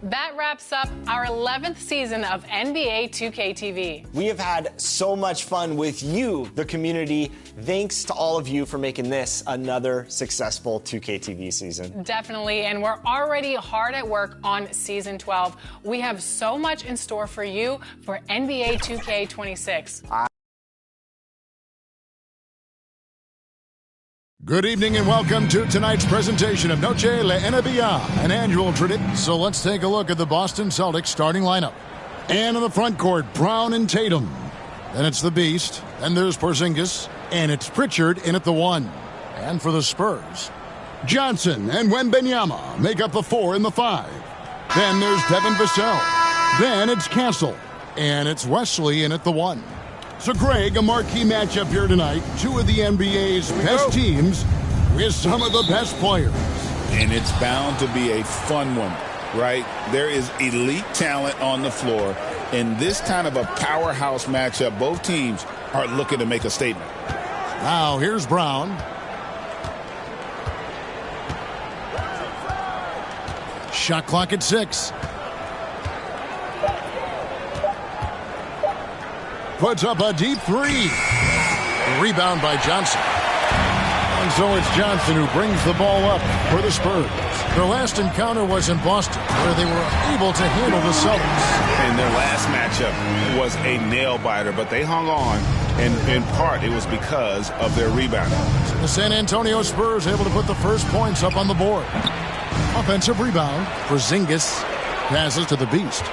That wraps up our 11th season of NBA 2K TV. We have had so much fun with you, the community. Thanks to all of you for making this another successful 2K TV season. Definitely, and we're already hard at work on season 12. We have so much in store for you for NBA 2K26. Good evening and welcome to tonight's presentation of Noche La NBA, an annual tradition. So let's take a look at the Boston Celtics starting lineup. And in the front court, Brown and Tatum. Then it's the Beast. Then there's Porzingis. And it's Pritchard in at the 1. And for the Spurs, Johnson and Wembanyama make up the 4 and the 5. Then there's Devin Vassell. Then it's Castle. And it's Wesley in at the 1. So, Greg, a marquee matchup here tonight. Two of the NBA's best teams with some of the best players. And it's bound to be a fun one, right? There is elite talent on the floor. In this kind of a powerhouse matchup, both teams are looking to make a statement. Now, here's Brown. Shot clock at 6. Puts up a deep 3. Rebound by Johnson. And so it's Johnson who brings the ball up for the Spurs. Their last encounter was in Boston, where they were able to handle the Celtics. And their last matchup was a nail-biter, but they hung on, and in part it was because of their rebounding. The San Antonio Spurs able to put the first points up on the board. Offensive rebound. Porzingis passes to the Beast.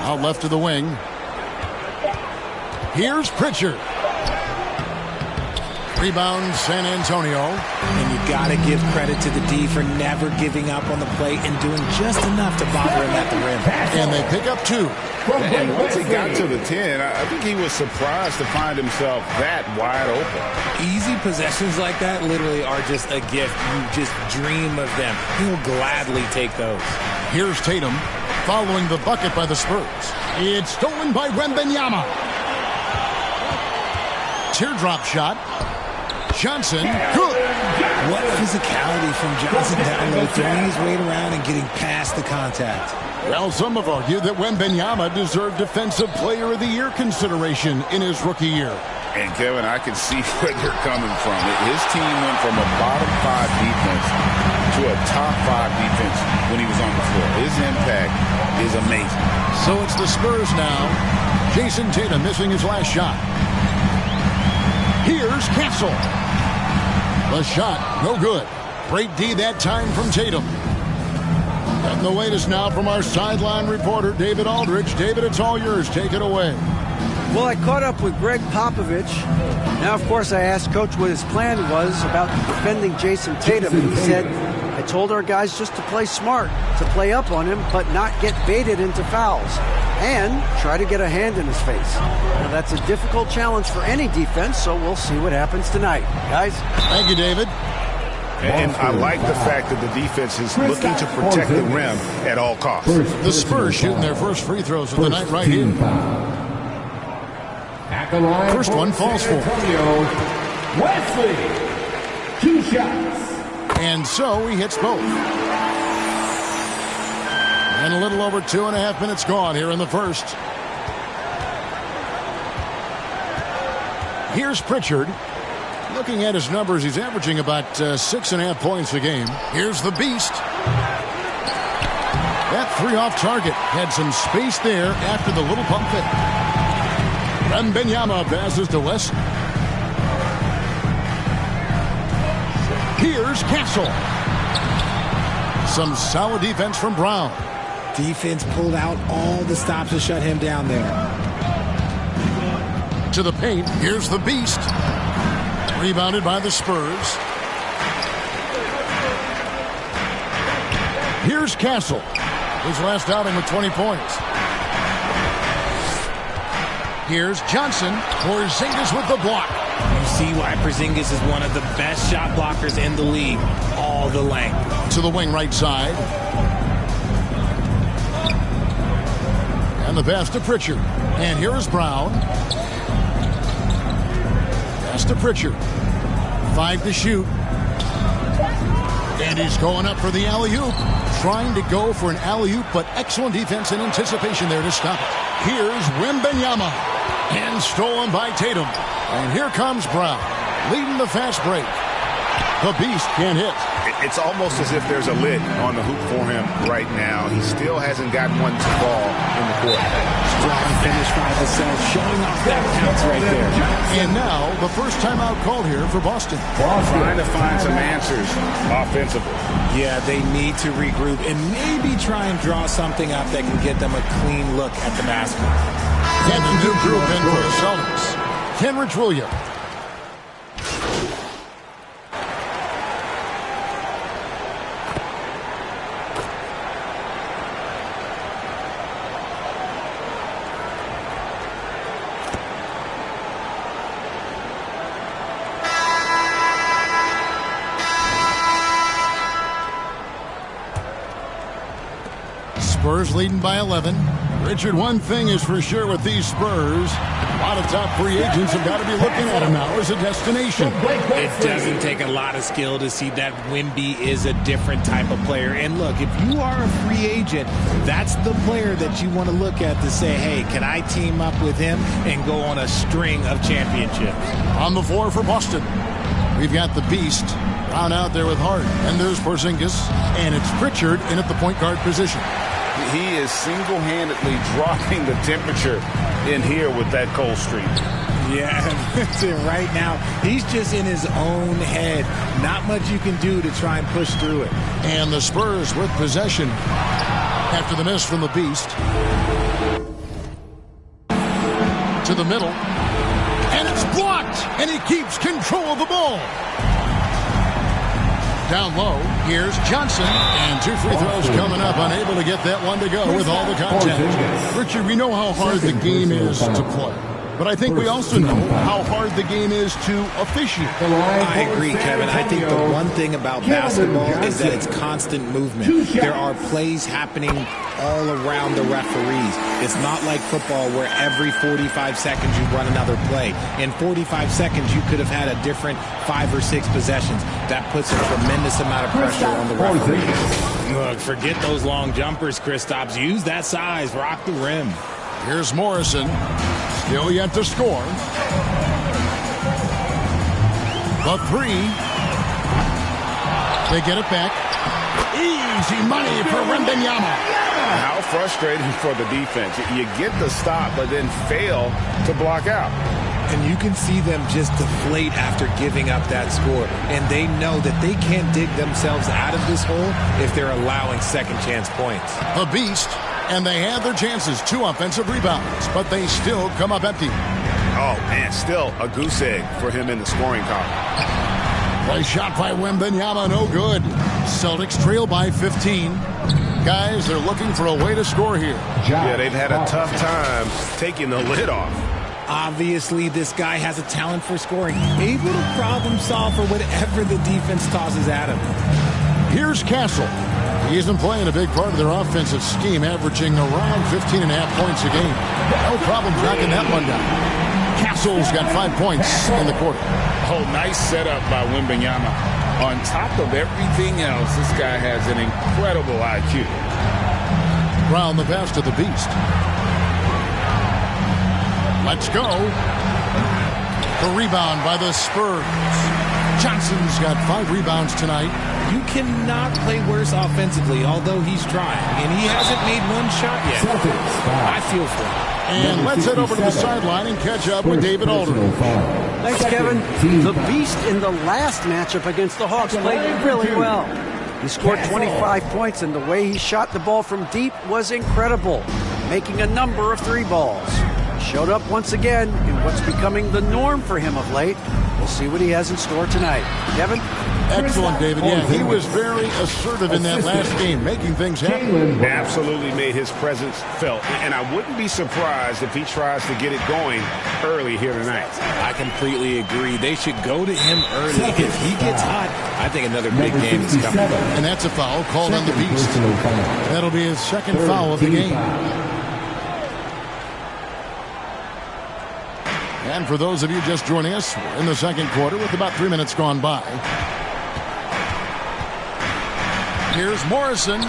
Out left to the wing. Here's Pritchard. Rebound, San Antonio. And you got to give credit to the D for never giving up on the plate and doing just enough to bother him at the rim. And they pick up 2. And once he got to the 10, I think he was surprised to find himself that wide open. Easy possessions like that literally are just a gift. You just dream of them. He'll gladly take those. Here's Tatum. Following the bucket by the Spurs. It's stolen by Wembanyama. Teardrop shot. Johnson. Good. What physicality from Johnson down low, throwing his weight around and getting past the contact. Well, some have argued that Wembanyama deserved Defensive Player of the Year consideration in his rookie year. And, Kevin, I can see where they're coming from. His team went from a bottom 5 defense to a top 5 defense when he was on the floor. His impact is amazing. So it's the Spurs now. Jason Tatum missing his last shot. Here's Castle. The shot, no good. Great D that time from Tatum. And the latest now from our sideline reporter, David Aldridge. David, it's all yours. Take it away. Well, I caught up with Greg Popovich. Now, of course, I asked Coach what his plan was about defending Jason Tatum. And he said, I told our guys just to play smart, to play up on him, but not get baited into fouls, and try to get a hand in his face. Now, that's a difficult challenge for any defense, so we'll see what happens tonight. Guys? Thank you, David. And I like the fact that the defense is looking to protect the rim at all costs. The Spurs shooting their first free throws of the night right here. First one falls for Wesley. 2 shots. And so he hits both. And a little over 2.5 minutes gone here in the first. Here's Pritchard. Looking at his numbers, he's averaging about 6.5 points a game. Here's the Beast. That 3 off target. Had some space there after the little pump fake. Wembanyama passes to West. Here's Castle. Some solid defense from Brown. Defense pulled out all the stops to shut him down there. To the paint. Here's the Beast. Rebounded by the Spurs. Here's Castle. His last outing with 20 points. Here's Johnson. Porzingis with the block. You see why Porzingis is one of the best shot blockers in the league. All the length. To the wing right side. And the pass to Pritchard. And here is Brown. Pass to Pritchard. 5 to shoot. And he's going up for the alley-oop. Trying to go for an alley-oop, but excellent defense and anticipation there to stop it. Here's Wembanyama. And stolen by Tatum. And here comes Brown, leading the fast break. The Beast can't hit. It's almost as if there's a lid on the hoop for him right now. He still hasn't gotten one to fall in the court. Strong finish by the Celtics, showing off that pounce right there. And now, the first timeout called here for Boston. Trying to find some answers offensively. Yeah, they need to regroup and maybe try and draw something up that can get them a clean look at the basket. And the new group in for the Celtics. Kenrich Williams. Spurs leading by 11. Richard, one thing is for sure with these Spurs, a lot of top free agents have got to be looking at them now as a destination. It doesn't take a lot of skill to see that Wemby is a different type of player. And look, if you are a free agent, that's the player that you want to look at to say, hey, can I team up with him and go on a string of championships? On the floor for Boston, we've got the Beast Brown out there with Hart. And there's Porzingis. And it's Pritchard in at the point guard position. He is single-handedly dropping the temperature in here with that cold streak. Yeah, right now, he's just in his own head. Not much you can do to try and push through it. And the Spurs with possession after the miss from the Beast. To the middle. And it's blocked! And he keeps control of the ball. Down low, here's Johnson, and 2 free throws coming up, unable to get that one to go with all the contact. Richard, we know how hard the game is to play, but I think we also know how hard the game is to officiate. I agree, Kevin. I think the one thing about basketball is that it's constant movement. There are plays happening all around the referees. It's not like football where every 45 seconds you run another play. In 45 seconds, you could have had a different 5 or 6 possessions. That puts a tremendous amount of pressure on the referees. Look, forget those long jumpers, Kristaps. Use that size. Rock the rim. Here's Morrison. Still yet to score. The 3. They get it back. Easy money for Wembanyama. How frustrating for the defense. You get the stop, but then fail to block out. And you can see them just deflate after giving up that score. And they know that they can't dig themselves out of this hole if they're allowing second chance points. The Beast, and they have their chances. 2 offensive rebounds, but they still come up empty. Oh, man, still a goose egg for him in the scoring column. Play shot by Wembanyama, no good. Celtics trail by 15. Guys, they're looking for a way to score here. Yeah, they've had a tough time taking the lid off. Obviously, this guy has a talent for scoring. Able to problem solve for whatever the defense tosses at him. Here's Castle. He's been playing a big part of their offensive scheme, averaging around 15.5 points a game. No problem tracking that one down. Castle's got 5 points in the quarter. Oh, nice setup by Wembanyama. On top of everything else, this guy has an incredible IQ. Brown the pass to the Beast. Let's go. The rebound by the Spurs. Johnson's got 5 rebounds tonight. You cannot play worse offensively, although he's trying. And he hasn't made one shot yet. I feel for him. And let's head over to the sideline and catch up with David Aldridge. Thanks, Kevin. The Beast in the last matchup against the Hawks played really well. He scored 25 points, and the way he shot the ball from deep was incredible, making a number of 3 balls. Showed up once again in what's becoming the norm for him of late. We'll see what he has in store tonight. Kevin? Excellent, David. Yeah, he was very assertive in that last game, making things happen. Absolutely made his presence felt. And I wouldn't be surprised if he tries to get it going early here tonight. I completely agree. They should go to him early. If he gets hot, I think another big game is coming. And that's a foul called on the Beast. That'll be his second foul of the game. And for those of you just joining us, we're in the second quarter with about 3 minutes gone by. Here's Morrison.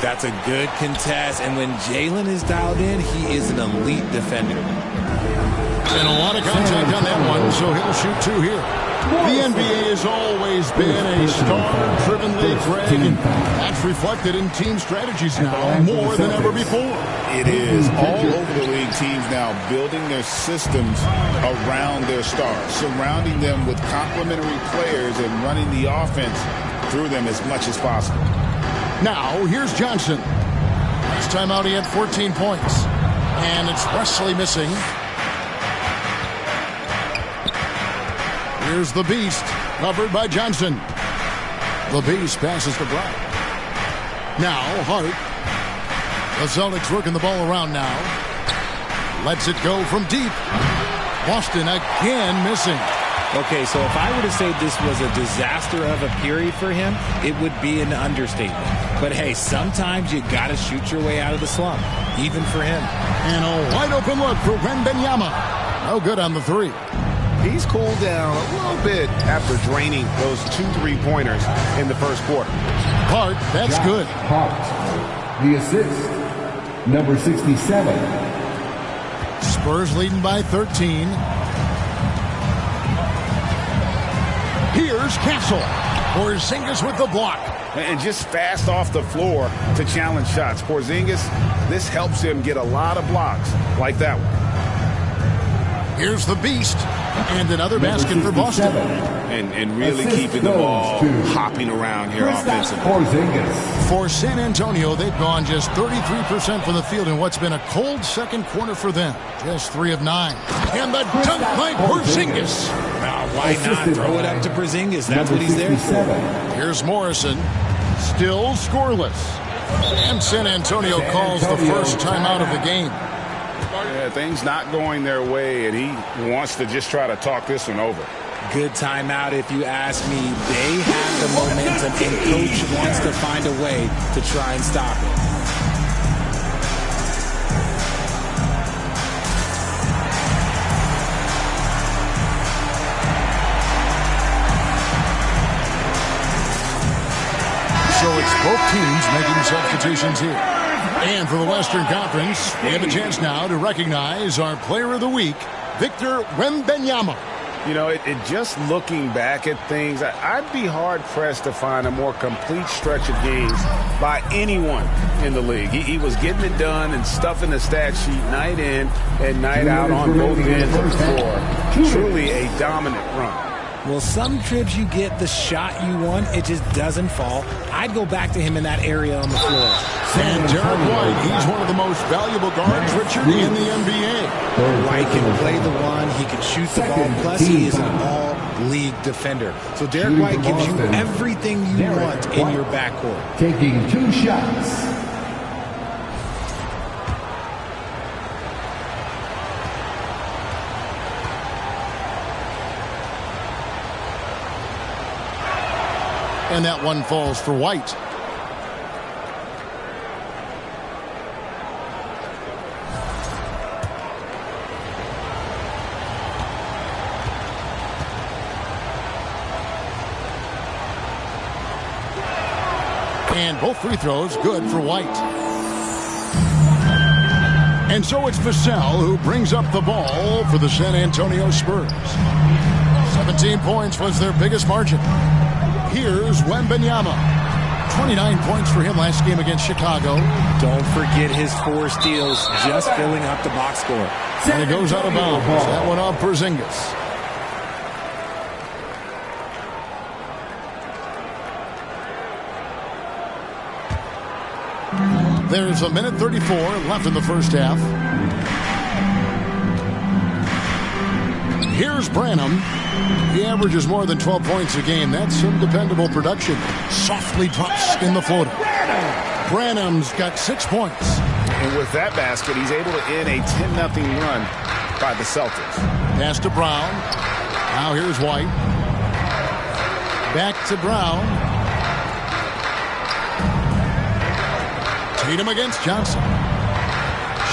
That's a good contest. And when Jalen is dialed in, he is an elite defender. And a lot of contact on that one, so he'll shoot two here. The NBA has always been a star-driven league, Greg, and that's reflected in team strategies now more than ever before. It is all over the league. Teams now building their systems around their stars, surrounding them with complementary players and running the offense through them as much as possible. Now, here's Johnson. Last time out, he had 14 points. And it's Wesley missing. Here's the Beast, covered by Johnson. The Beast passes to Brown. Now, Hart. The Celtics working the ball around now. Lets it go from deep. Boston again missing. Okay, so if I were to say this was a disaster of a period for him, it would be an understatement. But hey, sometimes you got to shoot your way out of the slump, even for him. And a wide open look for Wembanyama. No good on the three. He's cooled down a little bit after draining those 2 3-pointers in the first quarter. Hart, that's good. Hart, the assist, number 67. Spurs leading by 13. Here's Castle. Porzingis with the block. And just fast off the floor to challenge shots. Porzingis, this helps him get a lot of blocks like that one. Here's the Beast. And another basket for Boston. And really keeping the ball hopping around here offensively. For San Antonio, they've gone just 33% from the field in what's been a cold second quarter for them. Just 3 of 9. And the dunk by Porzingis. Why not throw it up to Porzingis? That's what he's there for. Here's Morrison. Still scoreless. And San Antonio calls the first timeout of the game. Yeah, things not going their way, and he wants to just try to talk this one over. Good timeout if you ask me. They have the momentum, and coach wants to find a way to try and stop it. So it's both teams making substitutions here. And for the Western Conference, we have a chance now to recognize our Player of the Week, Victor Wembanyama. You know, it just looking back at things, I'd be hard-pressed to find a more complete stretch of games by anyone in the league. He was getting it done and stuffing the stat sheet night in and night out on both ends of the floor. Truly a dominant run. Well, some trips you get the shot you want, it just doesn't fall. I'd go back to him in that area on the floor. And Derek White, he's one of the most valuable guards, Richard, in the NBA. White can play the one, he can shoot the ball, plus he is an all-league defender. So Derek White gives you everything you want in your backcourt. Taking 2 shots. And that one falls for White. And both free throws good for White. And so it's Vassell who brings up the ball for the San Antonio Spurs. 17 points was their biggest margin. Here's Wembanyama. 29 points for him last game against Chicago. Don't forget his 4 steals, just filling up the box score. And it goes out of bounds. That one off Porzingis. There's a minute 34 left in the first half. Here's Branham. He averages more than 12 points a game. That's some dependable production. Softly drops in the floater. Branham's got 6 points. And with that basket, he's able to end a 10-0 run by the Celtics. Pass to Brown. Now here's White. Back to Brown. Tatum against Johnson.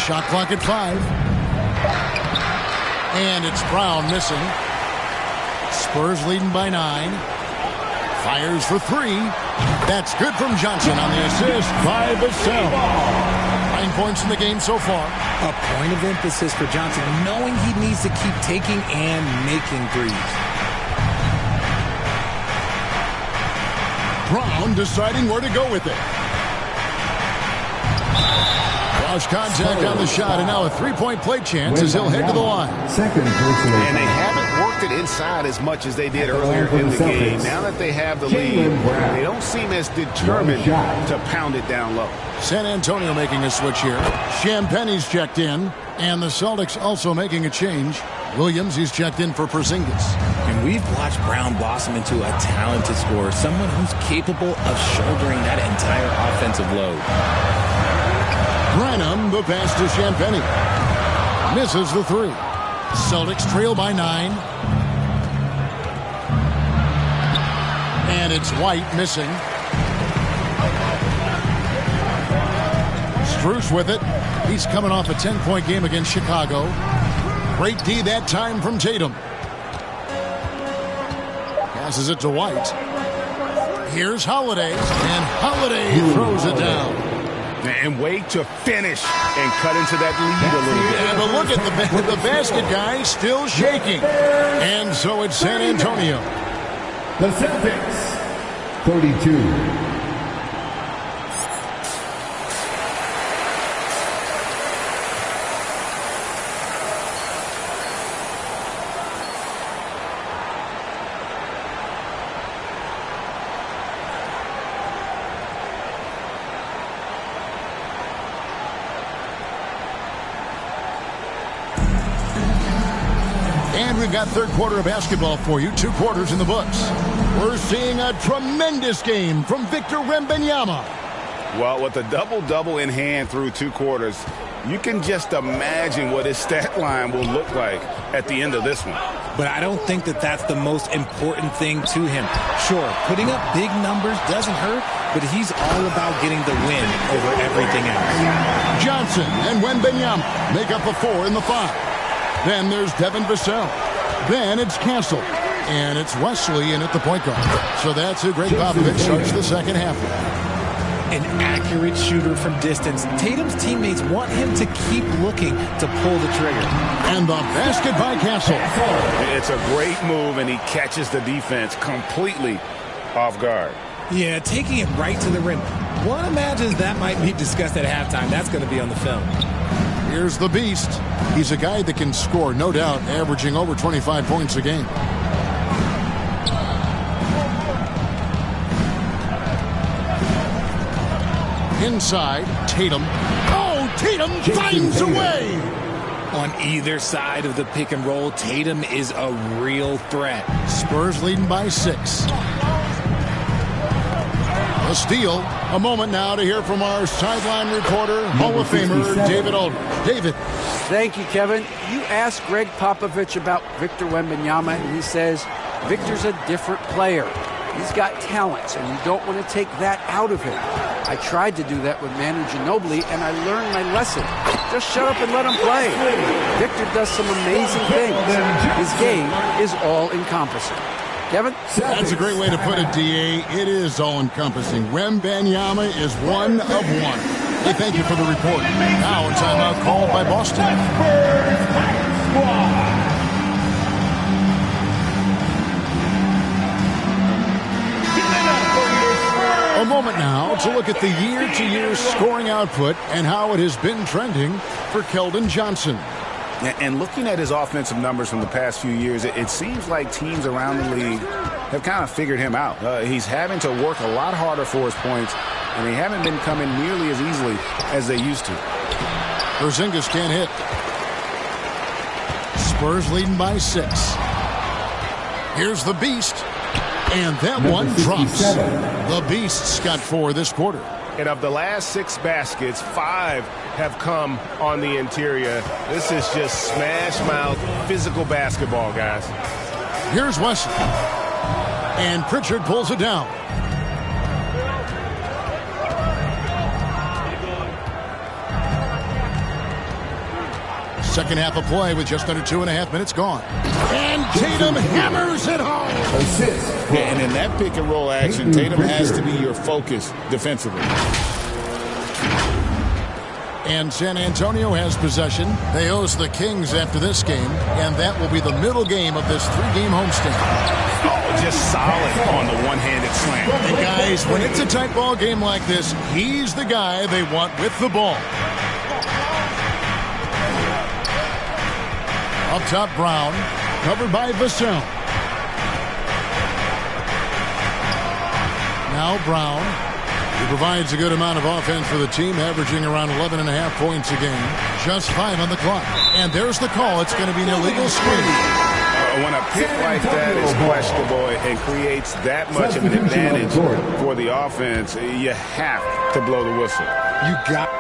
Shot clock at 5. And it's Brown missing. Spurs leading by 9. Fires for 3. That's good from Johnson on the assist by Vassell. 9 points in the game so far. A point of emphasis for Johnson, knowing he needs to keep taking and making threes. Brown deciding where to go with it. Lost contact on the shot, and now a three-point play chance as he'll head to the line. Second personal. And they haven't worked it inside as much as they did earlier in the game. Now that they have the lead, they don't seem as determined to pound it down low. San Antonio making a switch here. Champagne's checked in, and the Celtics also making a change. Williams, he's checked in for Porzingis. And we've watched Brown blossom into a talented scorer, someone who's capable of shouldering that entire offensive load. Branham, the pass to Champagne. Misses the 3. Celtics trail by 9. And it's White missing. Strus with it. He's coming off a 10-point game against Chicago. Great D that time from Tatum. Passes it to White. Here's Holiday. And Holiday throws it down. And wait to finish and cut into that lead a little bit. Yeah, but look at the basket guy still shaking. And so it's San Antonio. The Celtics, 32. And we've got third quarter of basketball for you. 2 quarters in the books. We're seeing a tremendous game from Victor Wembanyama. Well, with a double-double in hand through 2 quarters, you can just imagine what his stat line will look like at the end of this one. But I don't think that that's the most important thing to him. Sure, putting up big numbers doesn't hurt, but he's all about getting the win over everything else. Johnson and Wembanyama make up the 4 and the 5. Then there's Devin Vassell. Then it's Castle. And it's Wesley in at the point guard. So that's who Greg Popovich starts the second half with. An accurate shooter from distance. Tatum's teammates want him to keep looking to pull the trigger. And the basket by Castle. It's a great move, and he catches the defense completely off guard. Yeah, taking it right to the rim. One imagines that might be discussed at halftime. That's going to be on the film. Here's the beast. He's a guy that can score, no doubt, averaging over 25 points a game. Inside, Tatum. Oh, Tatum finds a way! On either side of the pick and roll, Tatum is a real threat. Spurs leading by 6. A steal. A moment now to hear from our sideline reporter, Hall of Famer David Aldridge. David. Thank you, Kevin. You asked Greg Popovich about Victor Wembanyama, and he says Victor's a different player. He's got talents, and you don't want to take that out of him. I tried to do that with Manu Ginobili, and I learned my lesson. Just shut up and let him play. Victor does some amazing things. His game is all-encompassing. Kevin? That's a great way to put it, D.A. It is all-encompassing. Wembanyama is one of one. Hey, thank you for the report. Now a timeout called by Boston. A moment now to look at the year-to-year scoring output and how it has been trending for Keldon Johnson. And looking at his offensive numbers from the past few years, it seems like teams around the league have kind of figured him out. He's having to work a lot harder for his points, and they haven't been coming nearly as easily as they used to. Porzingis can't hit. Spurs leading by 6. Here's the Beast. And that one drops. The Beast's got 4 this quarter. And of the last 6 baskets, 5 have come on the interior. This is just smash mouth physical basketball, guys. Here's Wesley. And Pritchard pulls it down. Second half of play with just under 2.5 minutes gone. And Tatum hammers it home. Yeah, and in that pick and roll action, Tatum has to be your focus defensively. And San Antonio has possession. They host the Kings after this game, and that will be the middle game of this 3-game homestand. Oh, just solid on the one-handed slam. And guys, when it's a tight ball game like this, he's the guy they want with the ball. Up top, Brown, covered by Vassell. Now Brown, he provides a good amount of offense for the team, averaging around 11.5 points a game. Just 5 on the clock. And there's the call. It's going to be an illegal screen. When a pick like that is questionable and creates that much of an advantage for the offense, you have to blow the whistle. You got...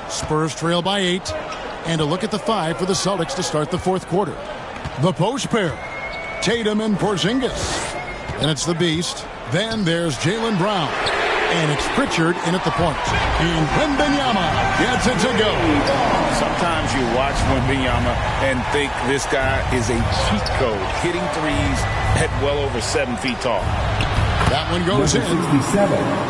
Spurs trail by 8. And a look at the 5 for the Celtics to start the fourth quarter. The post pair, Tatum and Porzingis. And it's the Beast. Then there's Jaylen Brown. And it's Pritchard in at the point. And Wembanyama gets it to go. Sometimes you watch Wembanyama and think this guy is a cheat code, hitting threes at well over 7 feet tall. That one goes in.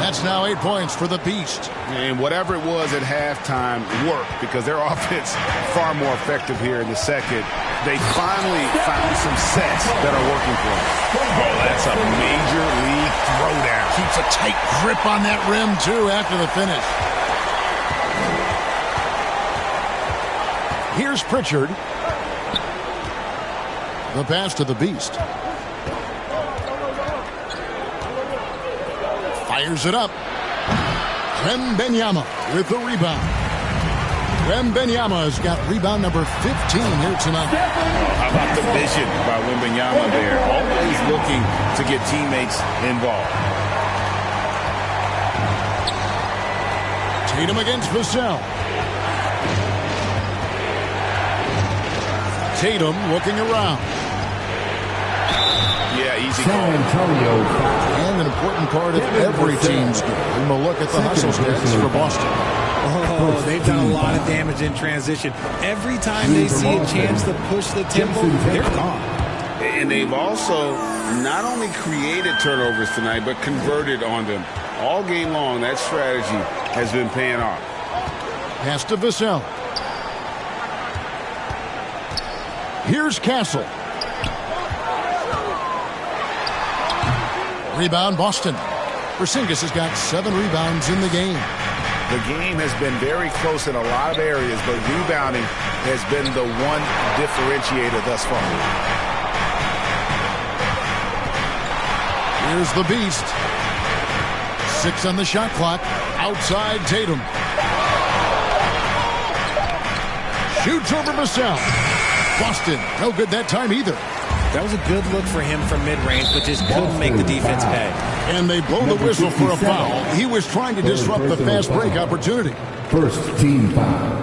That's now 8 points for the Beast. And whatever it was at halftime worked because their offense far more effective here in the second. They finally found some sets that are working for them. Oh, that's a major league throwdown. Keeps a tight grip on that rim, too, after the finish. Here's Pritchard. The pass to the Beast. Fires it up. Wembanyama with the rebound. Wembanyama's got rebound number 15 here tonight. How about the vision by Wembanyama there? Always looking to get teammates involved. Tatum against Vassell. Tatum looking around. Yeah, easy San call. Antonio. And an important part of every team's game. And we'll look at the hustle stats for Boston. Oh, they've done a lot of damage in transition. Every time they see a chance to push the tempo, they're gone. And they've also not only created turnovers tonight, but converted on them. All game long, that strategy has been paying off. Pass to Vassell. Here's Castle. Rebound, Boston. Porzingis has got 7 rebounds in the game. The game has been very close in a lot of areas, but rebounding has been the one differentiator thus far. Here's the Beast. 6 on the shot clock. Outside Tatum. Shoots over Vassell. Boston, no good that time either. That was a good look for him from mid-range, but just couldn't make the defense pay. And they blow the whistle for a foul. He was trying to disrupt the fast break opportunity. First team foul.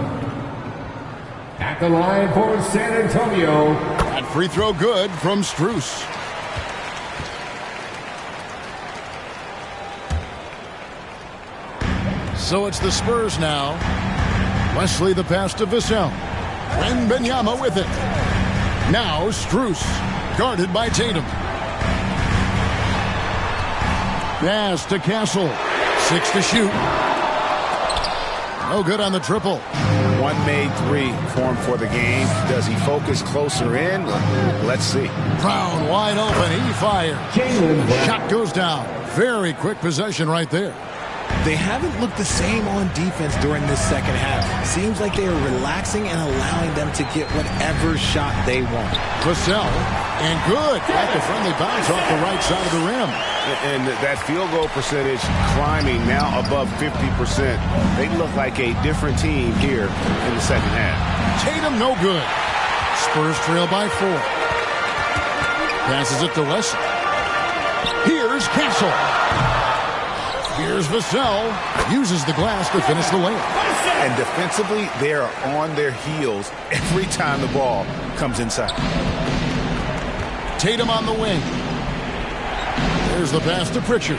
At the line for San Antonio. That free throw good from Strus. So it's the Spurs now. Wesley the pass to Vassell. Wembanyama with it. Now Strus, guarded by Tatum. Pass to Castle. 6 to shoot. No good on the triple. one made three for him for the game. Does he focus closer in? Let's see. Brown wide open. He fired. Shot goes down. Very quick possession right there. They haven't looked the same on defense during this second half. Seems like they are relaxing and allowing them to get whatever shot they want. Vassell, and good. Like a friendly bounce off the right side of the rim. And that field goal percentage climbing now above 50%. They look like a different team here in the second half. Tatum, no good. Spurs trail by 4. Passes it to Leslie. Here's Castle. Here's Vassell. Uses the glass to finish the layup. And defensively, they are on their heels every time the ball comes inside. Tatum on the wing. There's the pass to Pritchard.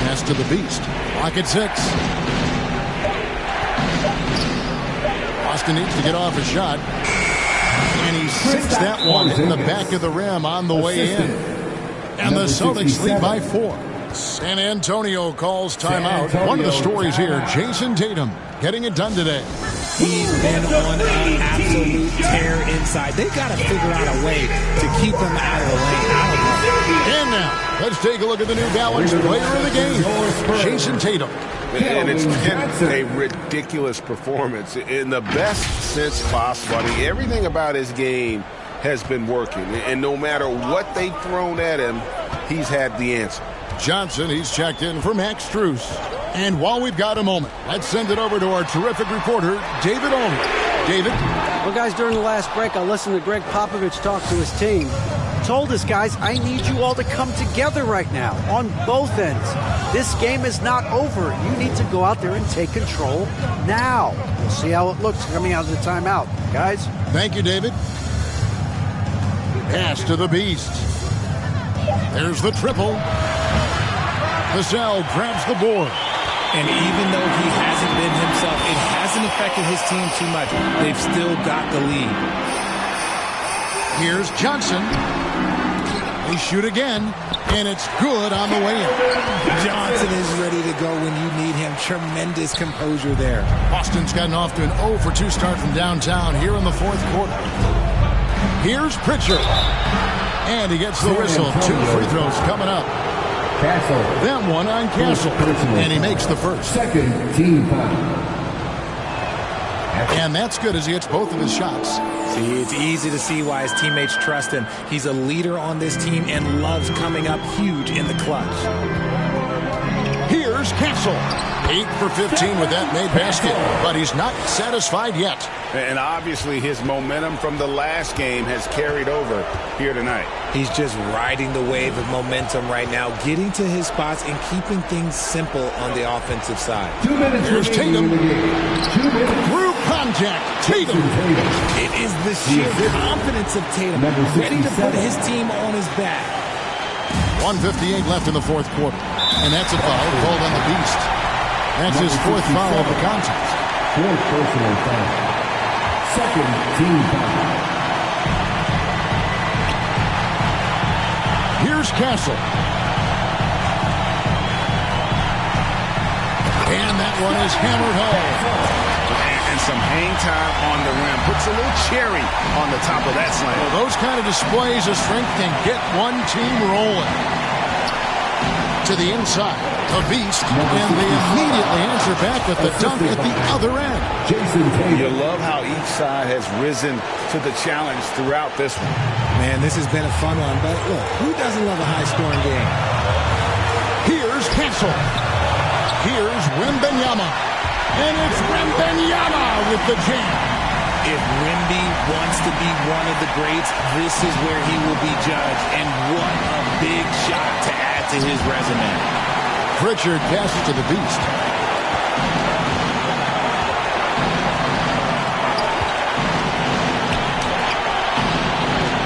Pass to the Beast. Clock at 6. Boston needs to get off a shot. And he sinks that one in the back of the rim on the way in. And the Celtics lead by 4. San Antonio calls timeout. One of the stories here, Jason Tatum getting it done today. He's been on an absolute tear inside. They've got to figure out a way to keep him out of the lane. I don't know. And now, let's take a look at the New Balance player of the game, Jason Tatum. And it's been a ridiculous performance in the best sense possible. I mean, everything about his game has been working. And no matter what they've thrown at him, he's had the answer. Johnson, he's checked in for Max Strus. And while we've got a moment, let's send it over to our terrific reporter, David Olney. David? Well, guys, during the last break, I listened to Greg Popovich talk to his team. Told us, guys, I need you all to come together right now on both ends. This game is not over. You need to go out there and take control now. We'll see how it looks coming out of the timeout. Guys? Thank you, David. Pass to the Beast. There's the triple. Vassell grabs the board. And even though he hasn't been himself, it hasn't affected his team too much. They've still got the lead. Here's Johnson. They shoot again, and it's good on the way in. Johnson is ready to go when you need him. Tremendous composure there. Boston's gotten off to an 0 for 2 start from downtown here in the fourth quarter. Here's Pritchard. And he gets the whistle. 2 free throws coming up. Castle. Then one on Castle. And he makes the first. Second team foul. And that's good as he hits both of his shots. See, it's easy to see why his teammates trust him. He's a leader on this team and loves coming up huge in the clutch. Here's Castle. 8 for 15 with that made basket. But he's not satisfied yet. And obviously his momentum from the last game has carried over here tonight. He's just riding the wave of momentum right now, getting to his spots and keeping things simple on the offensive side. 2 minutes. Here's Tatum. 2 minutes. Through contact. Tatum. It is the sheer confidence of Tatum, ready to put his team on his back. 1:58 left in the fourth quarter. And that's a foul called on the Beast. That's his 4th foul of the contest. 4th personal foul. Second team foul. Here's Castle. And that one is hammered home. And some hang time on the rim. Puts a little cherry on the top of that slam. Well, those kind of displays of strength can get one team rolling. To the inside, the Beast, and they immediately answer back with the dunk at the other end. Jason Tatum. You love how each side has risen to the challenge throughout this one. Man, this has been a fun one, but look, who doesn't love a high-scoring game? Here's Castle. Here's Wembanyama. And it's Wembanyama with the jam. If Wemby wants to be one of the greats, this is where he will be judged. And what a big shot to add to his resume. Pritchard passes to the Beast.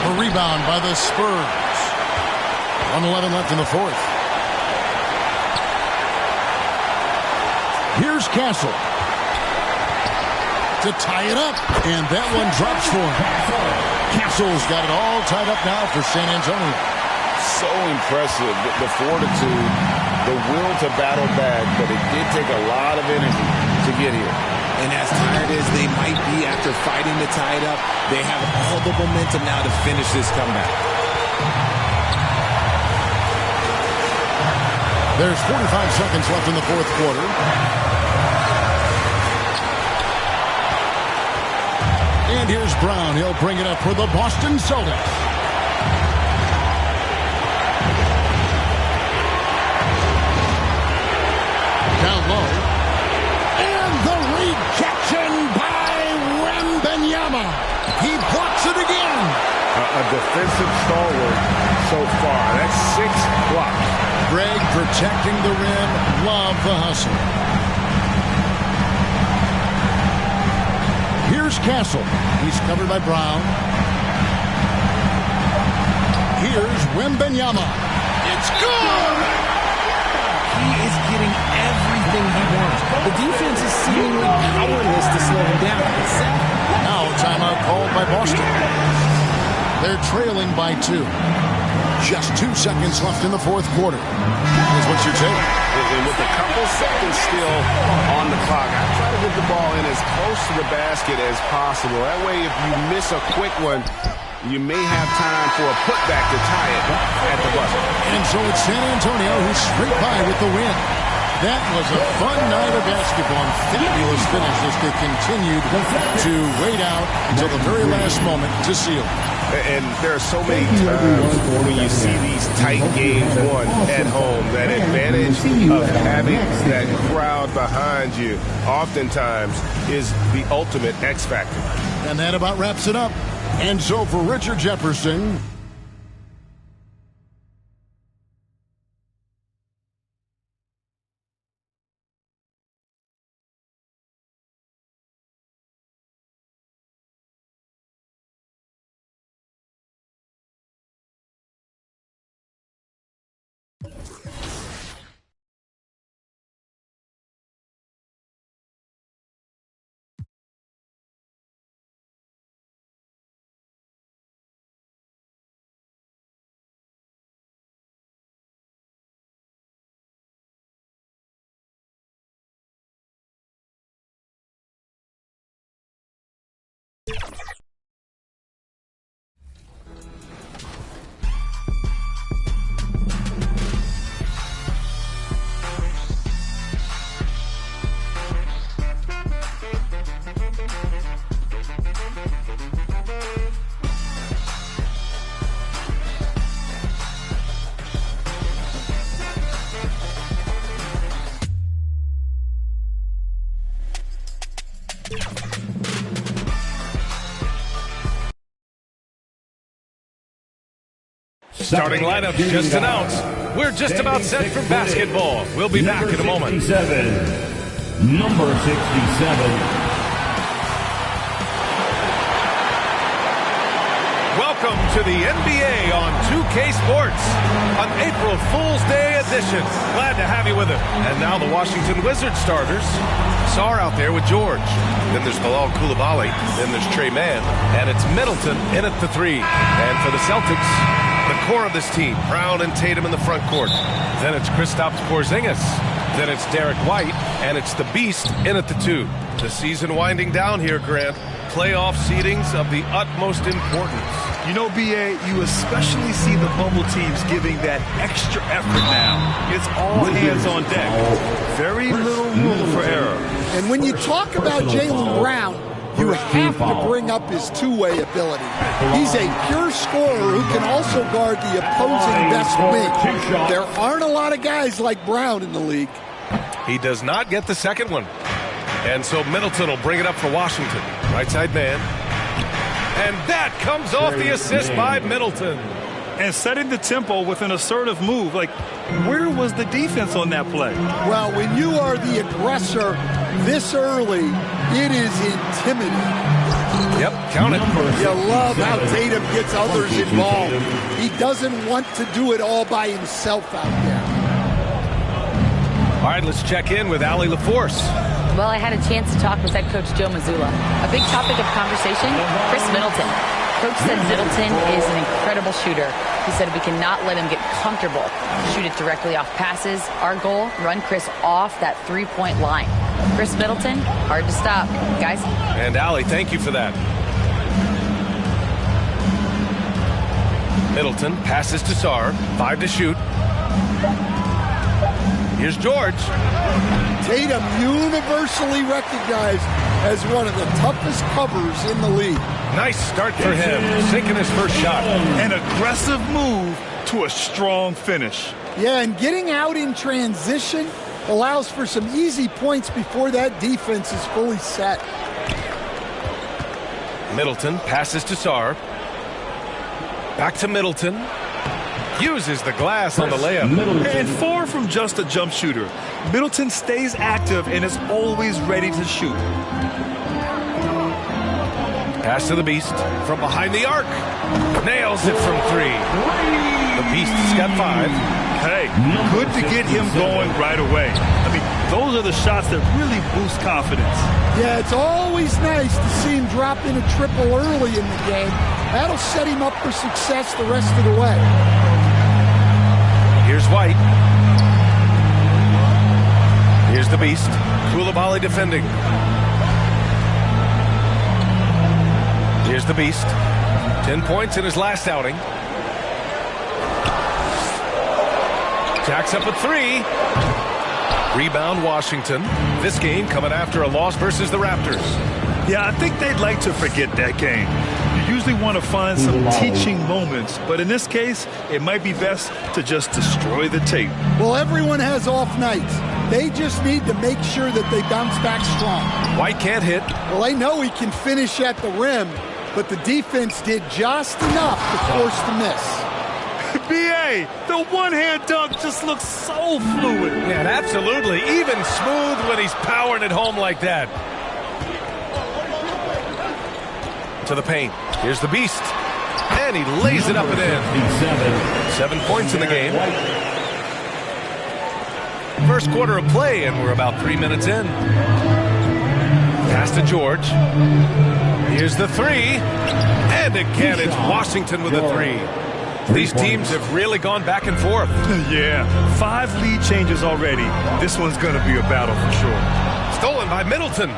A rebound by the Spurs. 1:11 left in the fourth. Here's Castle to tie it up, and that one drops for him. Castle's got it all tied up now for San Antonio. so impressive, the fortitude, the will to battle back, but it did take a lot of energy to get here. And as tired as they might be after fighting to tie it up, they have all the momentum now to finish this comeback. There's 45 seconds left in the fourth quarter. And here's Brown. He'll bring it up for the Boston Celtics. Down low. And the rejection by Wembanyama. He blocks it again. A defensive stalwart so far. That's 6 blocks. Greg protecting the rim. Love the hustle. Here's Castle. He's covered by Brown. Here's Wembanyama. It's good! He is getting everything he wants. The defense is seemingly powerless to slow him down. Now timeout called by Boston. They're trailing by 2. Just 2 seconds left in the fourth quarter. Here's what you take. And with a couple seconds still on the clock, I try to get the ball in as close to the basket as possible. That way, if you miss a quick one, you may have time for a putback to tie it at the buzzer. And so it's San Antonio who's straight by with the win. That was a fun night of basketball and fabulous finish as they continued to wait out until the very last moment to seal. And there are so many times when you see these tight games won at home, that advantage of having that crowd behind you oftentimes is the ultimate X factor. And that about wraps it up. And so for Richard Jefferson, Starting lineup just announced. We're just about set for basketball. We'll be back in a moment. Number 67. Welcome to the NBA on 2K Sports, an April Fool's Day edition. Glad to have you with us. And now the Washington Wizards starters. Sarr out there with George. Then there's Bilal Coulibaly. Then there's Trey Mann. And it's Middleton in at the 3. And for the Celtics, the core of this team, Brown and Tatum in the front court. Then it's Kristaps Porzingis. Then it's Derek White. And it's the Beast in at the 2. The season winding down here, Grant. Playoff seedings of the utmost importance. You know, BA, you especially see the bubble teams giving that extra effort now. It's all hands on deck. Very little room for error. And when you talk about Jaylen Brown, you have to bring up his two-way ability. He's a pure scorer who can also guard the opposing best wing. There aren't a lot of guys like Brown in the league. He does not get the second one. And so Middleton will bring it up for Washington. Right side man. And that comes off the assist by Middleton. And setting the tempo with an assertive move. Like, where was the defense on that play? Well, when you are the aggressor this early, it is intimidating. Yep, count it. You love how Tatum gets others involved. He doesn't want to do it all by himself out there. All right, let's check in with Allie LaForce. Well, I had a chance to talk with head coach Joe Mazzulla. A big topic of conversation, Chris Middleton. Coach said Middleton is an incredible shooter. He said we cannot let him get comfortable. Shoot it directly off passes. Our goal, run Chris off that three-point line. Chris Middleton, hard to stop. Guys. And Allie, thank you for that. Middleton passes to Sarr. 5 to shoot. Here's George. Tatum universally recognized as one of the toughest covers in the league. Nice start for him, sinking his first shot. An aggressive move to a strong finish. Yeah, and getting out in transition allows for some easy points before that defense is fully set. Middleton passes to Sarr. Back to Middleton. Uses the glass on the layup. And far from just a jump shooter, Middleton stays active and is always ready to shoot. Pass to the Beast from behind the arc. Nails it from 3. The Beast's got 5. Hey, good to get him going right away. I mean, those are the shots that really boost confidence. Yeah, it's always nice to see him drop in a triple early in the game. That'll set him up for success the rest of the way. Here's White. Here's the Beast. Koulibaly defending. Here's the Beast. 10 points in his last outing. Jacks up a 3. Rebound Washington. This game coming after a loss versus the Raptors. Yeah, I think they'd like to forget that game. You usually want to find some teaching moments, but in this case, it might be best to just destroy the tape. Well, everyone has off nights. They just need to make sure that they bounce back strong. White can't hit. Well, they know he can finish at the rim, but the defense did just enough to force the miss. B.A., the one-hand dunk just looks so fluid. Yeah, absolutely. Even smooth when he's powering it home like that. To the paint. Here's the Beast. And he lays it up and in. 7 points in the game. First quarter of play, and we're about 3 minutes in. Pass to George. Here's the 3. And again, it's Washington with a 3. These teams have really gone back and forth. Yeah, 5 lead changes already. This one's going to be a battle for sure. Stolen by Middleton.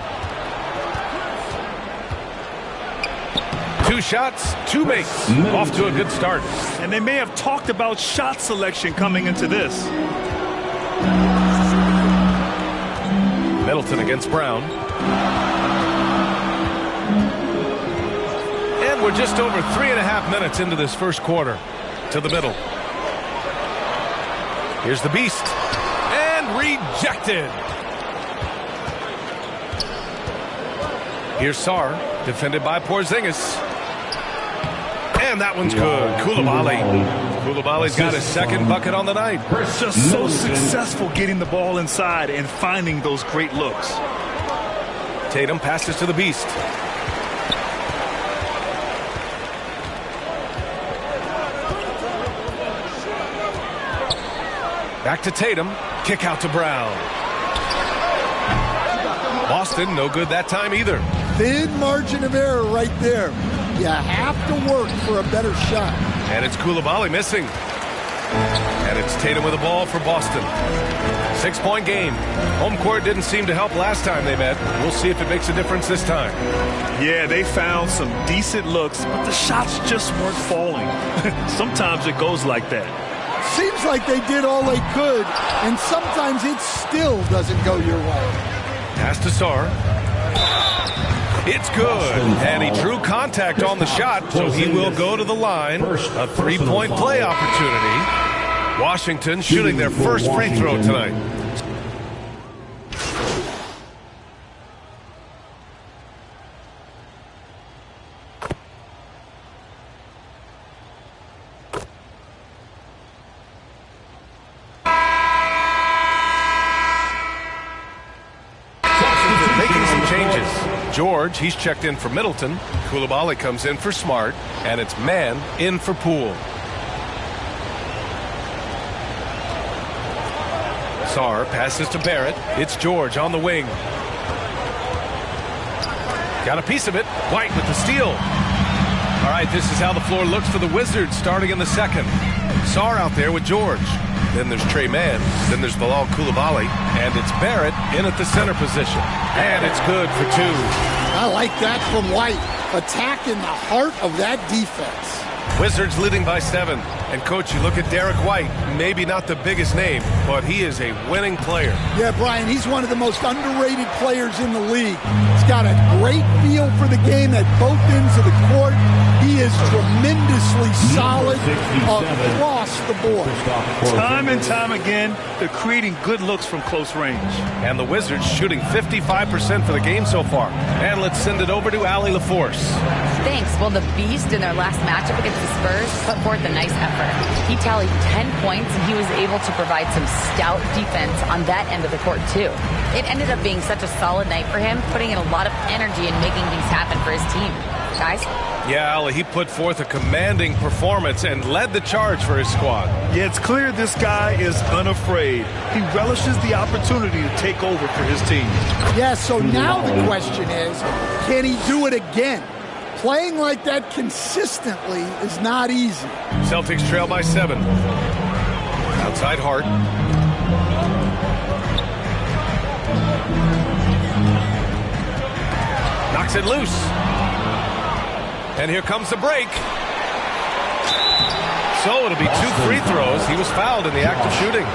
2 shots, 2 makes. Off to a good start. And they may have talked about shot selection coming into this. Middleton against Brown. And we're just over 3.5 minutes into this first quarter. To the middle. Here's the Beast. And rejected. Here's Sarr, defended by Porzingis. And that one's good. Koulibaly. Koulibaly's got his second bucket on the night. Just so successful getting the ball inside and finding those great looks. Tatum passes to the Beast. Back to Tatum. Kick out to Brown. Boston, no good that time either. Thin margin of error right there. You have to work for a better shot. And it's Koulibaly missing. And it's Tatum with the ball for Boston. 6-point game. Home court didn't seem to help last time they met. We'll see if it makes a difference this time. Yeah, they found some decent looks, but the shots just weren't falling. Sometimes it goes like that. Seems like they did all they could, and sometimes it still doesn't go your way. Pass to Sarr. It's good. And he drew contact on the shot, so he will go to the line. A 3-point play opportunity. Washington shooting their first free throw tonight. George, he's checked in for Middleton. Koulibaly comes in for Smart. And it's Man in for Poole. Sarr passes to Barrett. It's George on the wing. Got a piece of it. White with the steal. All right, this is how the floor looks for the Wizards starting in the second. Sarr out there with George. Then there's Trey Mann. Then there's Bilal Coulibaly. And it's Barrett in at the center position. And it's good for 2. I like that from White. Attacking the heart of that defense. Wizards leading by 7. And, Coach, you look at Derek White, maybe not the biggest name, but he is a winning player. Yeah, Brian, he's one of the most underrated players in the league. He's got a great feel for the game at both ends of the court. He is tremendously solid across the board. Time and time again, they're creating good looks from close range. And the Wizards shooting 55% for the game so far. And let's send it over to Allie LaForce. Thanks. Well, the Beast in their last matchup against the Spurs put forth a nice effort. He tallied 10 points, and he was able to provide some stout defense on that end of the court, too. It ended up being such a solid night for him, putting in a lot of energy and making things happen for his team. Guys? Yeah, Allie, he put forth a commanding performance and led the charge for his squad. Yeah, it's clear this guy is unafraid. He relishes the opportunity to take over for his team. Yeah, so now the question is, can he do it again? Playing like that consistently is not easy. Celtics trail by 7. Outside Hart. Knocks it loose. And here comes the break. So it'll be 2 free throws. He was fouled in the act of shooting.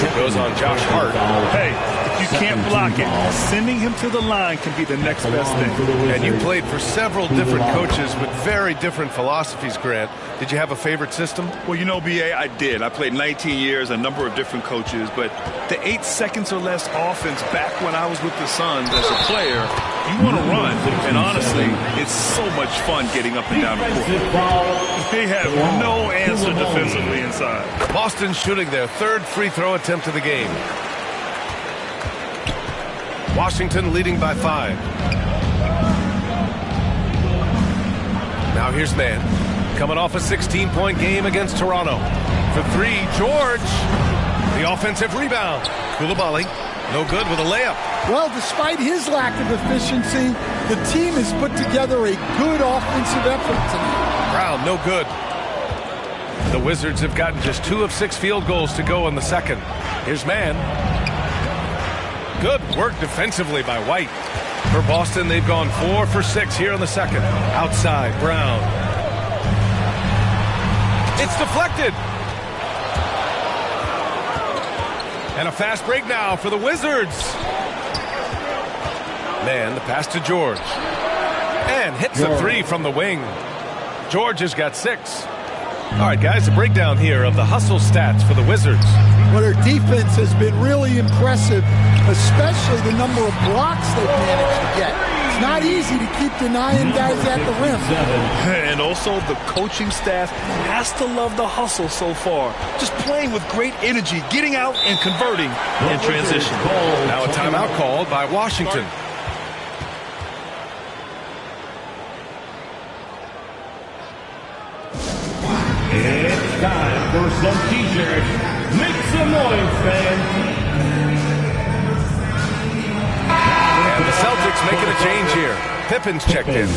It goes on Josh Hart. Hey, if you can't block it, sending him to the line can be the next best thing. And you played for several different coaches with very different philosophies, Grant. Did you have a favorite system? Well, you know, B.A., I did. I played 19 years, a number of different coaches, but the 8 seconds or less offense back when I was with the Suns as a player, you want to run. And honestly, it's so much fun getting up and down the court. They have no answer defensively inside. Boston shooting their 3rd free throw attempt of the game. Washington leading by 5. Now here's Mann. Coming off a 16-point game against Toronto. For 3, George. The offensive rebound. Coulibaly, no good with a layup. Well, despite his lack of efficiency, the team has put together a good offensive effort tonight. Brown, no good. The Wizards have gotten just 2 of 6 field goals to go in the second. Here's Mann. Good work defensively by White. For Boston, they've gone 4 for 6 here in the second. Outside, Brown. It's deflected. And a fast break now for the Wizards. Mann, the pass to George. And hits a 3 from the wing. George has got 6. All right, guys, a breakdown here of the hustle stats for the Wizards. Well, their defense has been really impressive, especially the number of blocks they've managed to get. It's not easy to keep denying guys at the rim. And also, the coaching staff has to love the hustle so far. Just playing with great energy, getting out and converting in transition. Now a timeout called by Washington. It's time for some t-shirts. Make some noise, fans. And the Celtics making a change here. Pippen's checked in.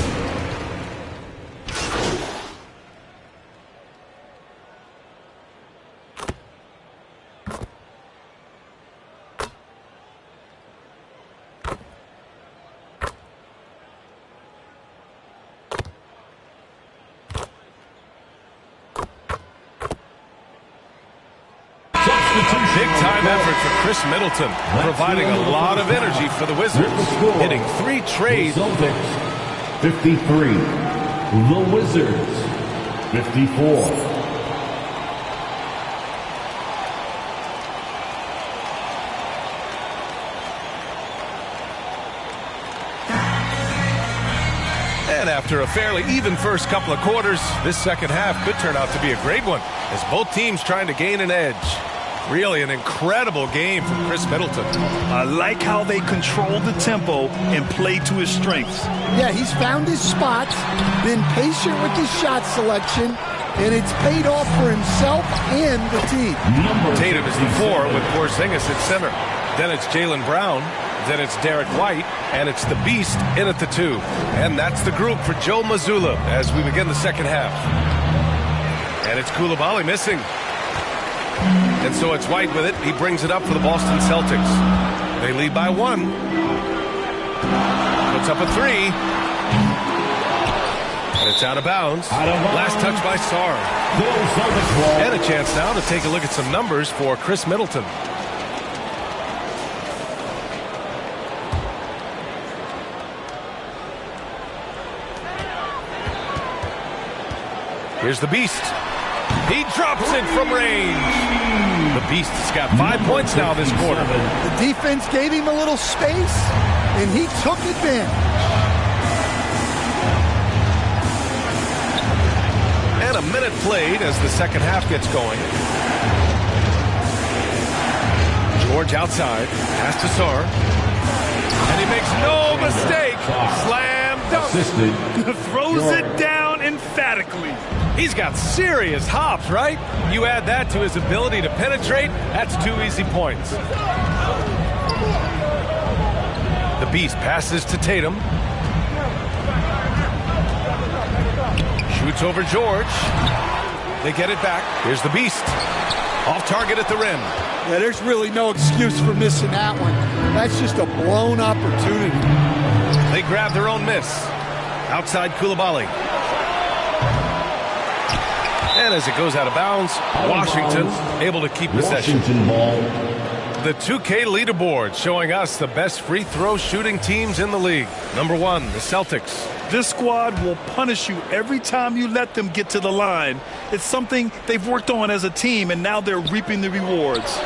Big-time effort for Chris Middleton, providing a lot of energy for the Wizards, hitting 3 trades. 53. The Wizards, 54. And after a fairly even first couple of quarters, this second half could turn out to be a great one, as both teams trying to gain an edge. Really an incredible game from Chris Middleton. I like how they control the tempo and play to his strengths. Yeah, he's found his spots, been patient with his shot selection, and it's paid off for himself and the team. Tatum is the 4 with Porzingis at center. Then it's Jaylen Brown. Then it's Derek White, and it's the Beast in at the 2. And that's the group for Joe Mazzulla as we begin the second half. And it's Koulibaly missing. And so it's White with it. He brings it up for the Boston Celtics. They lead by 1. Puts up a 3. And it's out of bounds. Last touch by Sarr. And a chance now to take a look at some numbers for Chris Middleton. Here's the Beast. He drops it from range. The Beast's got 5 points now this quarter. The defense gave him a little space, and he took advantage. And a minute played as the second half gets going. George outside. Pass to Sarr. And he makes no mistake. Slam dunk. Throws it down emphatically. He's got serious hops, right? You add that to his ability to penetrate, that's 2 easy points. The Beast passes to Tatum. Shoots over George. They get it back. Here's the Beast. Off target at the rim. Yeah, there's really no excuse for missing that one. That's just a blown opportunity. They grab their own miss. Outside Koulibaly. And as it goes out of bounds, Washington able to keep possession. The 2K leaderboard showing us the best free throw shooting teams in the league. Number 1, the Celtics. This squad will punish you every time you let them get to the line. It's something they've worked on as a team, and now they're reaping the rewards.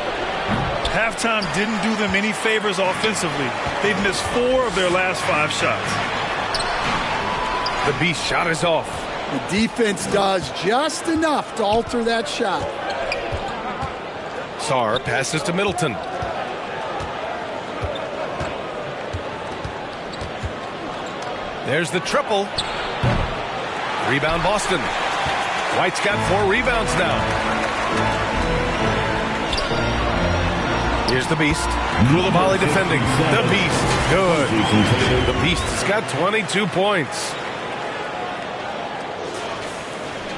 Halftime didn't do them any favors offensively. They've missed 4 of their last 5 shots. The Beast shot is off. The defense does just enough to alter that shot. Sarr passes to Middleton. There's the triple. Rebound Boston. White's got 4 rebounds now. Here's the Beast. Koulibaly defending. The Beast. Good. The Beast's got 22 points.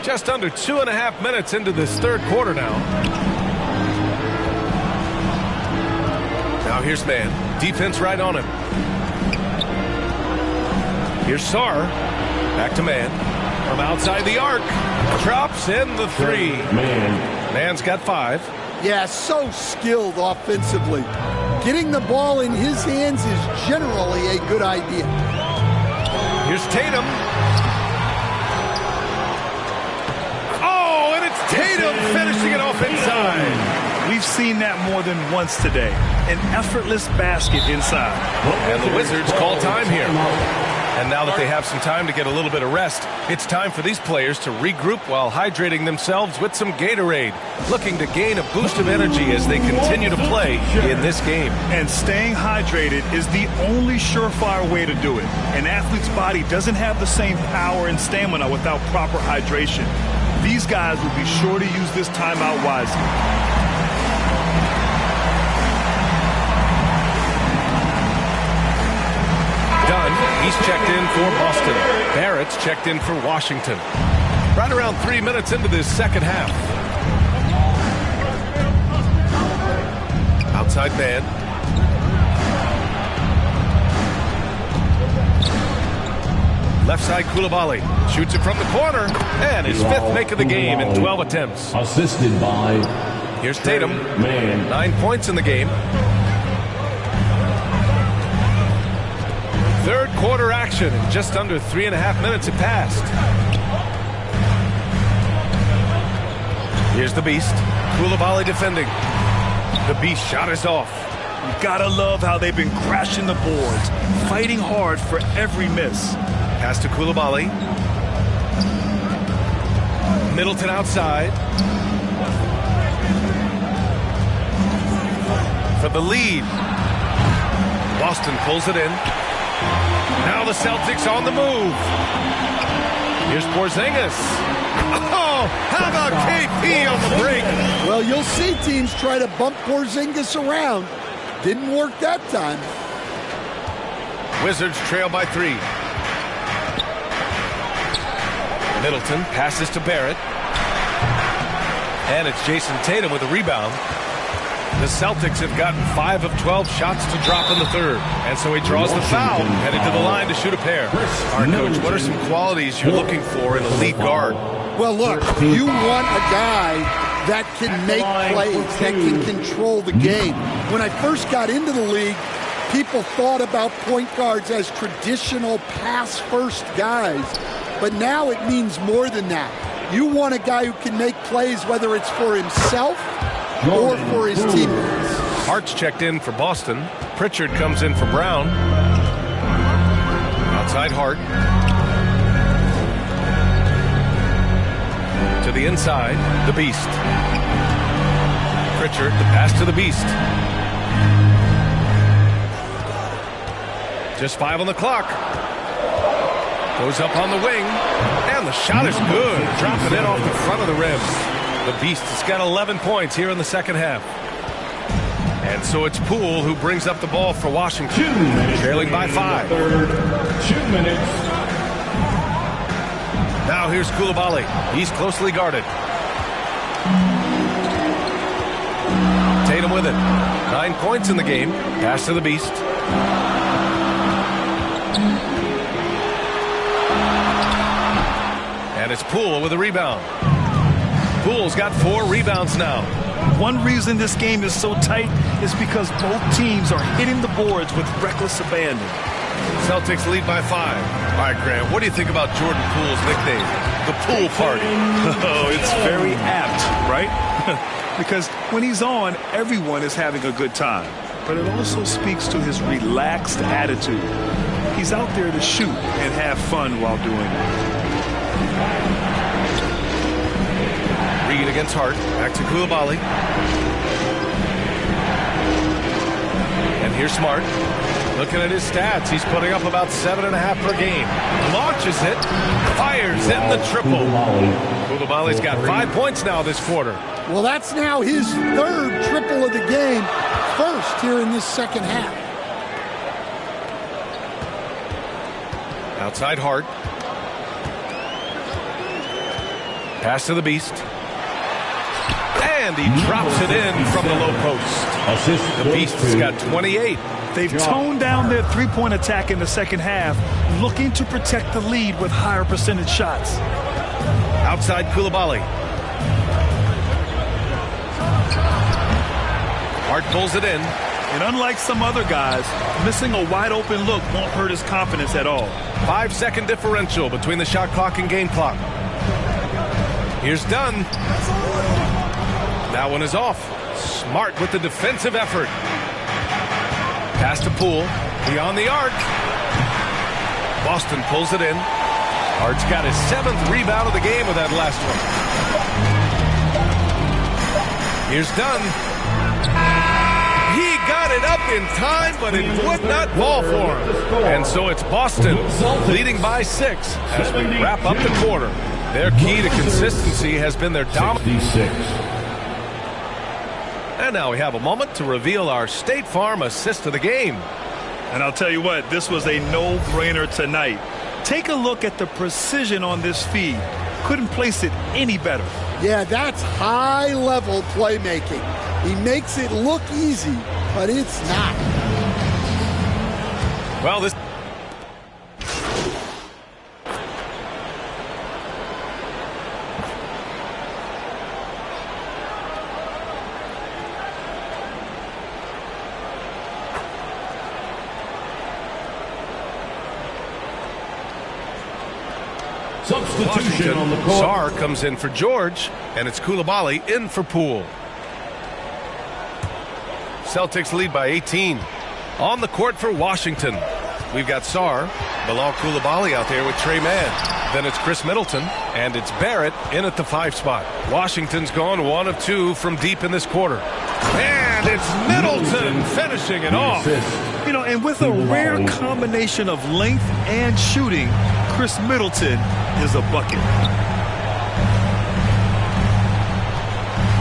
Just under 2.5 minutes into this third quarter now. Now here's man. Defense right on him. Here's Sarr. Back to man. From outside the arc. Drops in the 3. Man's got 5. Yeah, so skilled offensively. Getting the ball in his hands is generally a good idea. Here's Tatum. Oh, and it's Tatum finishing it off inside. We've seen that more than once today. An effortless basket inside. And the Wizards call time here. And now that they have some time to get a little bit of rest, it's time for these players to regroup while hydrating themselves with some Gatorade, looking to gain a boost of energy as they continue to play in this game. And staying hydrated is the only surefire way to do it. An athlete's body doesn't have the same power and stamina without proper hydration. These guys will be sure to use this timeout wisely. He's checked in for Boston. Barrett's checked in for Washington. Right around 3 minutes into this second half. Outside man. Left side Koulibaly. Shoots it from the corner. And his 5th make of the game in 12 attempts. Assisted by... Here's Tatum. 9 points in the game. Third quarter action. Just under 3.5 minutes have passed. Here's the Beast. Koulibaly defending. The Beast shot is off. You gotta love how they've been crashing the boards, fighting hard for every miss. Pass to Koulibaly. Middleton outside. For the lead. Boston pulls it in. Now the Celtics on the move. Here's Porzingis. Oh, how about KP on the break? Well, you'll see teams try to bump Porzingis around. Didn't work that time. Wizards trail by 3. Middleton passes to Barrett. And it's Jason Tatum with a rebound. The Celtics have gotten 5 of 12 shots to drop in the third. And so he draws the foul, heading to the line to shoot a pair. All right, Coach, what are some qualities you're looking for in a lead guard? Well, look, you want a guy that can make plays, that can control the game. When I first got into the league, people thought about point guards as traditional pass-first guys. But now it means more than that. You want a guy who can make plays, whether it's for himself or for his teammates. Hart's checked in for Boston. Pritchard comes in for Brown. Outside Hart. To the inside, the Beast. Pritchard, the pass to the Beast. Just 5 on the clock. Goes up on the wing. And the shot is good. Dropping it off the front of the rim. The Beast has got 11 points here in the second half. And so it's Poole who brings up the ball for Washington. Trailing by 5. 2 minutes. Now here's Koulibaly. He's closely guarded. Tatum with it. 9 points in the game. Pass to the Beast. And it's Poole with a rebound. Poole's got 4 rebounds now. One reason this game is so tight is because both teams are hitting the boards with reckless abandon. Celtics lead by 5. All right, Grant, what do you think about Jordan Poole's nickname, the Poole Party? Oh, it's very apt, right? Because when he's on, everyone is having a good time. But it also speaks to his relaxed attitude. He's out there to shoot and have fun while doing it. Reed against Hart. Back to Koulibaly. And here's Smart. Looking at his stats, he's putting up about 7.5 per game. Launches it. Fires in the triple. Koulibaly's got 5 points now this quarter. Well, that's now his 3rd triple of the game. First here in this second half. Outside Hart. Pass to the Beast. And he drops it in from the low post. The Beast's got 28. They've toned down their three-point attack in the second half, looking to protect the lead with higher percentage shots. Outside Koulibaly. Hart pulls it in. And unlike some other guys, missing a wide-open look won't hurt his confidence at all. 5-second differential between the shot clock and game clock. Here's Dunn. That one is off. Smart with the defensive effort. Pass to Poole. Beyond the arc. Boston pulls it in. Hart's got his 7th rebound of the game with that last one. Here's Dunn. He got it up in time, but it would not fall for him. And so it's Boston leading by 6 as we wrap up the quarter. Their key to consistency has been their dominance. And now we have a moment to reveal our State Farm assist of the game. And I'll tell you what, this was a no-brainer tonight. Take a look at the precision on this feed. Couldn't place it any better. Yeah, that's high-level playmaking. He makes it look easy, but it's not. Well, this... Substitution on the court. Sarr comes in for George, and it's Koulibaly in for Poole. Celtics lead by 18. On the court for Washington, we've got Sarr, Bilal Koulibaly out there with Trey Mann. Then it's Chris Middleton, and it's Barrett in at the 5 spot. Washington's gone 1 of 2 from deep in this quarter. And it's Middleton finishing it off. You know, and with a rare combination of length and shooting, Chris Middleton is a bucket.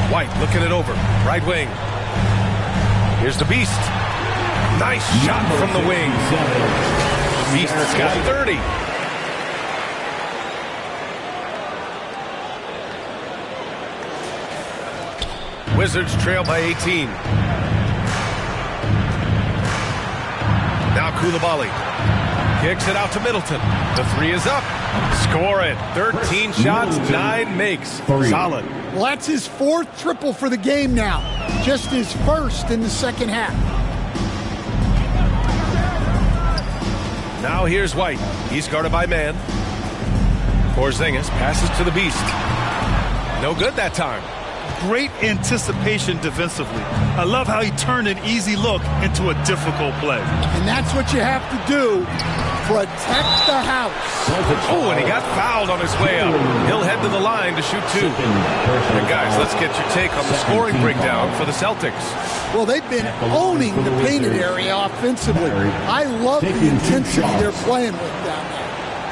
White looking it over. Right wing. Here's the Beast. Nice shot from the wing. Beast's got 30. Wizards trail by 18. Now Koulibaly kicks it out to Middleton. The three is up. Score it. 13 shots, 9 makes. Solid. Well, that's his 4th triple for the game now. Just his 1st in the second half. Now here's White. He's guarded by man. Porzingis passes to the Beast. No good that time. Great anticipation defensively. I love how he turned an easy look into a difficult play. And that's what you have to do. Protect the house. Oh, and he got fouled on his way up. He'll head to the line to shoot 2. And guys, let's get your take on the scoring breakdown for the Celtics. Well, they've been owning the painted area offensively. I love the intensity they're playing with down there.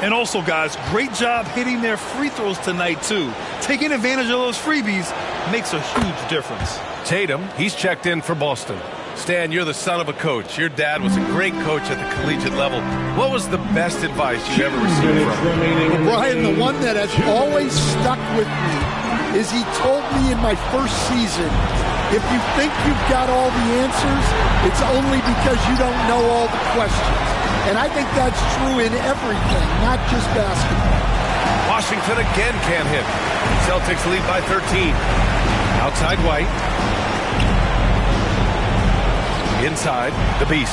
And also, guys, great job hitting their free throws tonight, too. Taking advantage of those freebies makes a huge difference. Tatum, he's checked in for Boston. Stan, you're the son of a coach. Your dad was a great coach at the collegiate level. What was the best advice you ever received from him? Well, Brian, the one that has always stuck with me is he told me in my first season, if you think you've got all the answers, it's only because you don't know all the questions. And I think that's true in everything, not just basketball. Washington again can't hit. Celtics lead by 13. Outside White. Inside, the Beast.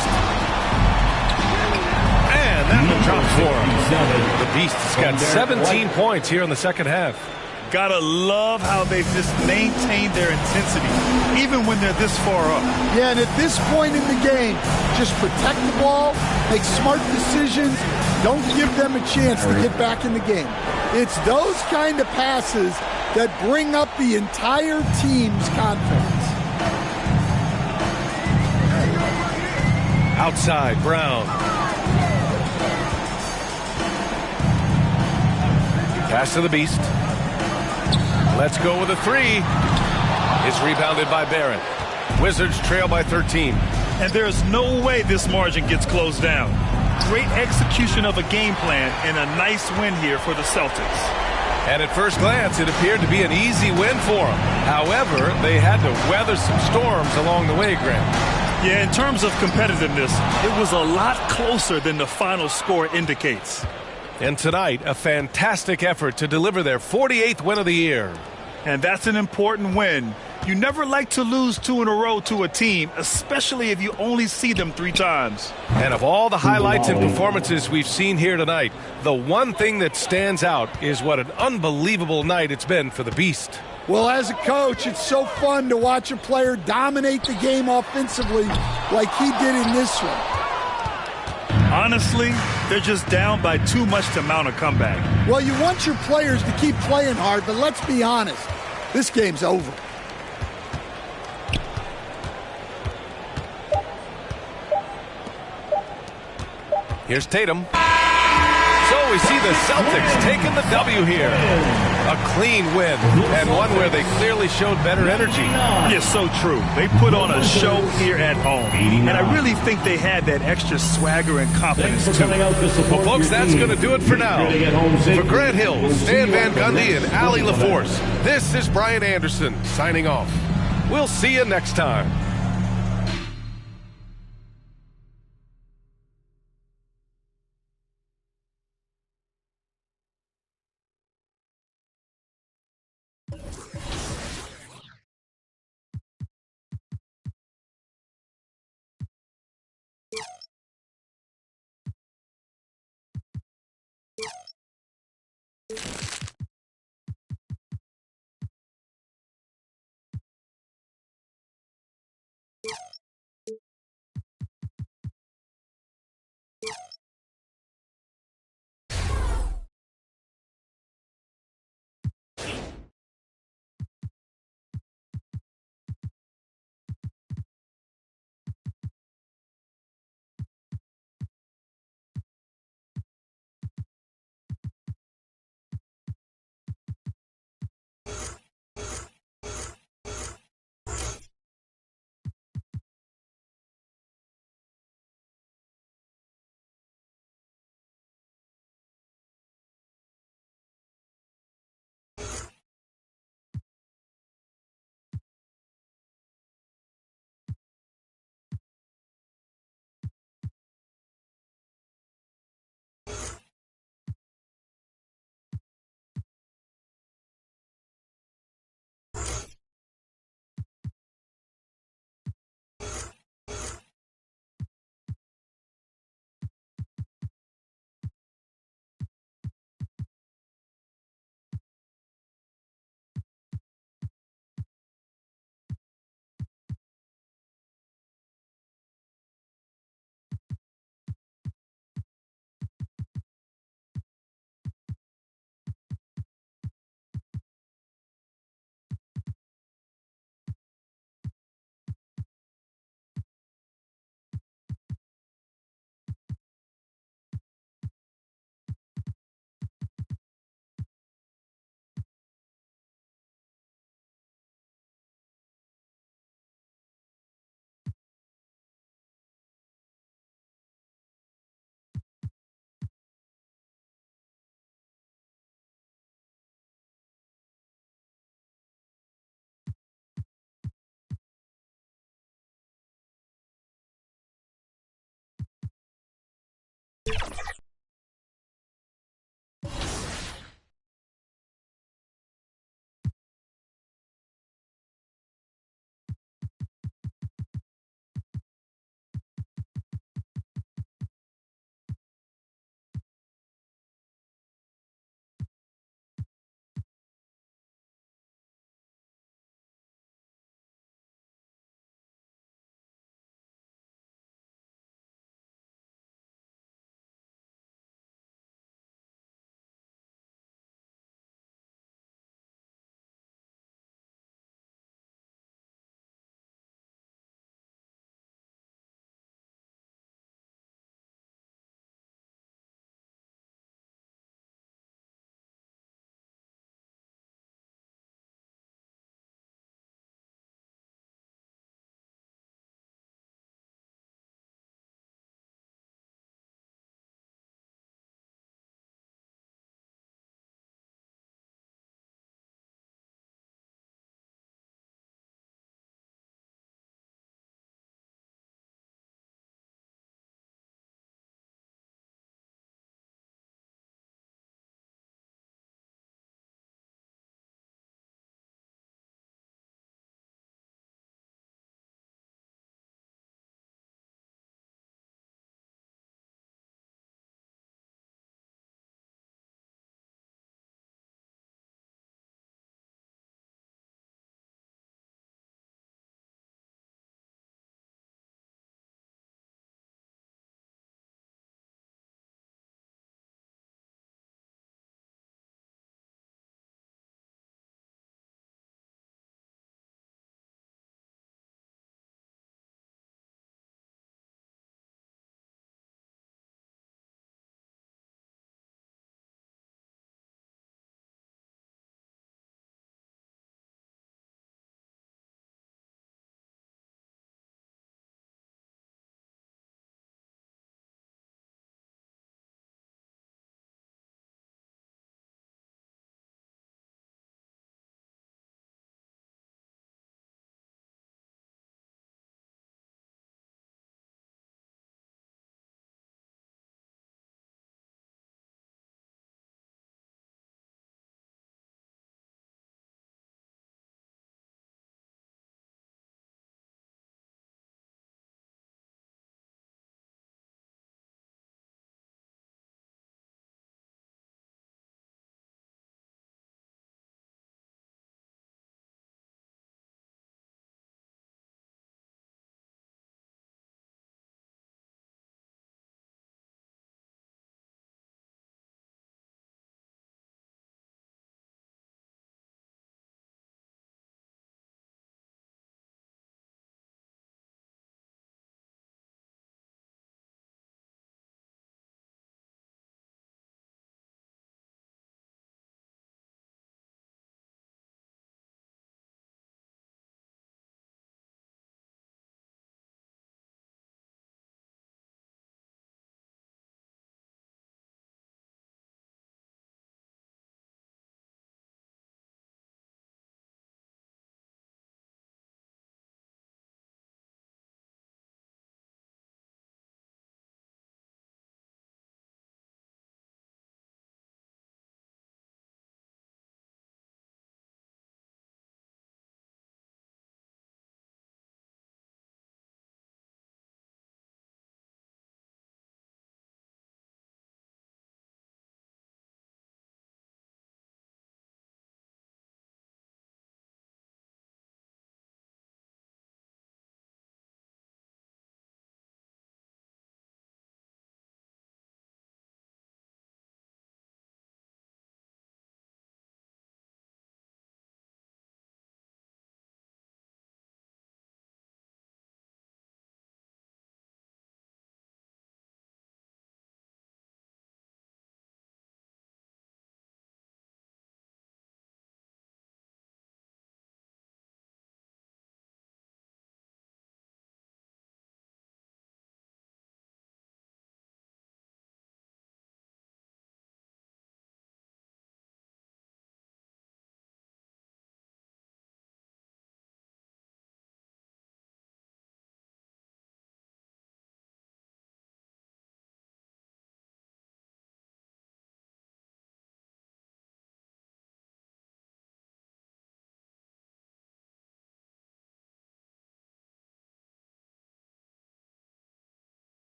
And that one drops for him. The Beast has got 17 points here in the second half. Gotta love how they've just maintained their intensity, even when they're this far up. Yeah, and at this point in the game, just protect the ball, make smart decisions, don't give them a chance to get back in the game. It's those kind of passes that bring up the entire team's confidence. Outside, Brown. Pass to the Beast. Let's go with a 3. It's rebounded by Barrett. Wizards trail by 13. And there's no way this margin gets closed down. Great execution of a game plan and a nice win here for the Celtics. And at first glance, it appeared to be an easy win for them. However, they had to weather some storms along the way, Grant. Yeah, in terms of competitiveness, it was a lot closer than the final score indicates. And tonight, a fantastic effort to deliver their 48th win of the year. And that's an important win. You never like to lose 2 in a row to a team, especially if you only see them 3 times. And of all the highlights and performances we've seen here tonight, the one thing that stands out is what an unbelievable night it's been for the Beast. Well, as a coach, it's so fun to watch a player dominate the game offensively like he did in this one. Honestly, they're just down by too much to mount a comeback. Well, you want your players to keep playing hard, but let's be honest, this game's over. Here's Tatum. So we see the Celtics taking the W here. A clean win, and one where they clearly showed better energy. Yeah, so true. They put on a show here at home, and I really think they had that extra swagger and confidence, too. Well, folks, that's going to do it for now. For Grant Hill, Stan Van Gundy, and Allie LaForce, this is Brian Anderson signing off. We'll see you next time.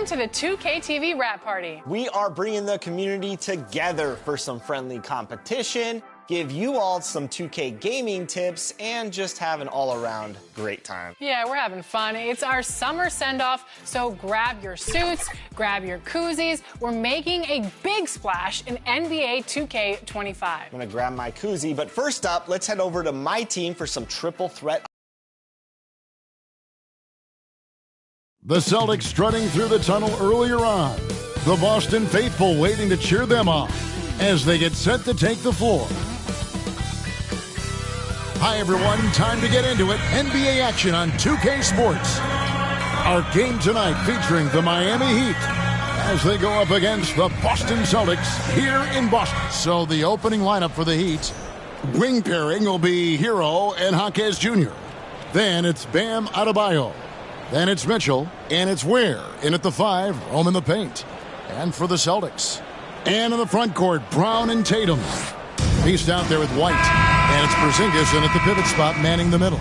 to the 2K TV Wrap Party. We are bringing the community together for some friendly competition, give you all some 2K gaming tips, and just have an all-around great time. Yeah, we're having fun. It's our summer send-off, so grab your suits, grab your koozies. We're making a big splash in NBA 2K25. I'm gonna grab my koozie, but first up, let's head over to my team for some triple threat. The Celtics strutting through the tunnel earlier on. The Boston faithful waiting to cheer them on as they get set to take the floor. Hi, everyone. Time to get into it. NBA action on 2K Sports. Our game tonight featuring the Miami Heat as they go up against the Boston Celtics here in Boston. So the opening lineup for the Heat, wing pairing will be Hero and Jaquez Jr. Then it's Bam Adebayo. Then it's Mitchell, and it's Ware in at the 5, Rome in the paint. And for the Celtics. And in the front court, Brown and Tatum. Pieced out there with White. And it's Porzingis in at the pivot spot, manning the middle.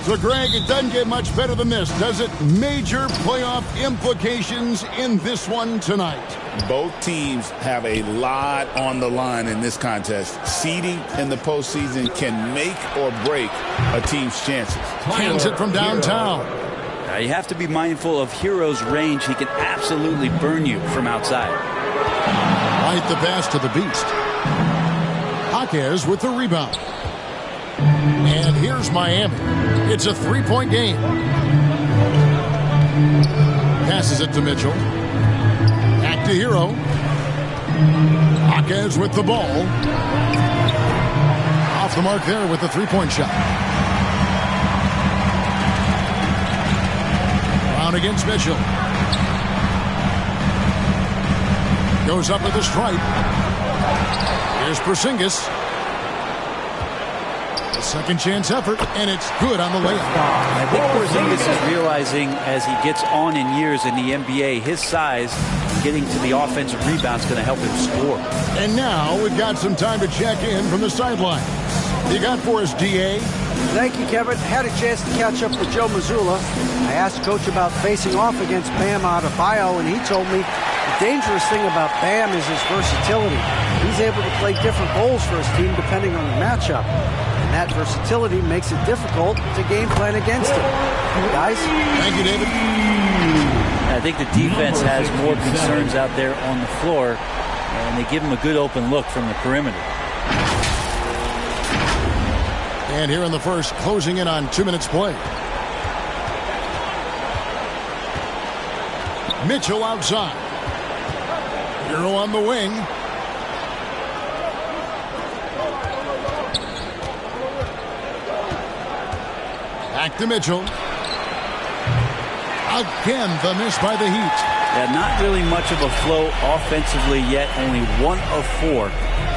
So, Greg, it doesn't get much better than this, does it? Major playoff implications in this one tonight. Both teams have a lot on the line in this contest. Seeding in the postseason can make or break a team's chances. Cans it from downtown. You have to be mindful of Hero's range. He can absolutely burn you from outside. Right, the pass to the Beast. Jaquez with the rebound. And here's Miami. It's a three-point game. Passes it to Mitchell. Back to Hero. Jaquez with the ball. Off the mark there with the three-point shot. Brown against Mitchell. Goes up with the stripe. Here's Porzingis. A second chance effort, and it's good on the layup. I think Porzingis is realizing as he gets on in years in the NBA, his size, getting to the offensive rebound is going to help him score. And now we've got some time to check in from the sideline. You got for us, D.A.? Thank you, Kevin. Had a chance to catch up with Joe Mazzulla. I asked Coach about facing off against Bam Adebayo, and he told me the dangerous thing about Bam is his versatility. He's able to play different roles for his team depending on the matchup. And that versatility makes it difficult to game plan against him. Guys? Thank you, David. I think the defense has more concerns out there on the floor, and they give him a good open look from the perimeter. And here in the first, closing in on 2 minutes play. Mitchell outside. Hero on the wing. Back to Mitchell. Again, the miss by the Heat. Yeah, not really much of a flow offensively yet. Only 1 of 4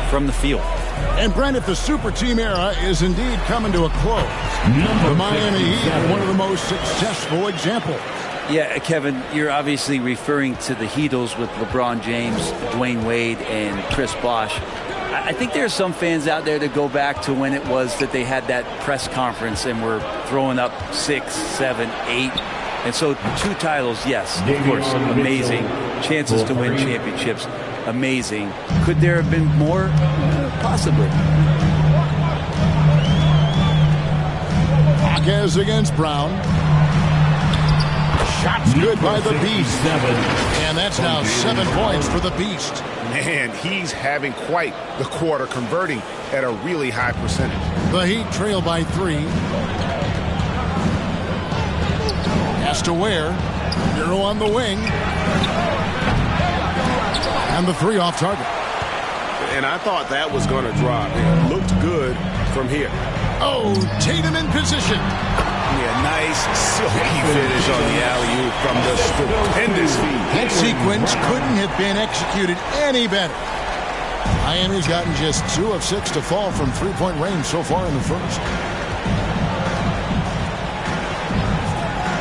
from the field. And Brent, if the super team era is indeed coming to a close, the Miami Heat are one of the most successful examples. Yeah, Kevin, you're obviously referring to the Heatles with LeBron James, Dwayne Wade, and Chris Bosh. I think there are some fans out there that go back to when it was that they had that press conference and were throwing up 6, 7, 8. And so 2 titles, yes, of course, amazing. Chances to win championships, amazing. Could there have been more? Possibly. Jaquez against Brown. Shots good by the Beast. And that's now 7 points for the Beast. Man, he's having quite the quarter, converting at a really high percentage. The Heat trail by 3. Has to Ware. Hero on the wing. And the 3 off target. And I thought that was going to drop. It looked good from here. Oh, Tatum in position. Yeah, nice silky finish on the alley-oop from the stupendous feed. That sequence couldn't have been executed any better. Miami's gotten just 2 of 6 to fall from three-point range so far in the first.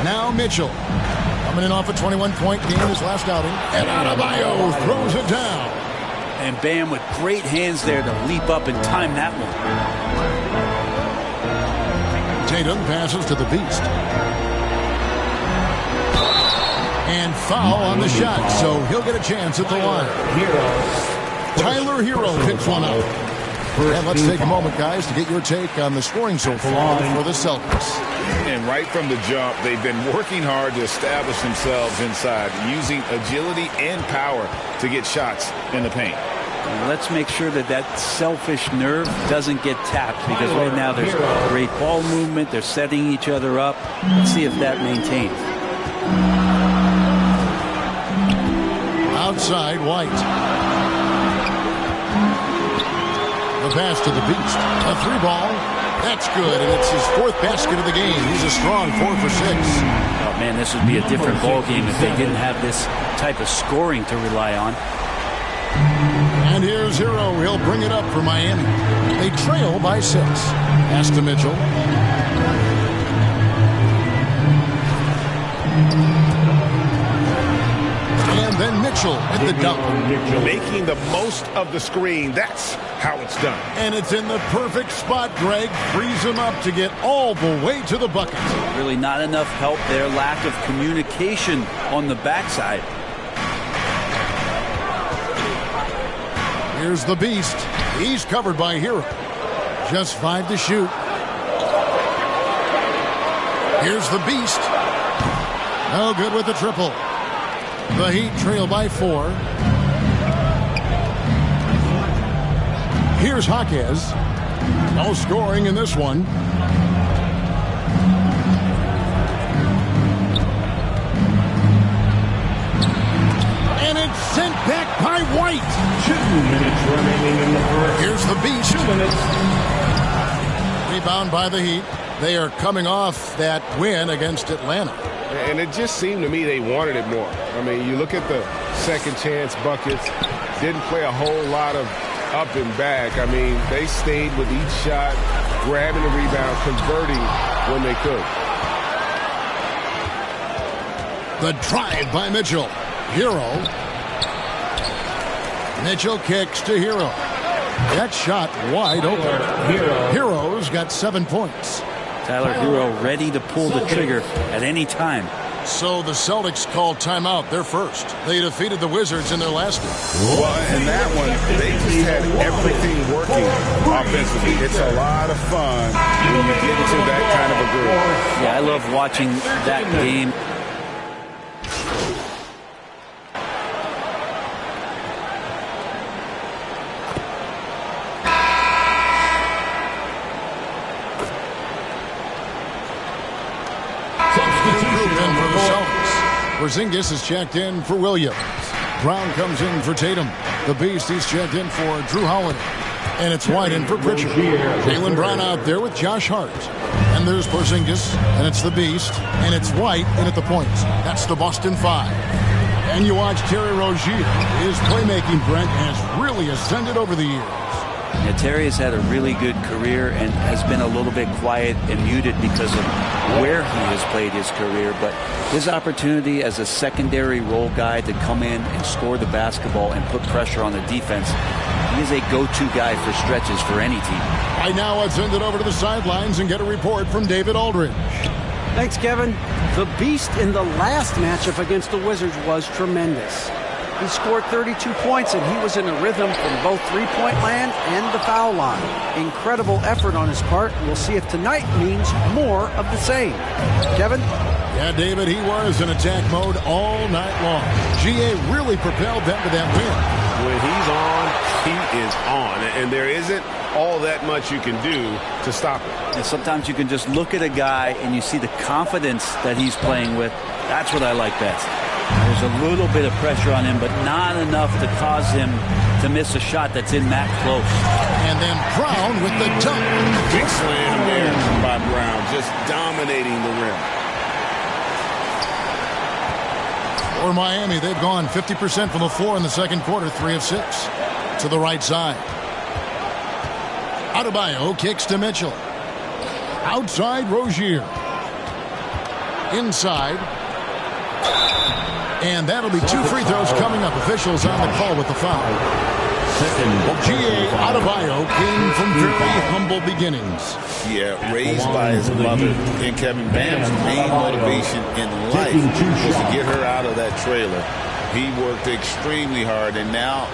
Now Mitchell. Coming in off a 21-point game his last outing. And Adebayo throws it down. And Bam with great hands there to leap up and time that one. Tatum passes to the Beast. And foul on the shot, so he'll get a chance at the line. Tyler Hero picks one up. And let's take a moment, guys, to get your take on the scoring so far for the Celtics. And right from the jump, they've been working hard to establish themselves inside, using agility and power to get shots in the paint. Let's make sure that that selfish nerve doesn't get tapped, because right now there's great ball movement. They're setting each other up. Let's see if that maintains. Outside, White. The pass to the Beast. A 3-ball. That's good, and it's his 4th basket of the game. He's a strong 4 for 6. Oh, man, this would be a different ball game if they didn't have this type of scoring to rely on. And here's Hero. He'll bring it up for Miami. They trail by 6. Pass to Mitchell. And then Mitchell at the dunk. Making the most of the screen. That's how it's done. And it's in the perfect spot, Greg. Frees him up to get all the way to the bucket. Really not enough help there. Lack of communication on the backside. Here's the Beast. He's covered by Hero. Just 5 to shoot. Here's the Beast. No good with the triple. The Heat trail by 4. Here's Jaquez. No scoring in this one. And it's sent back by White. 2 minutes remaining in the first. Here's the Beast. 2 minutes. Rebound by the Heat. They are coming off that win against Atlanta. And it just seemed to me they wanted it more. I mean, you look at the second chance buckets, didn't play a whole lot of up and back. I mean, they stayed with each shot, grabbing the rebound, converting when they could. The drive by Mitchell. Hero. Mitchell kicks to Hero. That shot wide open. Hero's got 7 points. Tyler Hero ready to pull the trigger at any time. So the Celtics called timeout. They're first. They defeated the Wizards in their last one. Well, in that one, they just had everything working offensively. It's a lot of fun when you get into that kind of a groove. Yeah, I love watching that game. Porzingis is checked in for Williams. Brown comes in for Tatum. The Beast, he's checked in for Drew Holiday. And it's White in for Pritchard. Jaylen Brown out there with Josh Hart. And there's Porzingis, and it's the Beast, and it's White in at the points. That's the Boston 5. And you watch Terry Rozier. His playmaking, Brent, has really ascended over the years. Yeah, Terry has had a really good career and has been a little bit quiet and muted because of where he has played his career. But his opportunity as a secondary role guy to come in and score the basketball and put pressure on the defense, he is a go-to guy for stretches for any team. Right now, let's send it over to the sidelines and get a report from David Aldridge. Thanks, Kevin. The Beast in the last matchup against the Wizards was tremendous. He scored 32 points, and he was in a rhythm from both three-point land and the foul line. Incredible effort on his part. We'll see if tonight means more of the same. Kevin? Yeah, David, he was in attack mode all night long. GA really propelled them to that win. When he's on, he is on. And there isn't all that much you can do to stop him. And sometimes you can just look at a guy and you see the confidence that he's playing with. That's what I like best. There's a little bit of pressure on him, but not enough to cause him to miss a shot that's in that close. And then Brown with the dunk. Big slam there by Brown, just dominating the rim. For Miami, they've gone 50% from the floor in the second quarter, 3 of 6. To the right side. Adebayo kicks to Mitchell. Outside, Rozier. Inside. And that'll be 2 free throws coming up. Officials on the call with the foul. Well, G.A. Adebayo came from very humble beginnings. Yeah, raised by his mother. And Kevin, Bam's main motivation in life was to get her out of that trailer. He worked extremely hard and now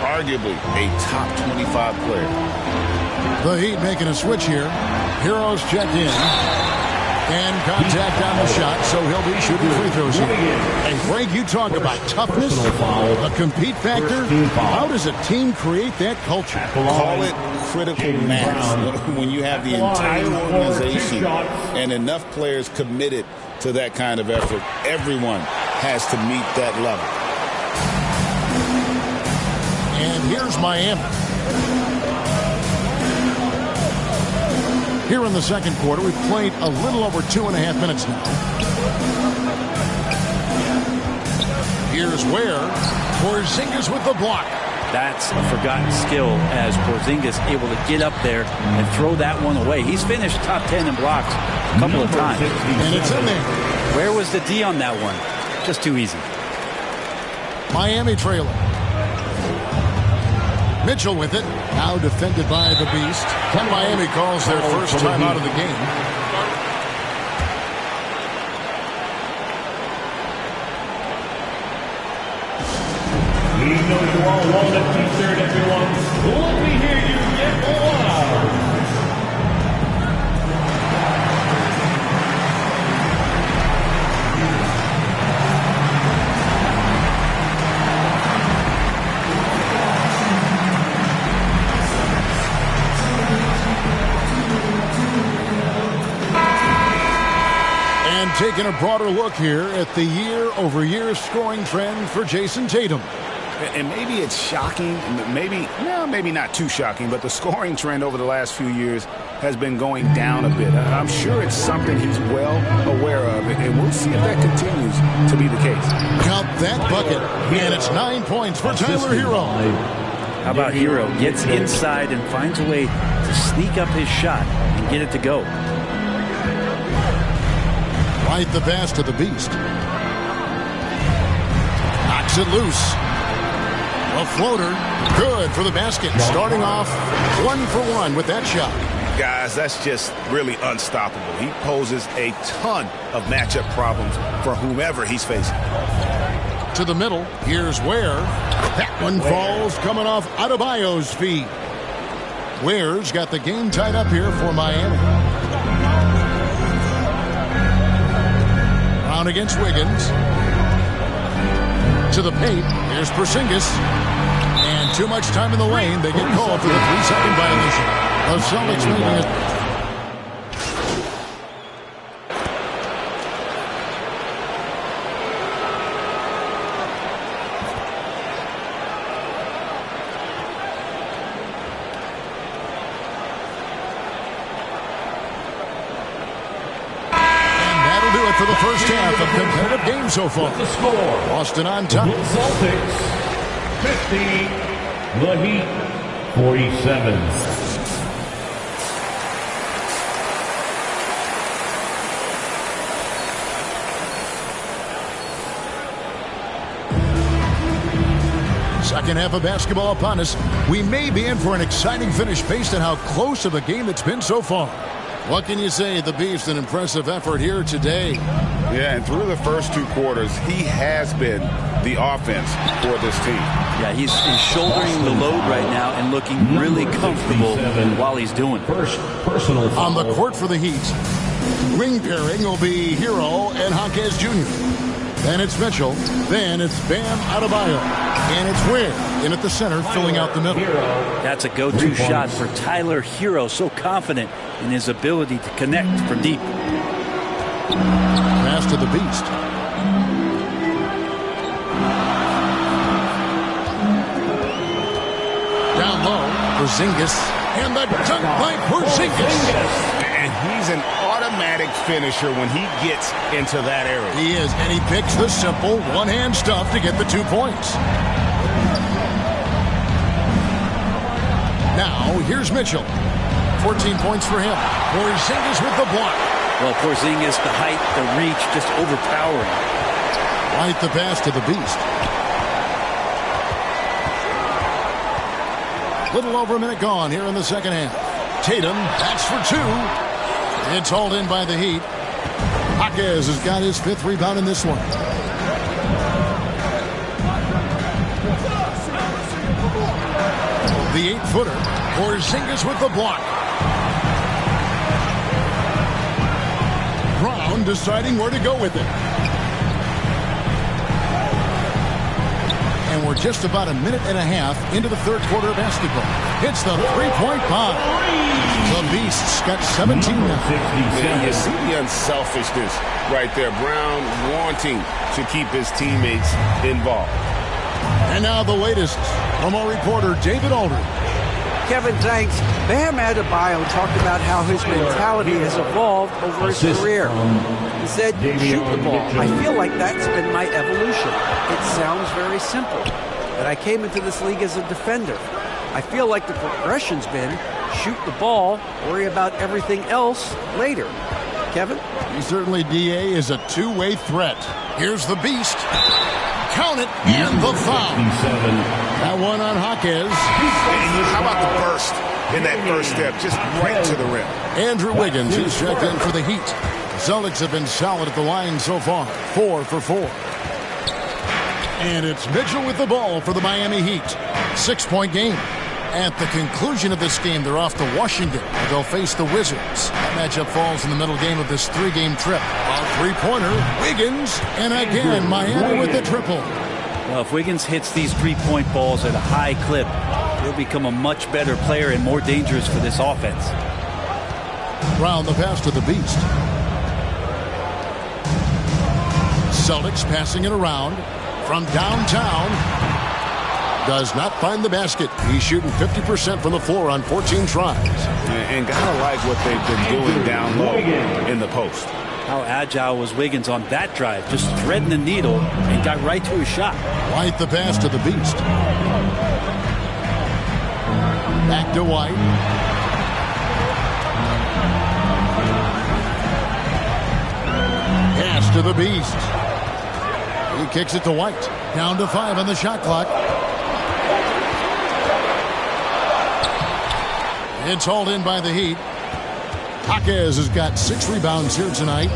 arguably a top 25 player. The Heat making a switch here. Heroes check in. And contact on the shot, so he'll be shooting free throws here. Hey, Frank, you talk about toughness, a compete factor. How does a team create that culture? Call it critical mass. When you have the entire organization and enough players committed to that kind of effort, everyone has to meet that level. And here's Miami. Here in the second quarter, we've played a little over 2.5 minutes now. Here's where Porzingis with the block. That's a forgotten skill as Porzingis able to get up there and throw that one away. He's finished top 10 in blocks a couple of times. And it's in there. Where was the D on that one? Just too easy. Miami trailing. Mitchell with it. Now defended by the Beast. Miami calls their first time out of the game. We know you all want a t-shirt, everyone. Let me hear you get loud. And taking a broader look here at the year-over-year scoring trend for Jason Tatum. And maybe it's shocking, maybe not too shocking, but the scoring trend over the last few years has been going down a bit. I'm sure it's something he's well aware of, and we'll see if that continues to be the case. Count that bucket, and it's 9 points for Tyler Hero. How about Hero gets inside and finds a way to sneak up his shot and get it to go. Right the pass to the Beast. Knocks it loose. A floater. Good for the basket. Starting off 1 for 1 with that shot. Guys, that's just really unstoppable. He poses a ton of matchup problems for whomever he's facing. To the middle. Here's Ware. That one falls coming off Adebayo's feet. Ware's got the game tied up here for Miami. Brown against Wiggins. To the paint. Here's Porzingis. And too much time in the lane. They get called for the 3-second violation. The Celtics making it. For the first half of competitive game so far. The score. Boston on top. Celtics 50, the Heat 47. Second half of basketball upon us. We may be in for an exciting finish based on how close of a game it's been so far. What can you say? The Beast, an impressive effort here today. Yeah, and through the first 2 quarters, he has been the offense for this team. Yeah, he's shouldering the load right now and looking really comfortable while he's doing it. First personal foul. On the court for the Heat. Wing pairing will be Hero and Jaquez Jr. Then it's Mitchell. Then it's Bam Adebayo. And it's Ware in at the center, filling out the middle. That's a go-to shot for Tyler Hero. So confident in his ability to connect from deep. Pass to the Beast. Down low, Porzingis. And the dunk by Porzingis. And he's an automatic finisher when he gets into that area. He is, and he picks the simple one-hand stuff to get the 2 points. Now, here's Mitchell. 14 points for him. Porzingis with the block. Well, Porzingis, the height, the reach, just overpowering. Right the pass to the Beast. Little over a minute gone here in the second half. Tatum, that's for two. It's hauled in by the Heat. Jaquez has got his 5th rebound in this one. The 8-footer. Porzingis with the block. Brown deciding where to go with it. And we're just about a minute and a half into the 3rd quarter of basketball. Hits the 3-point bomb. The Beasts got 17 now. You see the unselfishness right there. Brown wanting to keep his teammates involved. And now the latest from our reporter, David Aldridge. Kevin, thanks. Bam Adebayo talked about how his mentality has evolved over his career. He said, shoot the ball. I feel like that's been my evolution. It sounds very simple, but I came into this league as a defender. I feel like the progression's been shoot the ball, worry about everything else later. Kevin? He certainly, DA, is a two-way threat. Here's the Beast. Count it, and the foul. That one on Jaquez. How about the burst in that first step, just right to the rim? Andrew Wiggins is checked in for the Heat. Celtics have been solid at the line so far, 4 for 4. And it's Mitchell with the ball for the Miami Heat. 6-point game. At the conclusion of this game, they're off to Washington. They'll face the Wizards. That matchup falls in the middle game of this 3-game trip. A three-pointer, Wiggins, and again, Miami with the triple. Well, if Wiggins hits these 3-point balls at a high clip, he'll become a much better player and more dangerous for this offense. Brown the pass to the Beast. Celtics passing it around from downtown. Does not find the basket. He's shooting 50% from the floor on 14 tries. And gotta like what they've been doing down low in the post. How agile was Wiggins on that drive? Just threading the needle and got right to his shot. White the pass to the Beast. Back to White. Pass to the Beast. He kicks it to White. Down to 5 on the shot clock. It's hauled in by the Heat. Jaquez has got 6 rebounds here tonight.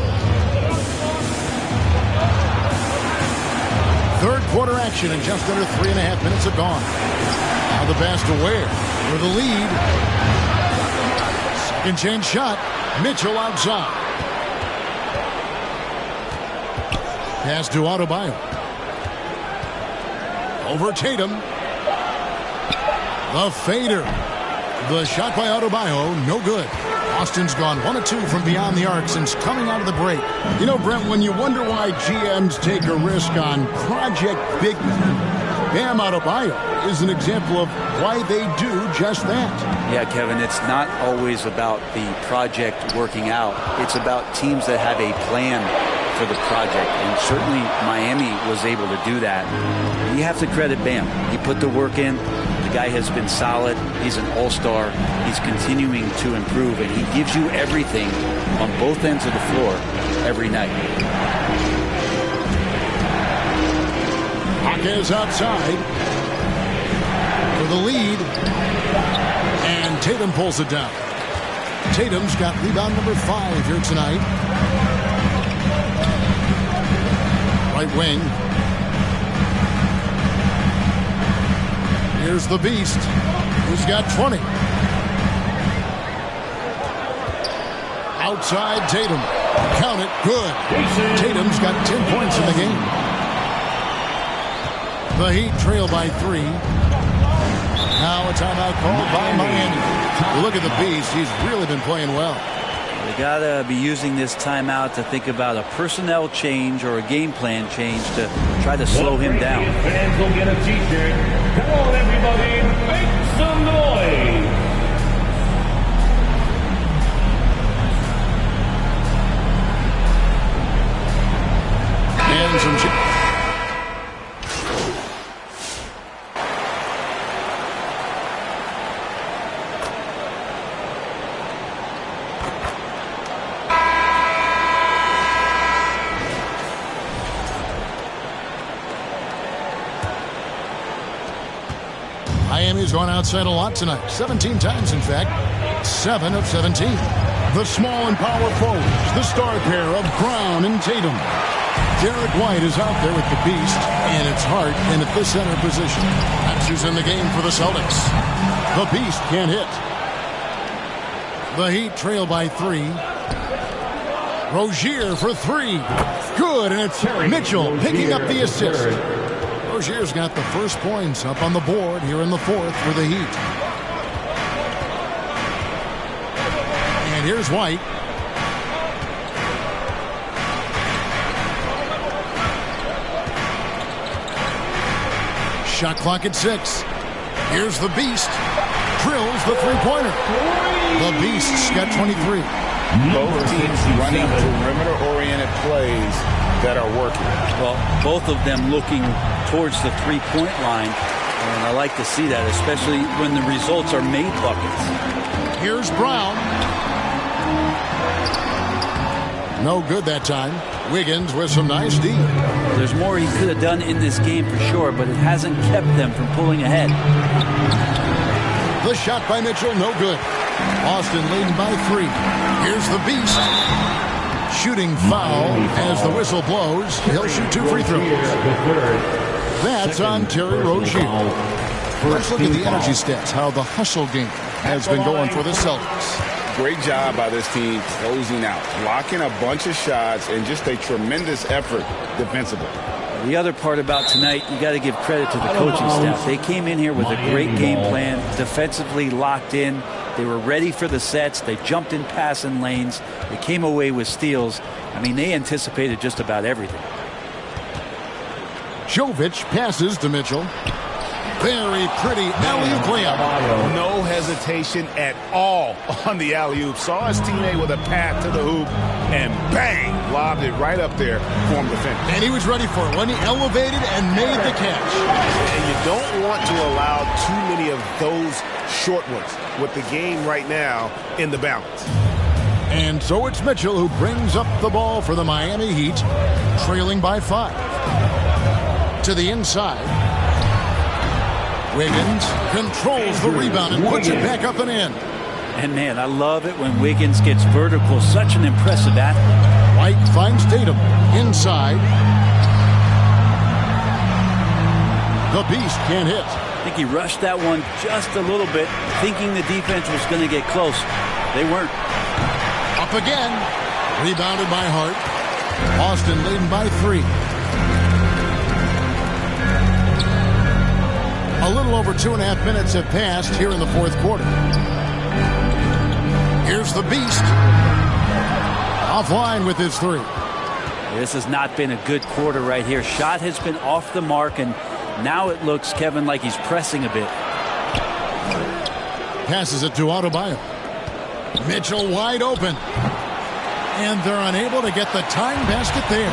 3rd quarter action and just under 3.5 minutes have gone. Now the pass to Ware for the lead. Second chance shot. Mitchell outside. Pass to Adebayo. Over Tatum. The fader. The shot by Adebayo, no good. Austin's gone 1 of 2 from beyond the arc since coming out of the break. You know, Brent, when you wonder why GMs take a risk on Project Big Man, Bam Adebayo is an example of why they do just that. Yeah, Kevin, it's not always about the project working out. It's about teams that have a plan for the project, and certainly Miami was able to do that. You have to credit Bam. He put the work in. The guy has been solid. He's an all-star. He's continuing to improve, and he gives you everything on both ends of the floor every night. Jaquez outside for the lead, and Tatum pulls it down. Tatum's got rebound number 5 here tonight. Right wing. Here's the Beast, who's got 20. Outside Tatum. Count it. Good. Tatum's got 10 points in the game. The Heat trail by 3. Now a timeout called by Miami. Look at the Beast. He's really been playing well. They got to be using this timeout to think about a personnel change or a game plan change to try to slow him down. Fans will get a t-shirt. Come on, everybody, make some noise. And some Celtics gone outside a lot tonight. 17 times, in fact. 7 of 17. The small and power forwards, the star pair of Brown and Tatum. Derek White is out there with the beast, and it's Hart in at the center position. That's who's in the game for the Celtics. The beast can't hit. The Heat trail by 3. Rozier for 3. Good, and it's Mitchell picking up the assist. Rozier's got the first points up on the board here in the fourth for the Heat. And here's White. Shot clock at 6. Here's the beast. Drills the three-pointer. The beast's got 23. Both teams running perimeter-oriented plays that are working. Well, both of them looking towards the three-point line, and I like to see that, especially when the results are made buckets. Here's Brown. No good that time. Wiggins with some nice D. There's more he could have done in this game for sure, but it hasn't kept them from pulling ahead. The shot by Mitchell, no good. Boston leading by 3. Here's the beast. Shooting foul as the whistle blows. He'll shoot 2 free throws. That's on Terry Rozier. Let's look at the energy stats, how the hustle game has been going for the Celtics. Great job by this team closing out, blocking a bunch of shots, and just a tremendous effort defensively. The other part about tonight, you got to give credit to the coaching staff. They came in here with a great game plan, defensively locked in. They were ready for the sets. They jumped in passing lanes. They came away with steals. I mean, they anticipated just about everything. Jovic passes to Mitchell. Very pretty alley-oop layup. No hesitation at all on the alley-oop. Saw his teammate with a path to the hoop, and bang, lobbed it right up there for him to finish. And he was ready for it when he elevated and made the catch. And you don't want to allow too many of those short ones with the game right now in the balance. And so it's Mitchell who brings up the ball for the Miami Heat, trailing by 5. To the inside. Wiggins controls the rebound and puts it back up and in. And man, I love it when Wiggins gets vertical. Such an impressive athlete. White finds Tatum inside. The beast can't hit. I think he rushed that one just a little bit, thinking the defense was going to get close. They weren't. Up again. Rebounded by Hart. Boston leading by 3. A little over 2.5 minutes have passed here in the fourth quarter. Here's the beast. Offline with his 3. This has not been a good quarter right here. Shot has been off the mark, and now it looks, Kevin, like he's pressing a bit. Passes it to Adebayo. Mitchell wide open. And they're unable to get the tying basket there.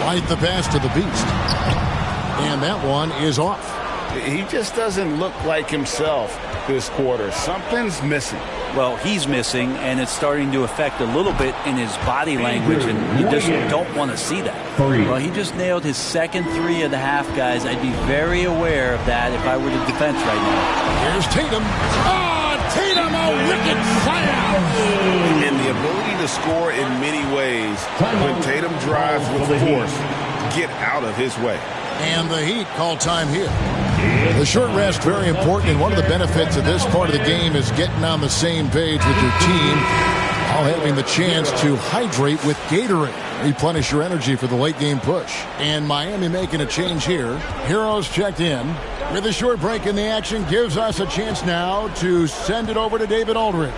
White the pass to the beast. And that one is off. He just doesn't look like himself this quarter. Something's missing. Well, he's missing, and it's starting to affect a little bit in his body language, and you just don't want to see that. Well, he just nailed his second 3 of the half, guys. I'd be very aware of that if I were the defense right now. Here's Tatum. Tatum, a wicked slam! And the ability to score in many ways. When Tatum drives with force, get out of his way. And the Heat call time here. The short rest, very important, and one of the benefits of this part of the game is getting on the same page with your team, while having the chance to hydrate with Gatorade. Replenish your energy for the late game push. And Miami making a change here. Heroes checked in. With a short break in the action, gives us a chance now to send it over to David Aldridge.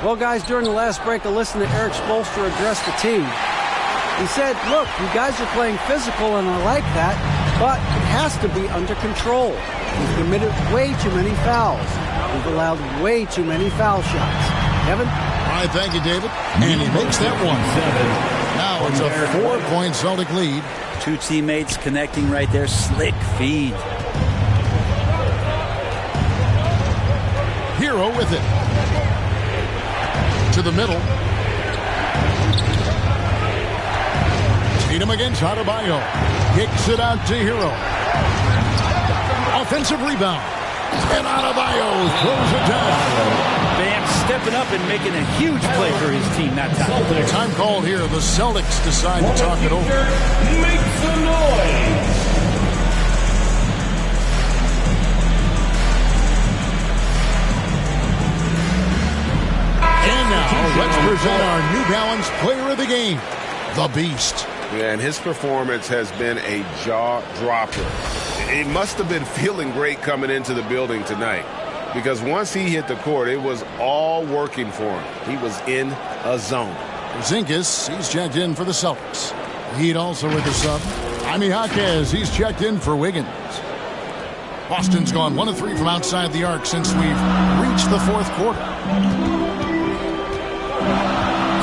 Well, guys, during the last break, I listened to Eric Spoelstra address the team. He said, look, you guys are playing physical, and I like that, but it has to be under control. We've committed way too many fouls. We've allowed way too many foul shots. Kevin? All right, thank you, David. And he makes that one. Now it's a 4-point Celtic lead. 2 teammates connecting right there. Slick feed. Hero with it. To the middle. Tatum against Adebayo. Kicks it out to Hero. Offensive rebound. And Adebayo throws it down. Bam stepping up and making a huge play for his team that time. Time called here. The Celtics decide to talk it over. Make some noise. And now, let's present our New Balance Player of the Game, the Beast. Yeah, and his performance has been a jaw-dropper. He must have been feeling great coming into the building tonight, because once he hit the court, it was all working for him. He was in a zone. Porzingis, he's checked in for the Celtics. Heat also with the sub. Jaime Jaquez, he's checked in for Wiggins. Boston's gone 1 of 3 from outside the arc since we've reached the fourth quarter.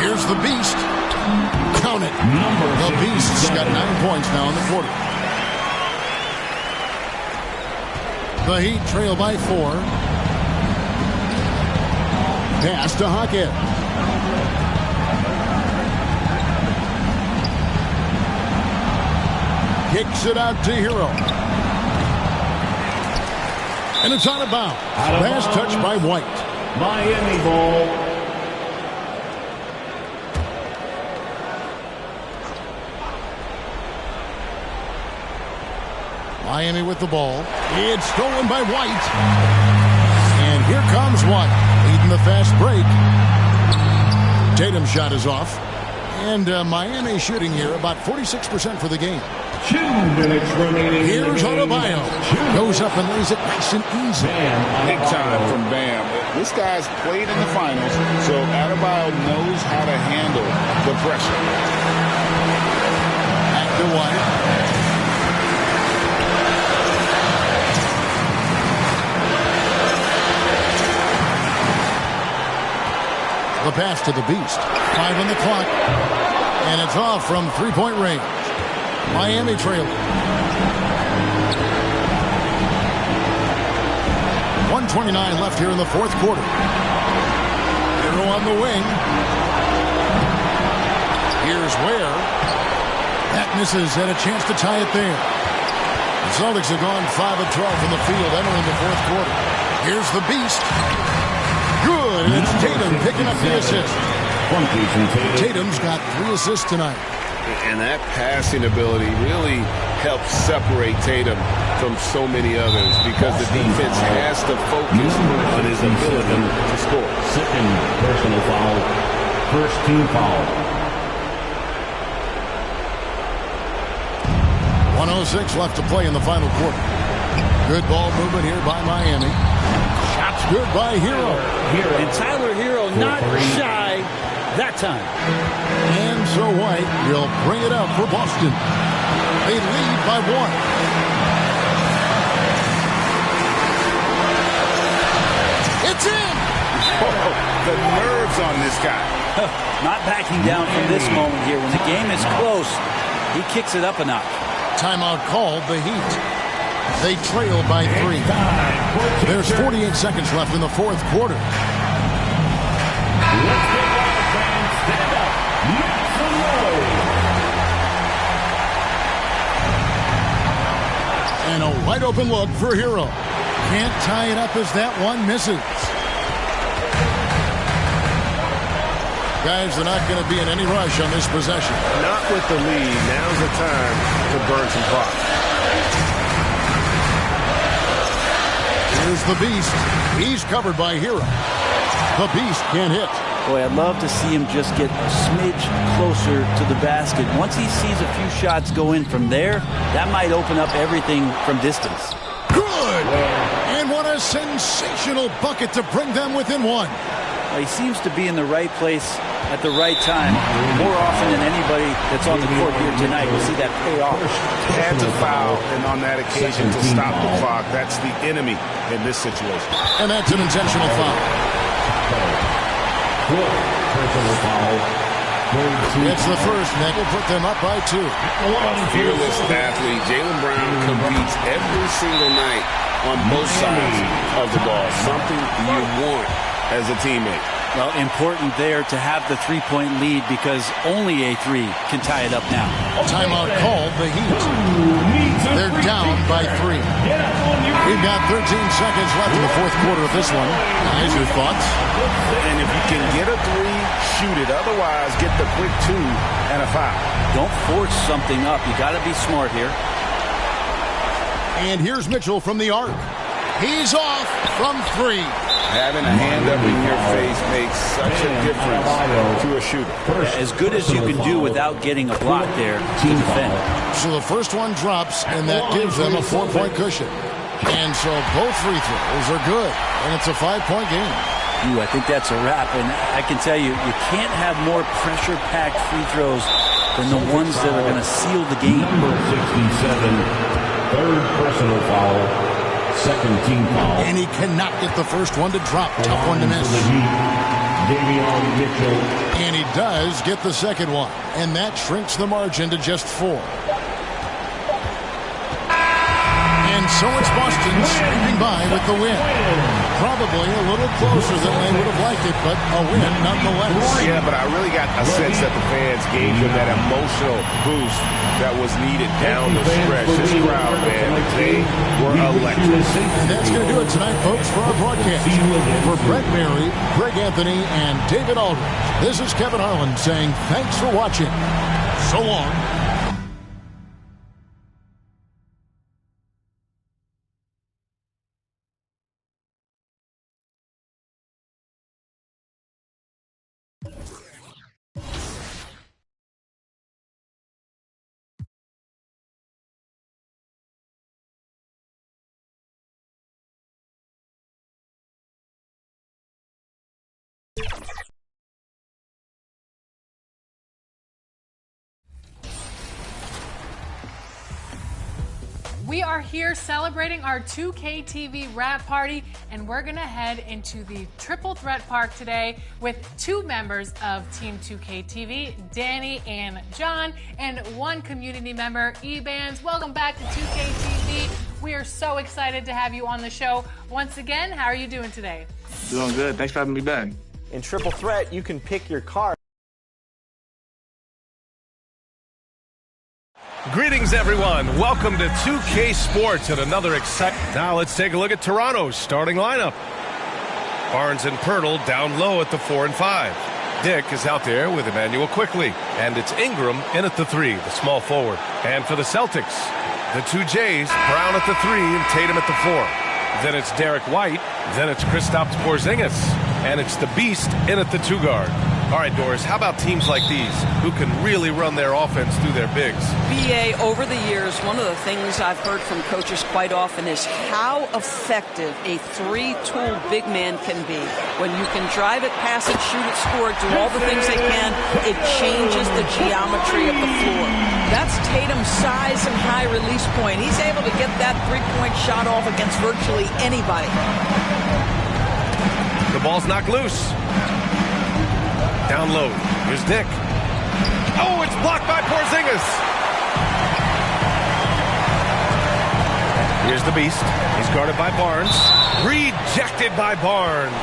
Here's the Beast. Count it. The Beast's got 9 points now in the quarter. The Heat trail by 4. Pass to Jaquez. Kicks it out to Hero. And it's out of bounds. Last touch by White. Miami ball. Miami with the ball. It's stolen by White. And here comes White, leading the fast break. Tatum's shot is off. And Miami shooting here about 46% for the game. 2 minutes remaining. Here's Adebayo. Goes up and lays it nice and easy. Big time from Bam. This guy's played in the finals, so Adebayo knows how to handle the pressure. Back to White. The pass to the Beast. 5 on the clock. And it's off from three-point range. Miami trailing. 1:29 left here in the fourth quarter. Hero on the wing. Here's Ware. That misses, and a chance to tie it there. The Celtics have gone 5 of 12 from the field entering the fourth quarter. Here's the Beast. Good, and it's Tatum picking up the assist. Tatum's got 3 assists tonight. And that passing ability really helps separate Tatum from so many others, because the defense has to focus on his ability to score. Second personal foul. First team foul. 1:06 left to play in the final quarter. Good ball movement here by Miami. Shots good by Hero. And Tyler Hero not shy that time. And so White will bring it up for Boston. They lead by 1. It's in! Oh, the nerves on this guy. Not backing down from this moment here. When the game is close, he kicks it up a notch. Timeout called, the Heat. They trail by 3. There's 48 seconds left in the fourth quarter. Let's get Wild fans. Stand up. Make some noise. And a wide open look for Hero. Can't tie it up as that one misses. Guys, they're not going to be in any rush on this possession. Not with the lead. Now's the time to burn some clock. Here's the Beast. He's covered by Hero. The Beast can't hit. Boy, I'd love to see him just get a smidge closer to the basket. Once he sees a few shots go in from there, that might open up everything from distance. Good! And what a sensational bucket to bring them within 1. Well, he seems to be in the right place at the right time more often than anybody that's on the court here tonight. We'll see that pay off. Had to foul, and on that occasion to stop the clock. That's the enemy in this situation. And that's an intentional foul. Personal foul. It's the first, and that will put them up by 2. A fearless athlete. Jaylen Brown competes every single night on both sides of the ball. Something you want as a teammate. Well, important there to have the three-point lead because only a three can tie it up now. Timeout called, the Heat. They're down by 3. We've got 13 seconds left in the fourth quarter of this one. Guys, your thoughts? And if you can get a 3, shoot it. Otherwise, get the quick 2 and a foul. Don't force something up. You got to be smart here. And here's Mitchell from the arc. He's off from 3. Having a hand up in your face makes such a difference to a shooter. As good as you can do without getting a block there to defend. So the first one drops, and that gives them a 4-point cushion. And so both free throws are good, and it's a 5-point game. I think that's a wrap, and I can tell you, you can't have more pressure-packed free throws than the ones that are going to seal the game. Number 67, third personal foul. Second team foul. And he cannot get the first one to drop. Tough one to miss. And he does get the second one. And that shrinks the margin to just 4. And so it's Boston scraping by with the win. Probably a little closer than they would have liked it, but a win nonetheless. Yeah, but I really got a sense that the fans gave them that emotional boost that was needed down the stretch. This crowd, man, they were electric. And that's going to do it tonight, folks, for our broadcast. For Brett Berry, Greg Anthony, and David Aldridge, this is Kevin Harlan saying thanks for watching. So long. We are here celebrating our 2K TV wrap party, and we're going to head into the Triple Threat Park today with 2 members of Team 2K TV, Danny and John, and 1 community member, Ebans. Welcome back to 2K TV. We are so excited to have you on the show. Once again, how are you doing today? Doing good. Thanks for having me back. In Triple Threat, you can pick your card. Greetings, everyone. Welcome to 2K Sports and another exciting. Now let's take a look at Toronto's starting lineup. Barnes and Pirtle down low at the 4 and 5. Dick is out there with Emmanuel Quickly, and it's Ingram in at the 3, the small forward. And for the Celtics, the 2 J's, Brown at the 3 and Tatum at the 4. Then it's Derek White. Then it's Kristaps Porzingis, and it's the Beast in at the 2 guard. All right, Doris, how about teams like these who can really run their offense through their bigs? BA, over the years, one of the things I've heard from coaches quite often is how effective a 3-tool big man can be. When you can drive it, pass it, shoot it, score it, do all the things they can, it changes the geometry of the floor. That's Tatum's size and high release point. He's able to get that 3-point shot off against virtually anybody. The ball's knocked loose. Down low. Here's Dick. Oh, it's blocked by Porzingis. Here's the Beast. He's guarded by Barnes. Rejected by Barnes.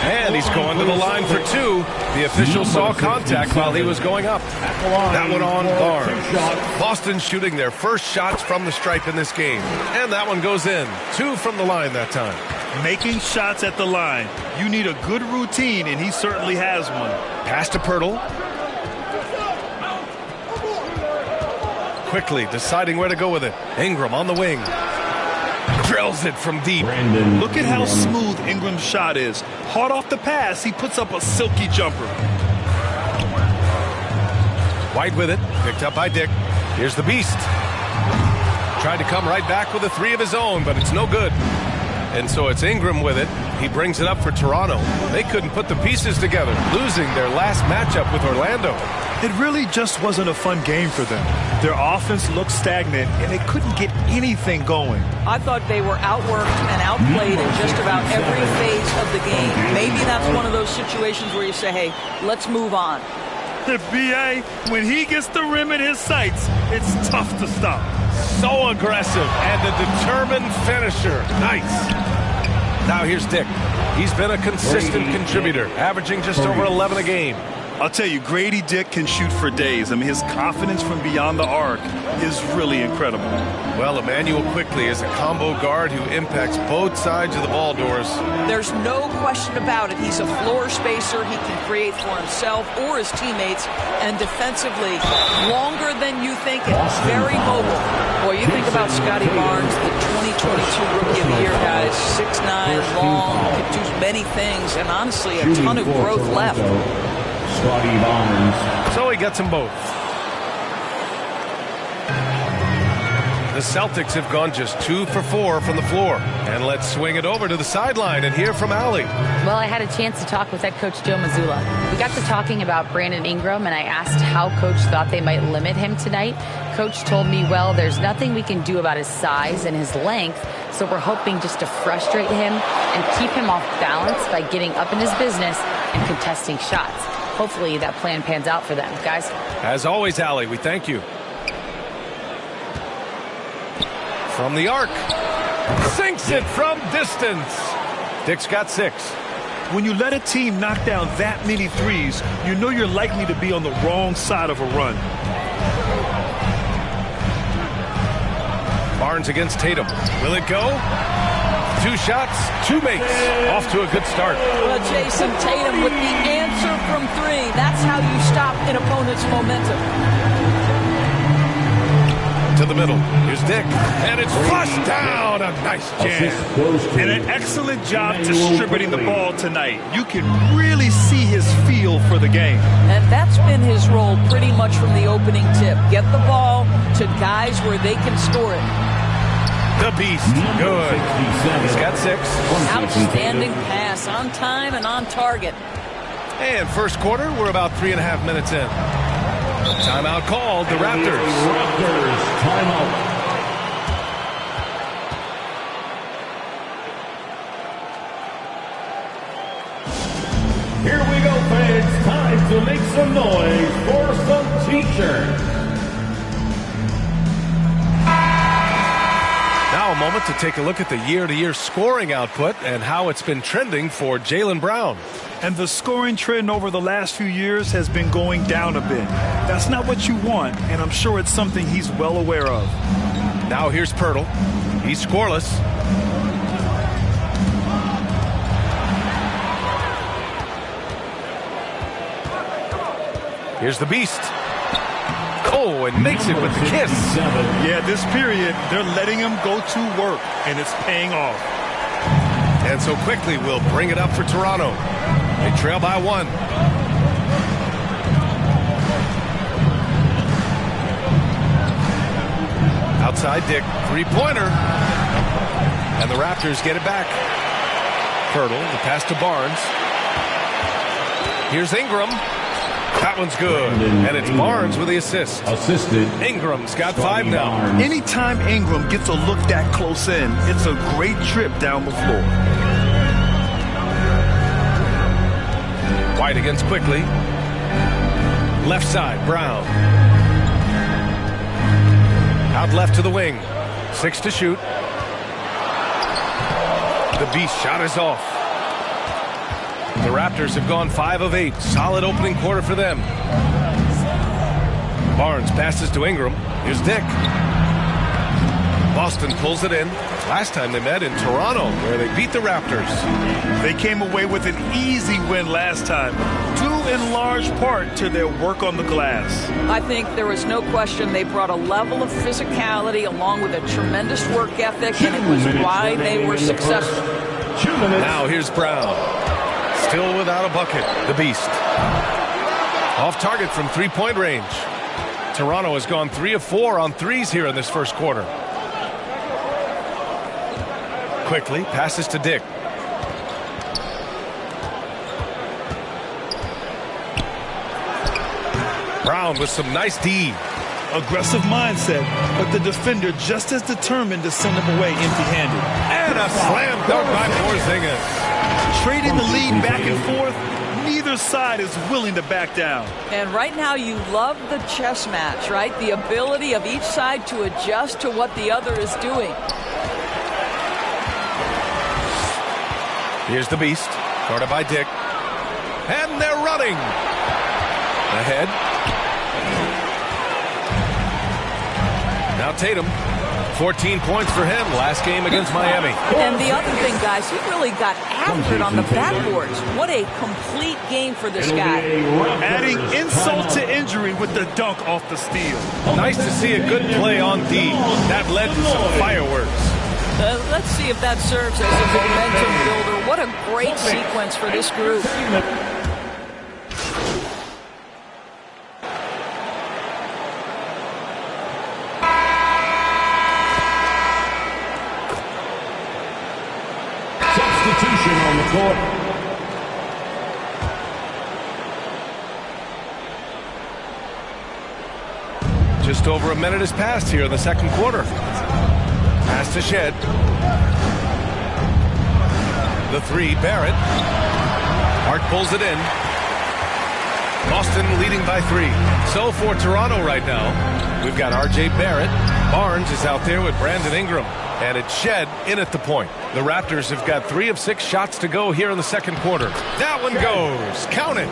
And he's going to the line for 2. The official saw contact while he was going up. That one on Barnes. Boston shooting their first shots from the stripe in this game. And that one goes in. 2 from the line that time. Making shots at the line. You need a good routine, and he certainly has one. Pass to Pirtle. Quickly deciding where to go with it. Ingram on the wing. Drills it from deep. Look at how smooth Ingram's shot is. Hard off the pass, he puts up a silky jumper. White with it. Picked up by Dick. Here's the Beast. Tried to come right back with a 3 of his own, but it's no good. And so it's Ingram with it. He brings it up for Toronto. They couldn't put the pieces together, losing their last matchup with Orlando. It really just wasn't a fun game for them. Their offense looked stagnant, and they couldn't get anything going. I thought they were outworked and outplayed in just about every phase of the game. Maybe that's one of those situations where you say, hey, let's move on. The BA, when he gets the rim in his sights, it's tough to stop. So aggressive and a determined finisher. Nice. Now here's Dick. He's been a consistent contributor, averaging just over 11 a game. I'll tell you, Grady Dick can shoot for days. I mean, his confidence from beyond the arc is really incredible. Well, Emmanuel Quickley is a combo guard who impacts both sides of the ball doors. There's no question about it. He's a floor spacer. He can create for himself or his teammates. And defensively, longer than you think and very mobile. Boy, you think about Scotty Barnes, the 2022 Rookie of the Year, guys. 6'9", long, can do many things, and honestly, a ton of growth left. Scotty Barnes. So he gets them both. The Celtics have gone just 2 for 4 from the floor. And let's swing it over to the sideline and hear from Allie. Well, I had a chance to talk with head coach Joe Mazzulla. We got to talking about Brandon Ingram, and I asked how coach thought they might limit him tonight. Coach told me, well, there's nothing we can do about his size and his length, so we're hoping just to frustrate him and keep him off balance by getting up in his business and contesting shots. Hopefully that plan pans out for them, guys. As always, Allie, we thank you. From the arc. Sinks it from distance. Dick's got 6. When you let a team knock down that many threes, you know you're likely to be on the wrong side of a run. Barnes against Tatum. Will it go? 2 shots, 2 makes. Off to a good start. Well, Jason Tatum with the answer from 3. That's how you stop an opponent's momentum. To the middle. Here's Dick. And it's flushed down. A nice jam. And an excellent job distributing the ball tonight. You can really see his feel for the game. And that's been his role pretty much from the opening tip. Get the ball to guys where they can score it. The Beast. Good. He's got 6. Outstanding pass. On time and on target. And first quarter, we're about 3.5 minutes in. Timeout called. The Raptors. Raptors timeout. Here we go, fans. Time to make some noise for some T-shirts. Now a moment to take a look at the year-to-year scoring output and how it's been trending for Jaylen Brown. And the scoring trend over the last few years has been going down a bit. That's not what you want, and I'm sure it's something he's well aware of. Now here's Pirtle. He's scoreless. Here's the Beast. Oh, and makes it with the kiss. Yeah, this period, they're letting him go to work, and it's paying off. And so quickly we'll bring it up for Toronto. They trail by 1. Outside Dick, 3-pointer. And the Raptors get it back. Pirtle, the pass to Barnes. Here's Ingram. That one's good. And it's Barnes with the assist. Assisted. Ingram's got 5 now. Anytime Ingram gets a look that close in, it's a great trip down the floor. White against Quickley. Left side, Brown. Out left to the wing. 6 to shoot. The Beast shot is off. The Raptors have gone 5 of 8. Solid opening quarter for them. Barnes passes to Ingram. Here's Dick. Boston pulls it in. Last time they met in Toronto, where they beat the Raptors. They came away with an easy win last time, due in large part to their work on the glass. I think there was no question they brought a level of physicality along with a tremendous work ethic, and it was why they were successful. Now here's Brown. Still without a bucket, the Beast. Off target from 3-point range. Toronto has gone 3 of 4 on threes here in this first quarter. Quickly passes to Dick. Brown with some nice D. Aggressive mindset, but the defender just as determined to send him away empty-handed. And a slam dunk by Porzingis. Trading the lead back and forth, neither side is willing to back down. And right now you love the chess match, right? The ability of each side to adjust to what the other is doing. Here's the Beast, guarded by Dick. And they're running. Ahead. Now Tatum. 14 points for him last game against Miami. And the other thing, guys, he really got after it on the backboards. What a complete game for this guy. Adding insult to injury with the dunk off the steal. Nice to see a good play on D. That led to some fireworks. Let's see if that serves as a momentum builder. What a great sequence for this group. On the court. Just over a minute has passed here in the second quarter. Pass to Shed. The three, Barrett. Hart pulls it in. Boston leading by 3. So for Toronto right now, we've got R.J. Barrett. Barnes is out there with Brandon Ingram. And it's Shed in at the point. The Raptors have got 3 of 6 shots to go here in the second quarter. That one goes. Count it.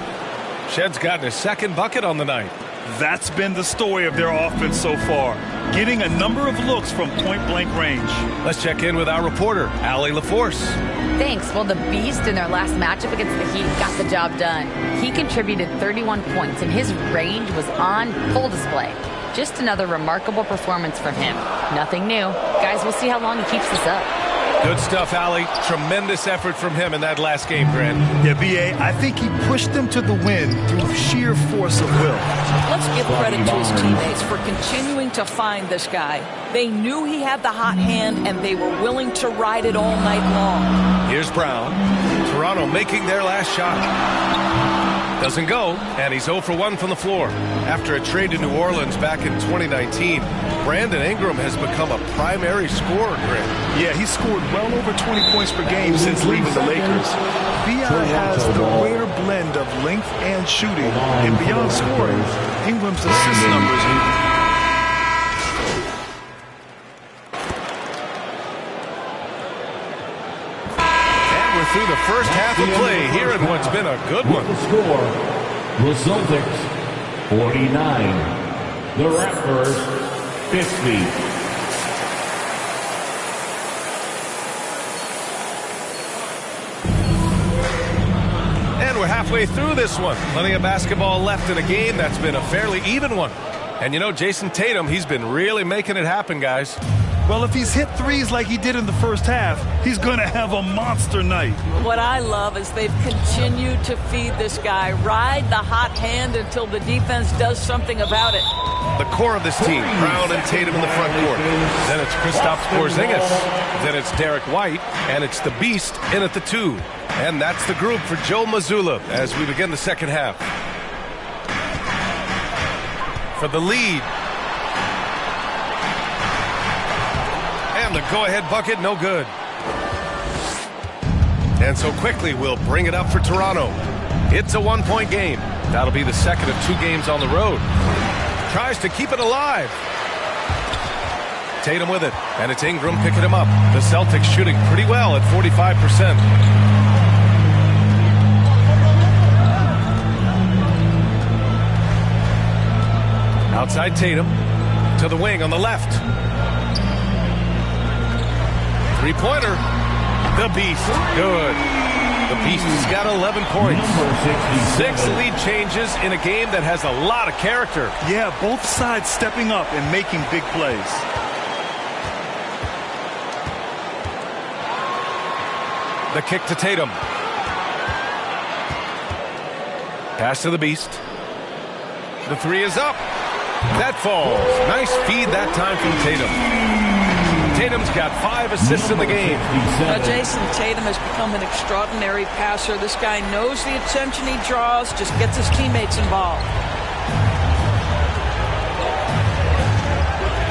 Shed's gotten his second bucket on the night. That's been the story of their offense so far. Getting a number of looks from point-blank range. Let's check in with our reporter, Allie LaForce. Thanks. Well, the Beast in their last matchup against the Heat got the job done. He contributed 31 points, and his range was on full display. Just another remarkable performance from him. Nothing new. Guys, we'll see how long he keeps this up. Good stuff, Allie. Tremendous effort from him in that last game, Grant. Yeah, B.A., I think he pushed them to the win through sheer force of will. Let's give credit to his teammates for continuing to find this guy. They knew he had the hot hand, and they were willing to ride it all night long. Here's Brown. Toronto making their last shot. Doesn't go, and he's 0 for 1 from the floor. After a trade to New Orleans back in 2019, Brandon Ingram has become a primary scorer, Grant. Yeah, he's scored well over 20 points per game since leaving the Lakers. B.I. has the rare blend of length and shooting, and beyond scoring, Ingram's assist numbers. Through the first half of play here in what's been a good one. The score, the Celtics 49, the Raptors 50. And we're halfway through this one. Plenty of basketball left in a game that's been a fairly even one. And you know, Jason Tatum, he's been really making it happen, guys. Well, if he's hit threes like he did in the first half, he's going to have a monster night. What I love is they've continued to feed this guy. Ride the hot hand until the defense does something about it. The core of this team, Brown and Tatum in the front court. Then it's Kristaps Porzingis. Then it's Derek White. And it's the Beast in at the 2. And that's the group for Joe Mazzulla as we begin the second half. For the lead. And the go-ahead bucket, no good. And so quickly we'll bring it up for Toronto. It's a 1-point game. That'll be the second of 2 games on the road. Tries to keep it alive. Tatum with it, and it's Ingram picking him up. The Celtics shooting pretty well at 45%. Outside Tatum to the wing on the left. Three-pointer. The Beast. Good. The Beast has got 11 points. 6 lead changes in a game that has a lot of character. Yeah, both sides stepping up and making big plays. The kick to Tatum. Pass to the Beast. The 3 is up. That falls. Nice feed that time from Tatum. Tatum's got 5 assists in the game. Jason Tatum has become an extraordinary passer. This guy knows the attention he draws, just gets his teammates involved.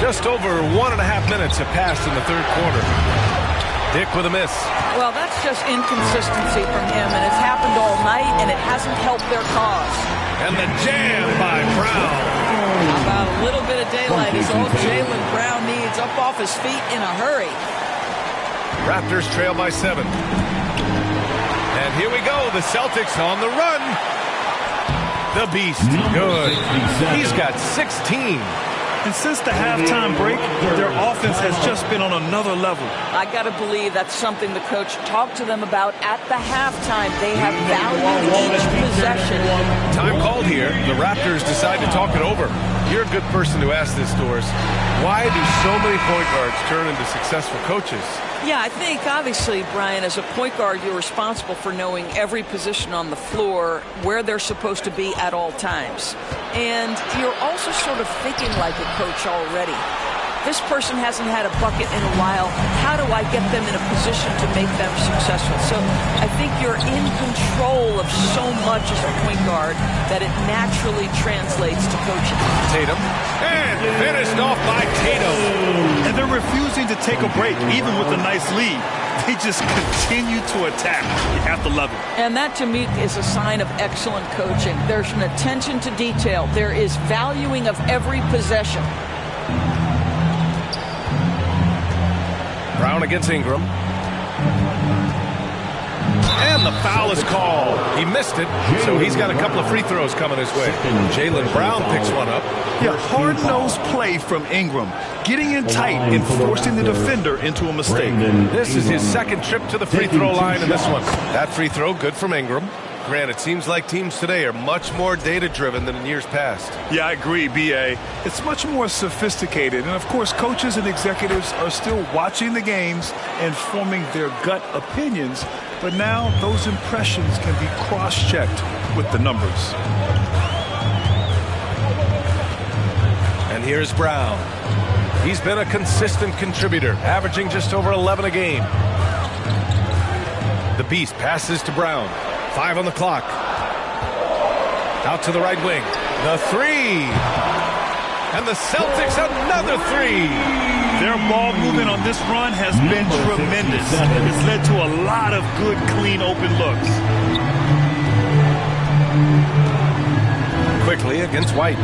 Just over 1.5 minutes have passed in the third quarter. Dick with a miss. Well, that's just inconsistency from him, and it's happened all night, and it hasn't helped their cause. And the jam by Brown. How about a little bit of daylight is all Jaylen Brown needs, up off his feet in a hurry. Raptors trail by 7. And here we go. The Celtics on the run. The Beast. Good. He's got 16. And since the halftime break, their offense has just been on another level. I got to believe that's something the coach talked to them about at the halftime. They have valued each possession. Time called here. The Raptors decide to talk it over. You're a good person to ask this, Doris. Why do so many point guards turn into successful coaches? Yeah, I think, obviously, Brian, as a point guard, you're responsible for knowing every position on the floor, where they're supposed to be at all times. And you're also sort of thinking like a coach already. This person hasn't had a bucket in a while. How do I get them in a position to make them successful? So I think you're in control of so much as a point guard that it naturally translates to coaching. Tatum. And finished off by Tatum. And they're refusing to take a break, even with a nice lead. They just continue to attack. You have to love it. And that, to me, is a sign of excellent coaching. There's an attention to detail. There is valuing of every possession. Brown against Ingram. And the foul is called. He missed it, so he's got a couple of free throws coming his way. Jaylen Brown picks one up. Yeah, hard-nosed play from Ingram, getting in tight and forcing the defender into a mistake. This is his second trip to the free throw line in this one. That free throw, good from Ingram. Grant, it seems like teams today are much more data-driven than in years past. Yeah, I agree, B.A. It's much more sophisticated. And, of course, coaches and executives are still watching the games and forming their gut opinions. But now those impressions can be cross-checked with the numbers. And here's Brown. He's been a consistent contributor, averaging just over 11 a game. The Beast passes to Brown. 5 on the clock. Out to the right wing. The three. And the Celtics another three. Their ball movement on this run has been tremendous. It's led to a lot of good, clean, open looks. Quickly against White.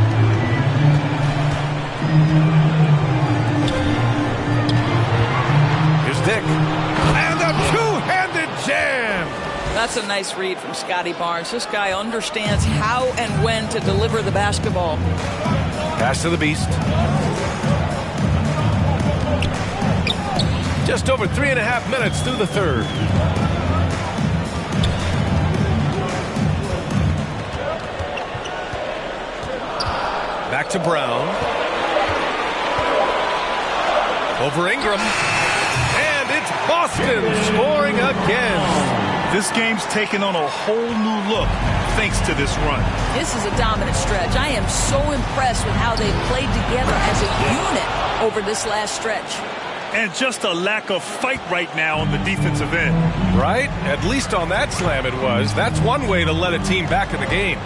Here's Dick. And a two-handed jam. That's a nice read from Scotty Barnes. This guy understands how and when to deliver the basketball. Pass to the Beast. Just over 3.5 minutes through the third. Back to Brown. Over Ingram. And it's Boston scoring again. This game's taken on a whole new look thanks to this run. This is a dominant stretch. I am so impressed with how they played together as a unit over this last stretch. And just a lack of fight right now on the defensive end. Right? At least on that slam it was. That's one way to let a team back in the game.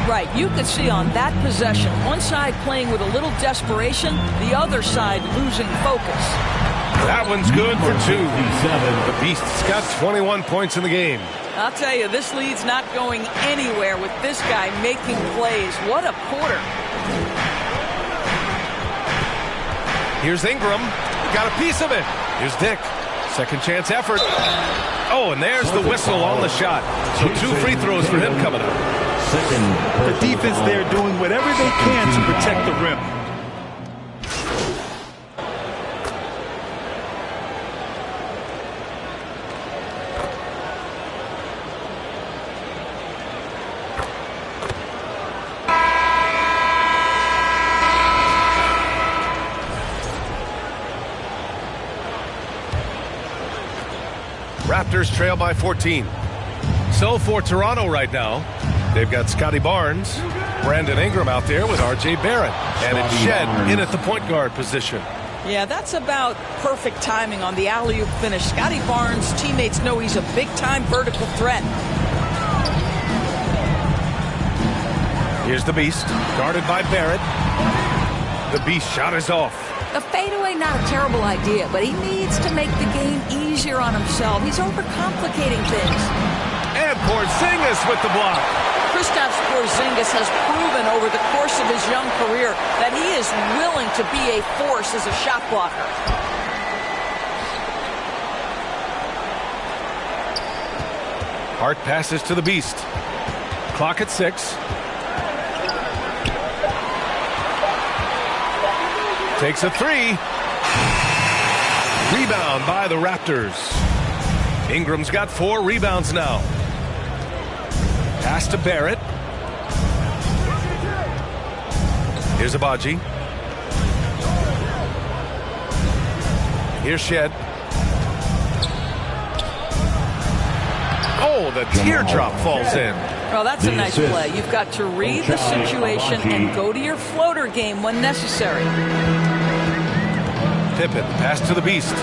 Right. You could see on that possession, one side playing with a little desperation, the other side losing focus. That one's good for 2. The Beast's got 21 points in the game. I'll tell you, this lead's not going anywhere with this guy making plays. What a quarter. Here's Ingram. Got a piece of it. Here's Dick. Second chance effort. Oh, and there's the whistle on the shot. So 2 free throws for him coming up. The defense there doing whatever they can to protect the rim. Raptors trail by 14. So for Toronto right now, they've got Scotty Barnes, Brandon Ingram out there with R.J. Barrett, and it's Shed in at the point guard position. Yeah, that's about perfect timing on the alley-oop finish. Scotty Barnes' teammates know he's a big-time vertical threat. Here's the Beast, guarded by Barrett. The Beast shot is off. The fadeaway, not a terrible idea, but he needs to make the game easier on himself. He's overcomplicating things. And Porzingis with the block. Kristaps Porzingis has proven over the course of his young career that he is willing to be a force as a shot blocker. Hart passes to the Beast. Clock at 6. Takes a 3. Rebound by the Raptors. Ingram's got 4 rebounds now. Pass to Barrett. Here's Abaji. Here's Shed. Oh, the teardrop falls in. Well, that's a nice play. You've got to read the situation and go to your floater game when necessary. Pippen, pass to the Beast.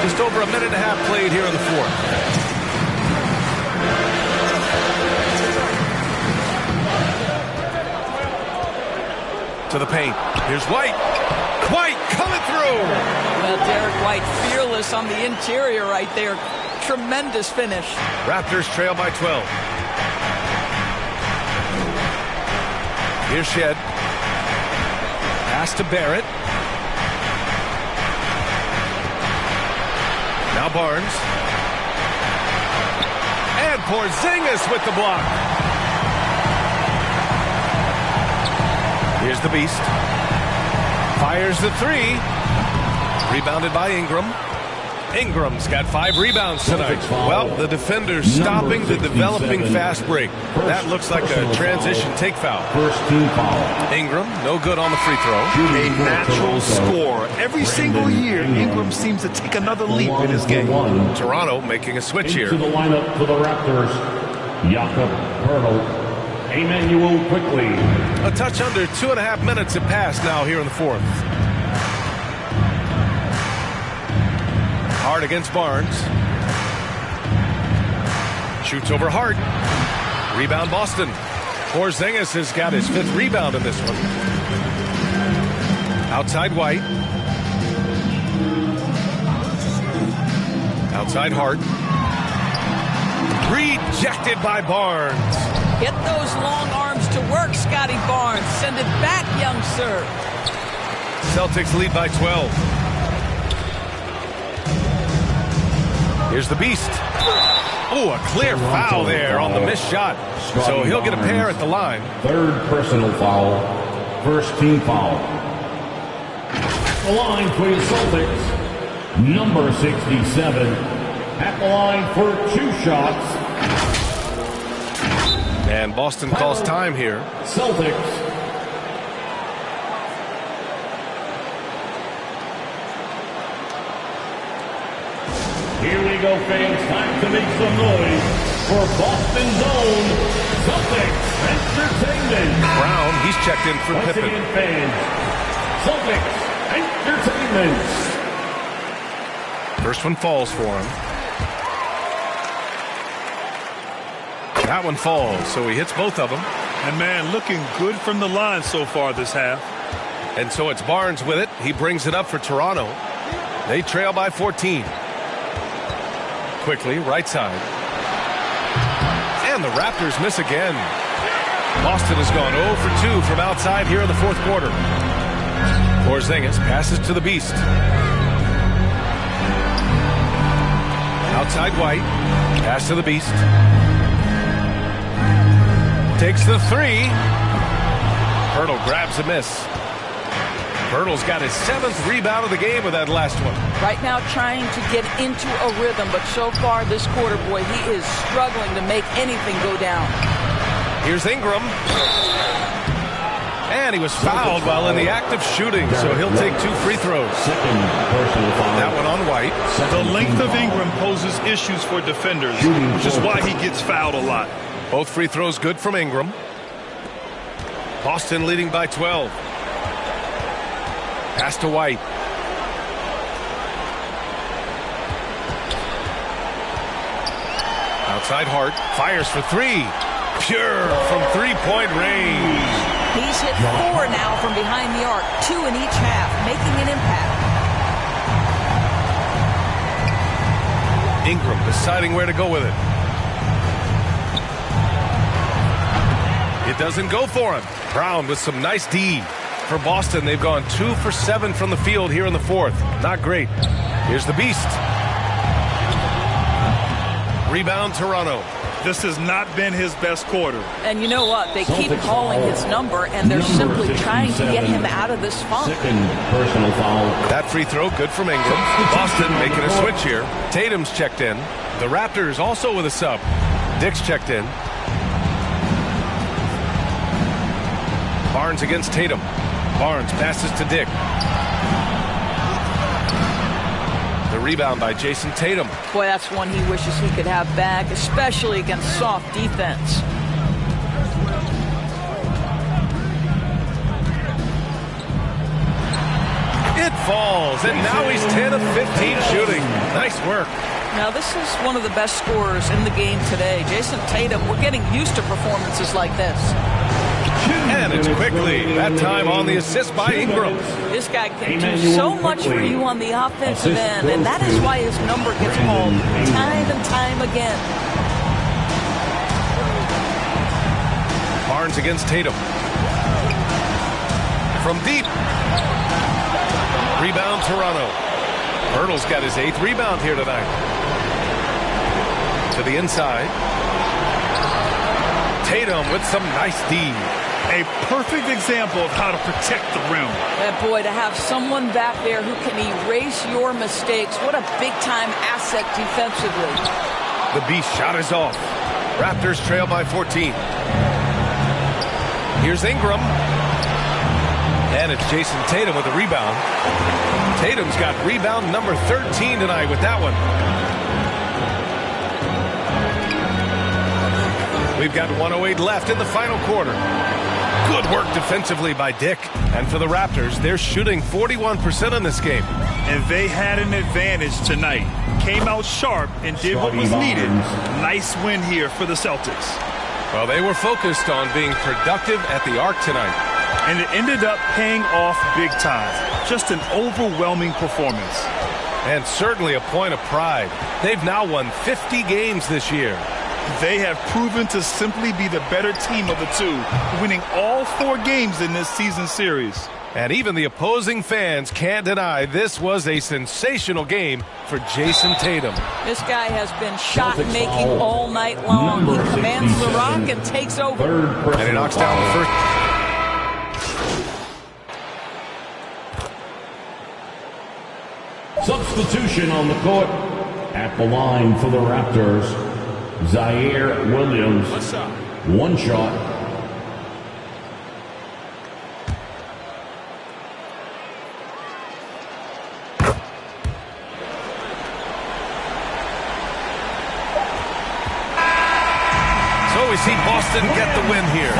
Just over a minute and a half played here in the fourth. To the paint. Here's White. White coming through. Well, Derek White fearless on the interior right there. Tremendous finish. Raptors trail by 12. Here's Shed. Pass to Barrett. Now Barnes. And Porzingis with the block. Here's the Beast. Fires the 3. Rebounded by Ingram. Ingram's got 5 rebounds tonight. Well, the defender's stopping the developing fast break. That looks like a transition take foul. First team foul. Ingram, no good on the free throw. A natural scorer. Every single year, Ingram seems to take another leap in his game. Toronto making a switch here. To the lineup for the Raptors, Jakob Poeltl, Emmanuel quickly. A touch under 2.5 minutes have passed now here in the fourth. Hart against Barnes. Shoots over Hart. Rebound Boston. Porzingis has got his 5th rebound in this one. Outside White. Outside Hart. Rejected by Barnes. Get those long arms to work, Scotty Barnes. Send it back, young sir. Celtics lead by 12. Here's the Beast. Oh, a clear foul there on the missed shot. So he'll get a pair at the line. 3rd personal foul. First team foul. The line for the Celtics. Number 67. At the line for 2 shots. And Boston calls time here. Celtics. Here we go, fans. Time to make some noise for Boston's own Celtics Entertainment. Brown, he's checked in for Once Pippen. again, fans, Celtics Entertainment. First one falls for him. That one falls, so he hits both of them. And man, looking good from the line so far this half. And so it's Barnes with it. He brings it up for Toronto. They trail by 14. Quickly, right side. And the Raptors miss again. Boston has gone 0 for 2 from outside here in the fourth quarter. Porzingis passes to the Beast. Outside White. Pass to the Beast. Takes the 3. Poeltl grabs a miss. Poeltl's got his 7th rebound of the game with that last one. Right now trying to get into a rhythm, but so far this quarter, boy, he is struggling to make anything go down. Here's Ingram. And he was fouled while in the act of shooting, so he'll take 2 free throws. That one on White. The length of Ingram poses issues for defenders, which is why he gets fouled a lot. Both free throws good from Ingram. Boston leading by 12. Pass to White. Outside Hart. Fires for 3. Pure from 3-point range. He's hit 4 now from behind the arc. 2 in each half, making an impact. Ingram deciding where to go with it. It doesn't go for him. Brown with some nice D. For Boston, they've gone 2 for 7 from the field here in the fourth. Not great. Here's the Beast. Rebound, Toronto. This has not been his best quarter. And you know what? They keep calling his number, and they're simply trying to get him out of this funk. Second personal foul. That free throw, good from Ingram. Boston making a switch here. Tatum's checked in. The Raptors also with a sub. Dick's checked in. Barnes against Tatum. Barnes passes to Dick. The rebound by Jason Tatum. Boy, that's one he wishes he could have back, especially against soft defense. It falls, and now he's 10 of 15 shooting. Nice work. Now, this is one of the best scorers in the game today. Jason Tatum, we're getting used to performances like this. And it's quickly. That time on the assist by Ingram. This guy can do so much for you on the offensive end, and that is why his number gets called time and time again. Barnes against Tatum. From deep. Rebound, Toronto. Hurdle's got his 8th rebound here tonight. To the inside. Tatum with some nice D. A perfect example of how to protect the rim. And boy, to have someone back there who can erase your mistakes, what a big-time asset defensively. The beast shot is off. Raptors trail by 14. Here's Ingram. And it's Jason Tatum with a rebound. Tatum's got rebound number 13 tonight with that one. We've got 1:08 left in the final quarter. Good work defensively by Dick. And for the Raptors, they're shooting 41% in this game. And they had an advantage tonight. Came out sharp and did what was needed. Nice win here for the Celtics. Well, they were focused on being productive at the arc tonight. And it ended up paying off big time. Just an overwhelming performance. And certainly a point of pride. They've now won 50 games this year. They have proven to simply be the better team of the two, winning all 4 games in this season series. And even the opposing fans can't deny this was a sensational game for Jason Tatum. This guy has been shot-making all night long. He commands the rock and takes over. And he knocks down the first. Substitution on the court. At the line for the Raptors, Zaire Williams. 1 shot. So we see Boston get the win here.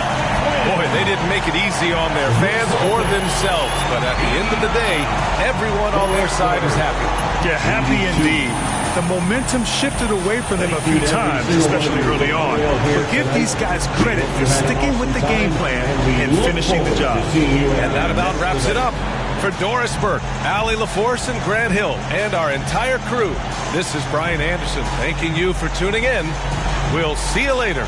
Boy, they didn't make it easy on their fans or themselves. But at the end of the day, everyone on their side is happy. Yeah, happy indeed. The momentum shifted away from them a few times, especially early on. But give these guys credit for sticking with the game plan and finishing the job. And that about wraps it up. For Doris Burke, Allie LaForce, and Grant Hill, and our entire crew, this is Brian Anderson thanking you for tuning in. We'll see you later.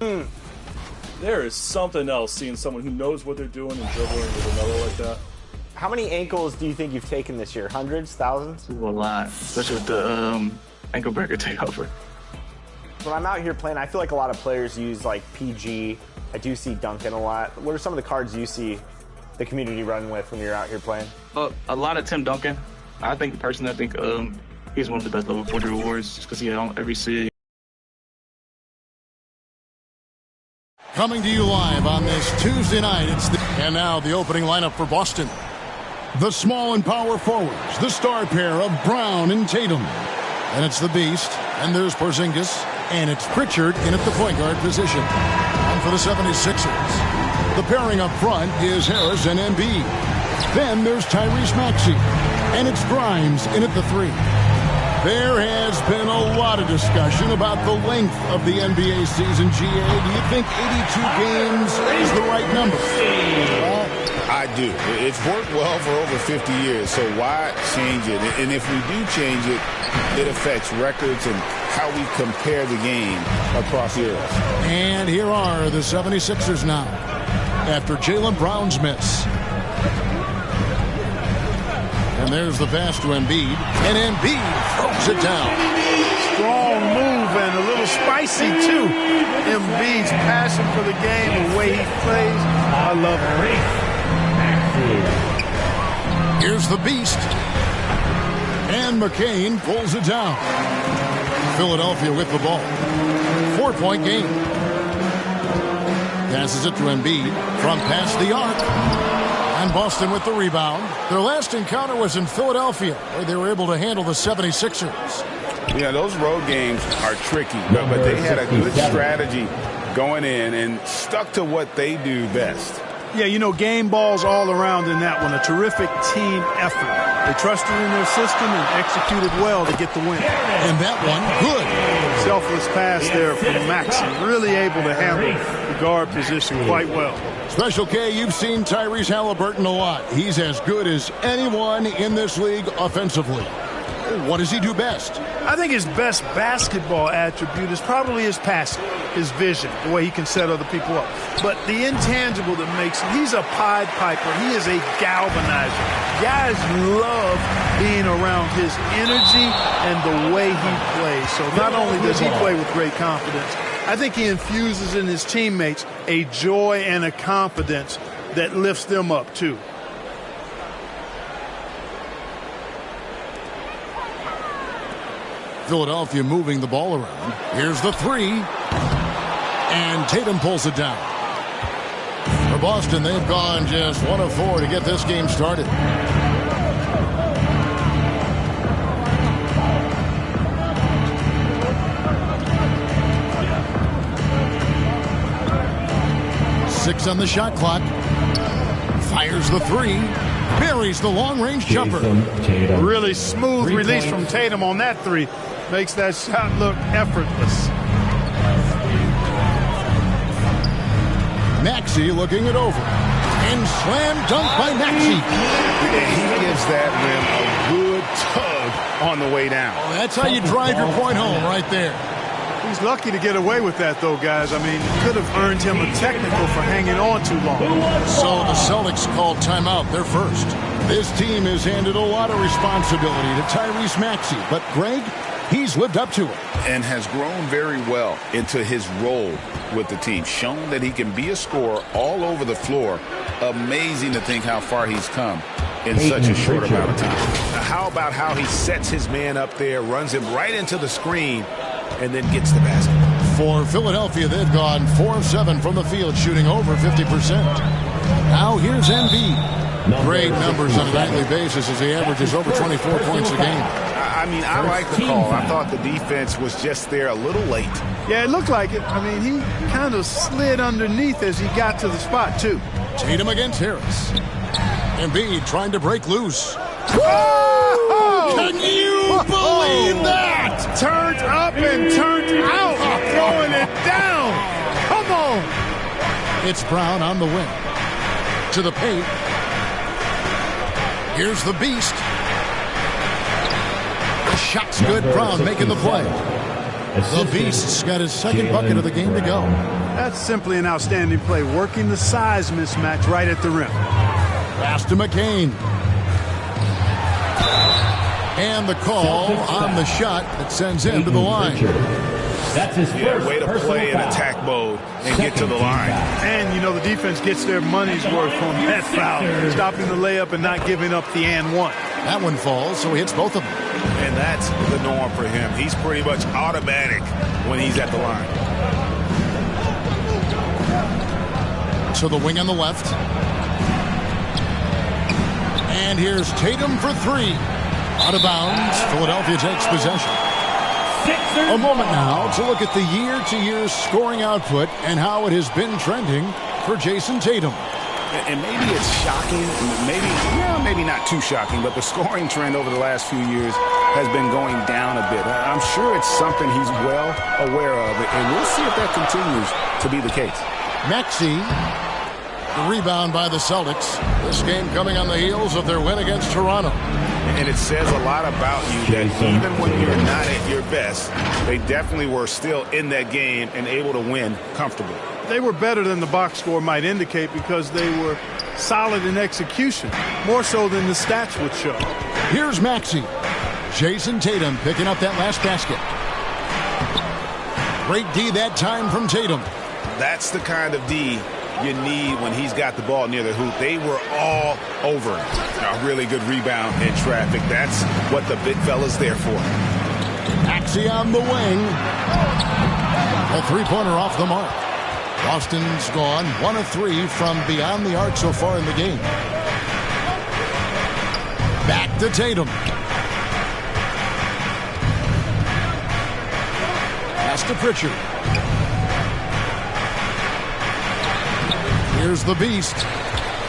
There is something else seeing someone who knows what they're doing and dribbling with another like that. How many ankles do you think you've taken this year? Hundreds? Thousands? A lot, especially with the ankle breaker takeover. When I'm out here playing, I feel like a lot of players use like PG. I do see Duncan a lot. What are some of the cards you see the community run with when you're out here playing? A lot of Tim Duncan. I think he's one of the best level 40 rewards just because he had on every city. Coming to you live on this Tuesday night, and now the opening lineup for Boston. The small and power forwards, the star pair of Brown and Tatum. And it's the Beast, and there's Porzingis, and it's Pritchard in at the point guard position. And for the 76ers, the pairing up front is Harris and Embiid. Then there's Tyrese Maxey, and it's Grimes in at the 3. There has been a lot of discussion about the length of the NBA season, GA. Do you think 82 games is the right number? Well, I do. It's worked well for over 50 years, so why change it? And if we do change it, it affects records and how we compare the game across eras. And here are the 76ers now, after Jaylen Brown's miss. And there's the pass to Embiid, and Embiid throws it down. Strong move and a little spicy, too. Embiid's passion for the game, the way he plays, I love it. Here's the Beast. And McCain pulls it down. Philadelphia with the ball. 4-point game. Passes it to Embiid from past the arc. And Boston with the rebound. Their last encounter was in Philadelphia, where they were able to handle the 76ers. Yeah, those road games are tricky, but they had a good strategy going in and stuck to what they do best. Yeah, game balls all around in that one. A terrific team effort. They trusted in their system and executed well to get the win. And that one, good. Selfless pass there from Maxey. Really able to handle the guard position quite well. Special K, you've seen Tyrese Halliburton a lot. He's as good as anyone in this league offensively. What does he do best? I think his best basketball attribute is probably his passing, his vision, the way he can set other people up. But the intangible that makes him, he's a Pied Piper. He is a galvanizer. Guys love being around his energy and the way he plays. So not only does he play with great confidence, I think he infuses in his teammates a joy and a confidence that lifts them up, too. Philadelphia moving the ball around. Here's the 3. And Tatum pulls it down. For Boston, they've gone just 1 of 4 to get this game started. Six on the shot clock. Fires the 3. Buries the long-range jumper. Really smooth release from Tatum on that 3. Makes that shot look effortless. Maxey looking it over. And slam dunk by Maxey. He gives that rim a good tug on the way down. Oh, that's how you drive your point home right there. He's lucky to get away with that, though, guys. I mean, could have earned him a technical for hanging on too long. So the Celtics called timeout. They're first. This team has handed a lot of responsibility to Tyrese Maxey. But, Greg, he's lived up to it. And has grown very well into his role with the team. Shown that he can be a scorer all over the floor. Amazing to think how far he's come in such a short amount of time. Now, how about how he sets his man up there, runs him right into the screen, and then gets the basket. For Philadelphia, they've gone 4 of 7 from the field, shooting over 50%. Now here's Embiid. Great numbers on a nightly basis as he averages over 24 points a game. I mean, I like the call. I thought the defense was just there a little late. Yeah, it looked like it. I mean, he kind of slid underneath as he got to the spot, too. Tatum against Harris. Embiid trying to break loose. Whoa! Can you believe that? Turned up and turned out. Throwing it down. Come on. It's Brown on the wing. To the paint. Here's the Beast. The shot's good. Brown making the play. The Beast's got his second bucket of the game to go. That's simply an outstanding play, working the size mismatch right at the rim. Pass to McCain. And the call on the shot that sends him to the line. That's his first way to play in attack mode and get to the line. And, you know, the defense gets their money's worth on that foul. Stopping the layup and not giving up the and one. That one falls, so he hits both of them. And that's the norm for him. He's pretty much automatic when he's at the line. To the wing on the left. And here's Tatum for three. Out of bounds. Philadelphia takes possession. A moment now to look at the year-to-year scoring output and how it has been trending for Jason Tatum. And maybe it's shocking, maybe not too shocking, but the scoring trend over the last few years has been going down a bit. I'm sure it's something he's well aware of, and we'll see if that continues to be the case. Maxey, the rebound by the Celtics. This game coming on the heels of their win against Toronto. And it says a lot about you that even when you're not at your best, they definitely were still in that game and able to win comfortably. They were better than the box score might indicate because they were solid in execution, more so than the stats would show. Here's Maxey. Jason Tatum picking up that last basket. Great D that time from Tatum. That's the kind of D you need when he's got the ball near the hoop. They were all over him. A really good rebound in traffic. That's what the big fella's there for. Maxey on the wing. A three-pointer off the mark. Boston's gone 1 of 3 from beyond the arc so far in the game. Back to Tatum. Pass to Pritchard. Here's the Beast.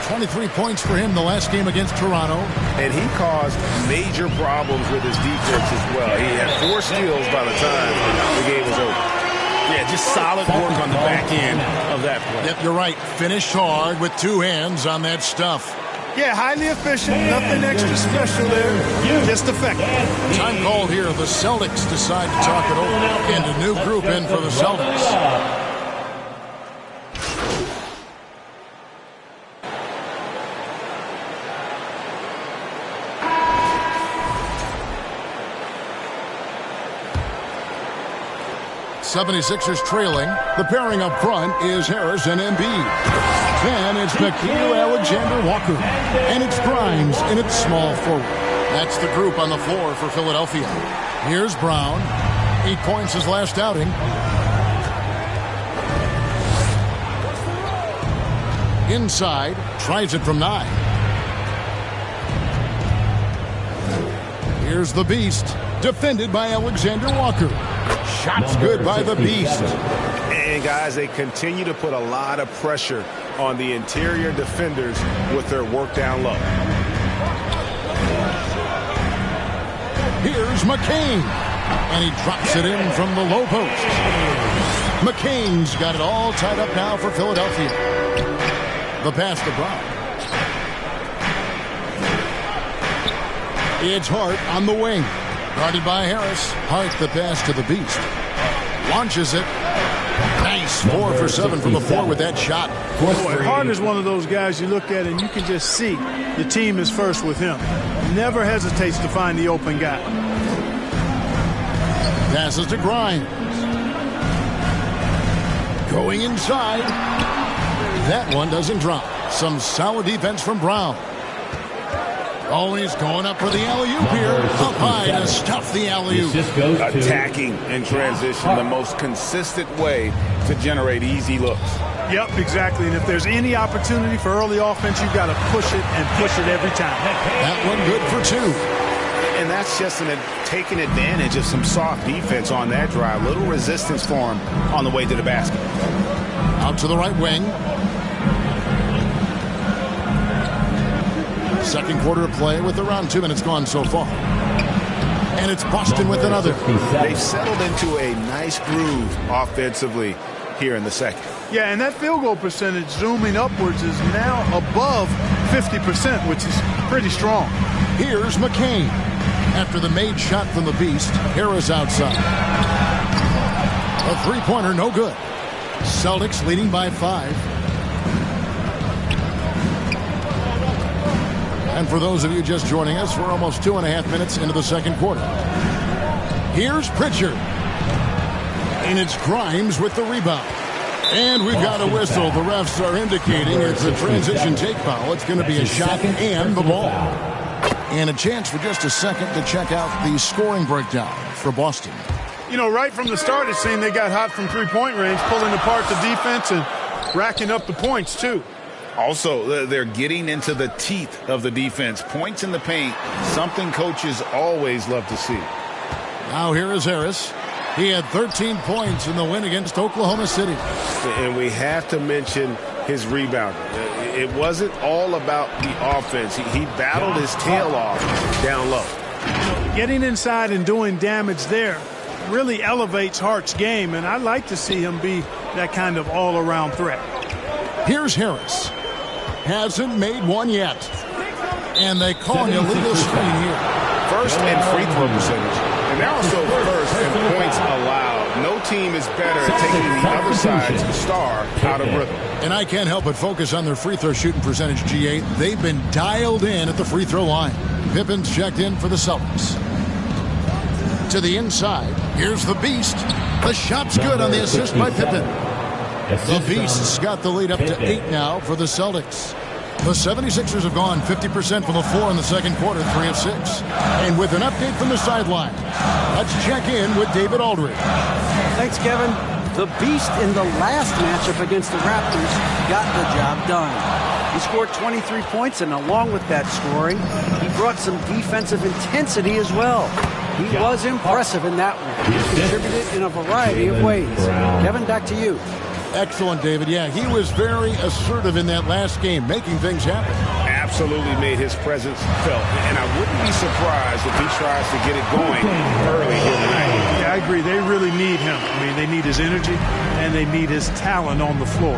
23 points for him the last game against Toronto. And he caused major problems with his defense as well. He had 4 steals by the time the game was over. Yeah, just solid work on the back end of that play. Yep, you're right. Finished hard with 2 hands on that stuff. Yeah, highly efficient. Nothing extra special there. Just effective. Time called here. The Celtics decide to talk it over. And a new group in for the Celtics. '76ers trailing. The pairing up front is Harris and Embiid. Then it's Nickeil Alexander-Walker. And it's Grimes in its small forward. That's the group on the floor for Philadelphia. Here's Brown. 8 points his last outing. Inside. Tries it from 9. Here's the Beast. Defended by Alexander-Walker. Shots good by the Beast. And guys, they continue to put a lot of pressure on the interior defenders with their work down low. Here's McCain. And he drops it in from the low post. McCain's got it all tied up now for Philadelphia. The pass to Brown. It's Hart on the wing. Guarded by Harris. Hart the pass to the Beast. Launches it. Nice. 4 for 7 from the floor with that shot. Boy, Hart is one of those guys you look at and you can just see the team is first with him. Never hesitates to find the open guy. Passes to Grimes. Going inside. That one doesn't drop. Some solid defense from Brown. Oh, he's going up for the alley-oop here. Up high to stuff the alley-oop. Attacking in transition, the most consistent way to generate easy looks. Yep, exactly. And if there's any opportunity for early offense, you've got to push it and push it every time. That one good for 2. And that's just taking advantage of some soft defense on that drive. Little resistance for him on the way to the basket. Out to the right wing. Second quarter of play with around 2 minutes gone so far. And it's Boston with another. They've settled into a nice groove offensively here in the second. Yeah, and that field goal percentage zooming upwards is now above 50%, which is pretty strong. Here's McCain. After the made shot from the Beast, Harris outside. A three-pointer, no good. Celtics leading by 5. And for those of you just joining us, we're almost 2.5 minutes into the second quarter. Here's Pritchard. And it's Grimes with the rebound. And we've got a whistle. The refs are indicating it's a transition take foul. It's going to be a shot and the ball. And a chance for just a second to check out the scoring breakdown for Boston. You know, right from the start, it seemed they got hot from three-point range, pulling apart the defense and racking up the points, too. Also, they're getting into the teeth of the defense. Points in the paint, something coaches always love to see. Now here is Harris. He had 13 points in the win against Oklahoma City. And we have to mention his rebounding. It wasn't all about the offense. He battled his tail off down low. Getting inside and doing damage there really elevates Hart's game, and I'd like to see him be that kind of all-around threat. Here's Harris. Hasn't made one yet. And they call an illegal screen here. First in free throw percentage, and now also first in points allowed. No team is better at taking the other side's star out of rhythm. And I can't help but focus on their free throw shooting percentage, GA. They've been dialed in at the free throw line. Pippen's checked in for the Celtics. To the inside, here's the Beast. The shot's good on the assist by Pippen. The Beast's got the lead up to 8 now for the Celtics. The 76ers have gone 50% from the floor in the second quarter, 3 of 6. And with an update from the sideline, let's check in with David Aldridge. Thanks, Kevin. The Beast in the last matchup against the Raptors got the job done. He scored 23 points, and along with that scoring, he brought some defensive intensity as well. He was impressive in that one. He contributed in a variety of ways. Kevin, back to you. Excellent, David. Yeah, he was very assertive in that last game, making things happen. Absolutely made his presence felt. And I wouldn't be surprised if he tries to get it going early here tonight. Yeah, I agree. They really need him. I mean, they need his energy, and they need his talent on the floor.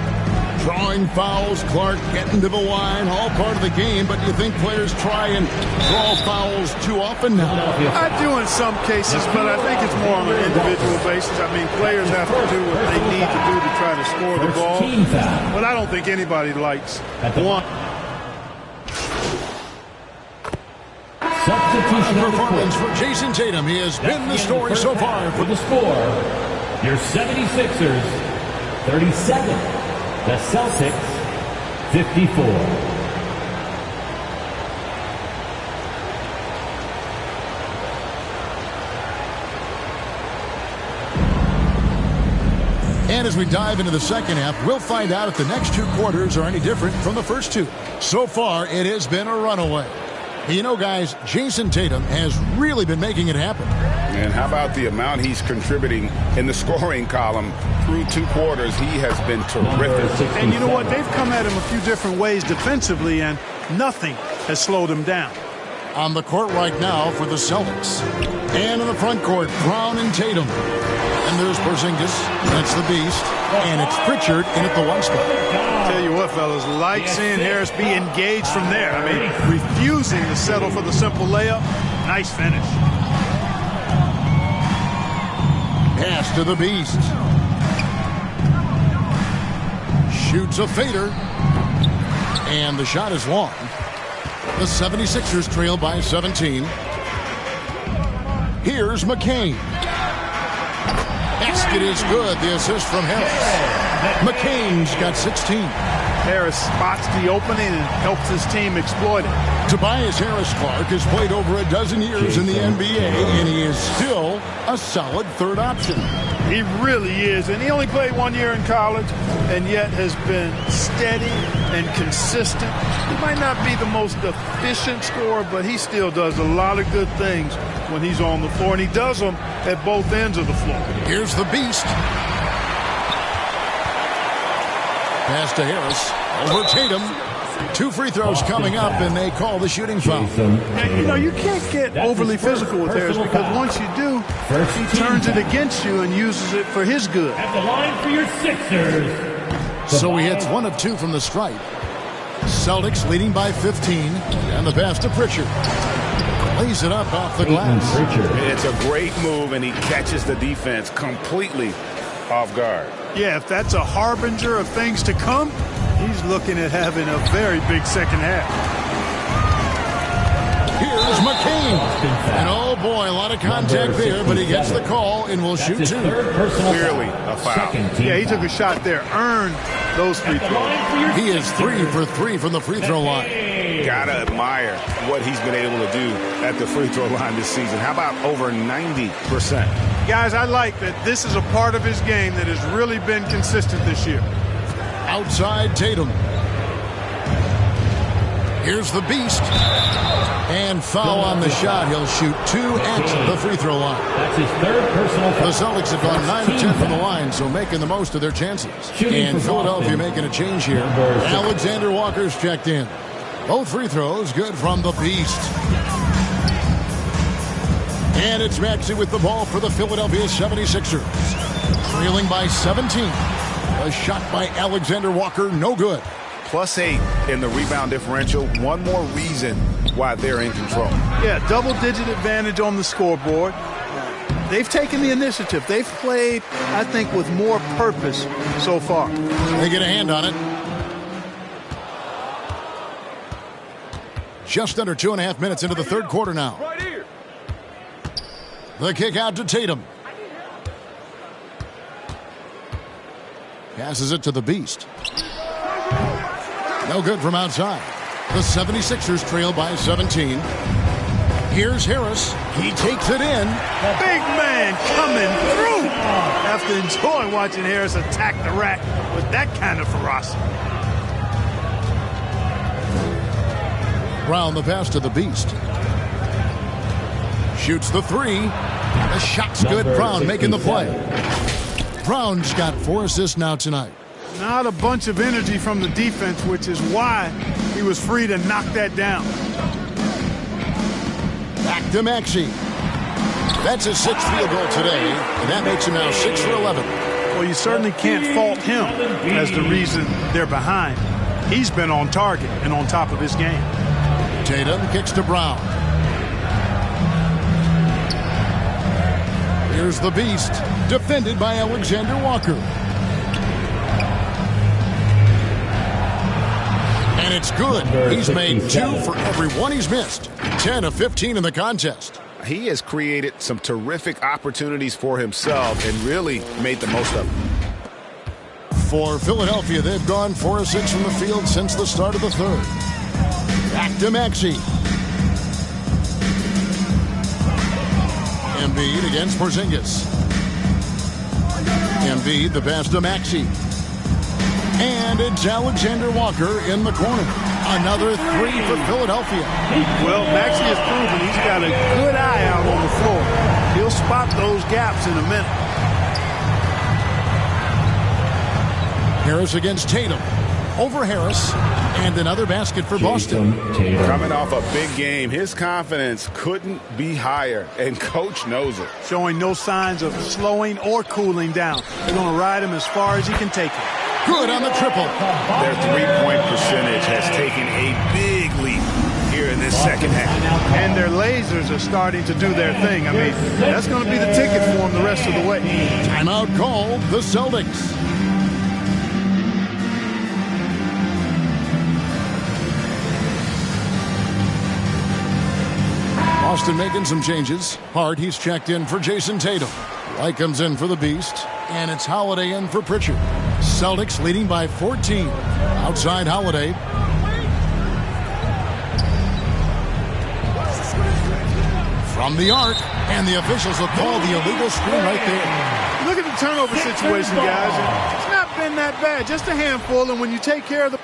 Drawing fouls, Clark getting to the line, all part of the game, but you think players try and draw fouls too often now? I do in some cases, but I think it's more on an individual basis. I mean, players have to do what they need to do to try to score the ball, but I don't think anybody likes one. Substitution performance for Jason Tatum. He has been the story so far. For the score, your 76ers, 37. The Celtics, 54. And as we dive into the second half, we'll find out if the next 2 quarters are any different from the first 2. So far, it has been a runaway. You know, guys, Jason Tatum has really been making it happen. And how about the amount he's contributing in the scoring column through 2 quarters? He has been terrific. And you know what? They've come at him a few different ways defensively, and nothing has slowed him down. On the court right now for the Celtics. And in the front court, Brown and Tatum. And there's Porzingis. That's the Beast. And it's Pritchard in at the 1 spot. Tell you what, fellas, like seeing Harris be engaged from there. I mean, refusing to settle for the simple layup. Nice finish. Pass to the Beast. Shoots a fader. And the shot is long. The 76ers trail by 17. Here's McCain. Basket is good. The assist from Harris. McCain's got 16. Harris spots the opening and helps his team exploit it. Tobias Harris-Clark has played over a dozen years in the NBA, and he is still a solid third option. He really is, and he only played 1 year in college, and yet has been steady and consistent. He might not be the most efficient scorer, but he still does a lot of good things when he's on the floor, and he does them at both ends of the floor. Here's the Beast. Pass to Harris. Over Tatum. 2 free throws coming up, and they call the shooting foul. And, you know, you can't get overly physical with Harris, because once you do, he turns it against you and uses it for his good. At the line for your Sixers. So he hits 1 of 2 from the stripe. Celtics leading by 15, and the pass to Pritchard. Lays it up off the glass. It's a great move, and he catches the defense completely off guard. Yeah, if that's a harbinger of things to come, he's looking at having a very big second half. Here's McCain. And oh boy, a lot of contact there, but he gets the call and will shoot two. Clearly a foul. Yeah, he took a shot there, earned those free throws. He is 3 for 3 from the free throw line. Gotta admire what he's been able to do at the free throw line this season. How about over 90%? Guys, I like that this is a part of his game that has really been consistent this year. Outside Tatum. Here's the beast. And foul on the shot. He'll shoot 2 at the free throw line. That's his third personal foul. The Celtics have gone 9 of 10 from the line, so making the most of their chances. And Philadelphia making a change here. Alexander Walker's checked in. Both free throws good from the beast. And it's Maxey with the ball for the Philadelphia 76ers. Trailing by 17. A shot by Alexander Walker, no good. +8 in the rebound differential. One more reason why they're in control. Yeah, double-digit advantage on the scoreboard. They've taken the initiative. They've played, I think, with more purpose so far. They get a hand on it. Just under 2.5 minutes into the third quarter now. The kick out to Tatum. Passes it to the beast. No good from outside. The 76ers trail by 17. Here's Harris. He takes it in. Big man coming through. Have to enjoy watching Harris attack the rack with that kind of ferocity. Brown the pass to the beast. Shoots the three. The shot's good. Brown making the play. Brown's got 4 assists now tonight. Not a bunch of energy from the defense, which is why he was free to knock that down. Back to Maxey. That's his 6th field goal today, and that makes him now 6 for 11. Well, you certainly can't fault him as the reason they're behind. He's been on target and on top of his game. Tatum kicks to Brown. Here's the beast, defended by Alexander Walker. And it's good. He's made 2 for every 1 he's missed. 10 of 15 in the contest. He has created some terrific opportunities for himself and really made the most of them. For Philadelphia, they've gone 4 of 6 from the field since the start of the third. Back to Maxey. Embiid against Porzingis. Embiid, the pass to Maxey. And it's Alexander Walker in the corner. Another 3 for Philadelphia. Well, Maxey has proven he's got a good eye out on the floor. He'll spot those gaps in a minute. Harris against Tatum. Over Harris. And another basket for Boston. Coming off a big game, his confidence couldn't be higher, and coach knows it. Showing no signs of slowing or cooling down. They're going to ride him as far as he can take him. Good on the triple. Their three-point percentage has taken a big leap here in this second half. And their lasers are starting to do their thing. I mean, that's going to be the ticket for them the rest of the way. Timeout called the Celtics. Boston making some changes. Hart, he's checked in for Jason Tatum. White comes in for the Beast. And it's Holiday in for Pritchard. Celtics leading by 14. Outside Holiday. From the arc. And the officials will call the illegal screen right there. Look at the turnover situation, guys. It's not been that bad. Just a handful. And when you take care of the...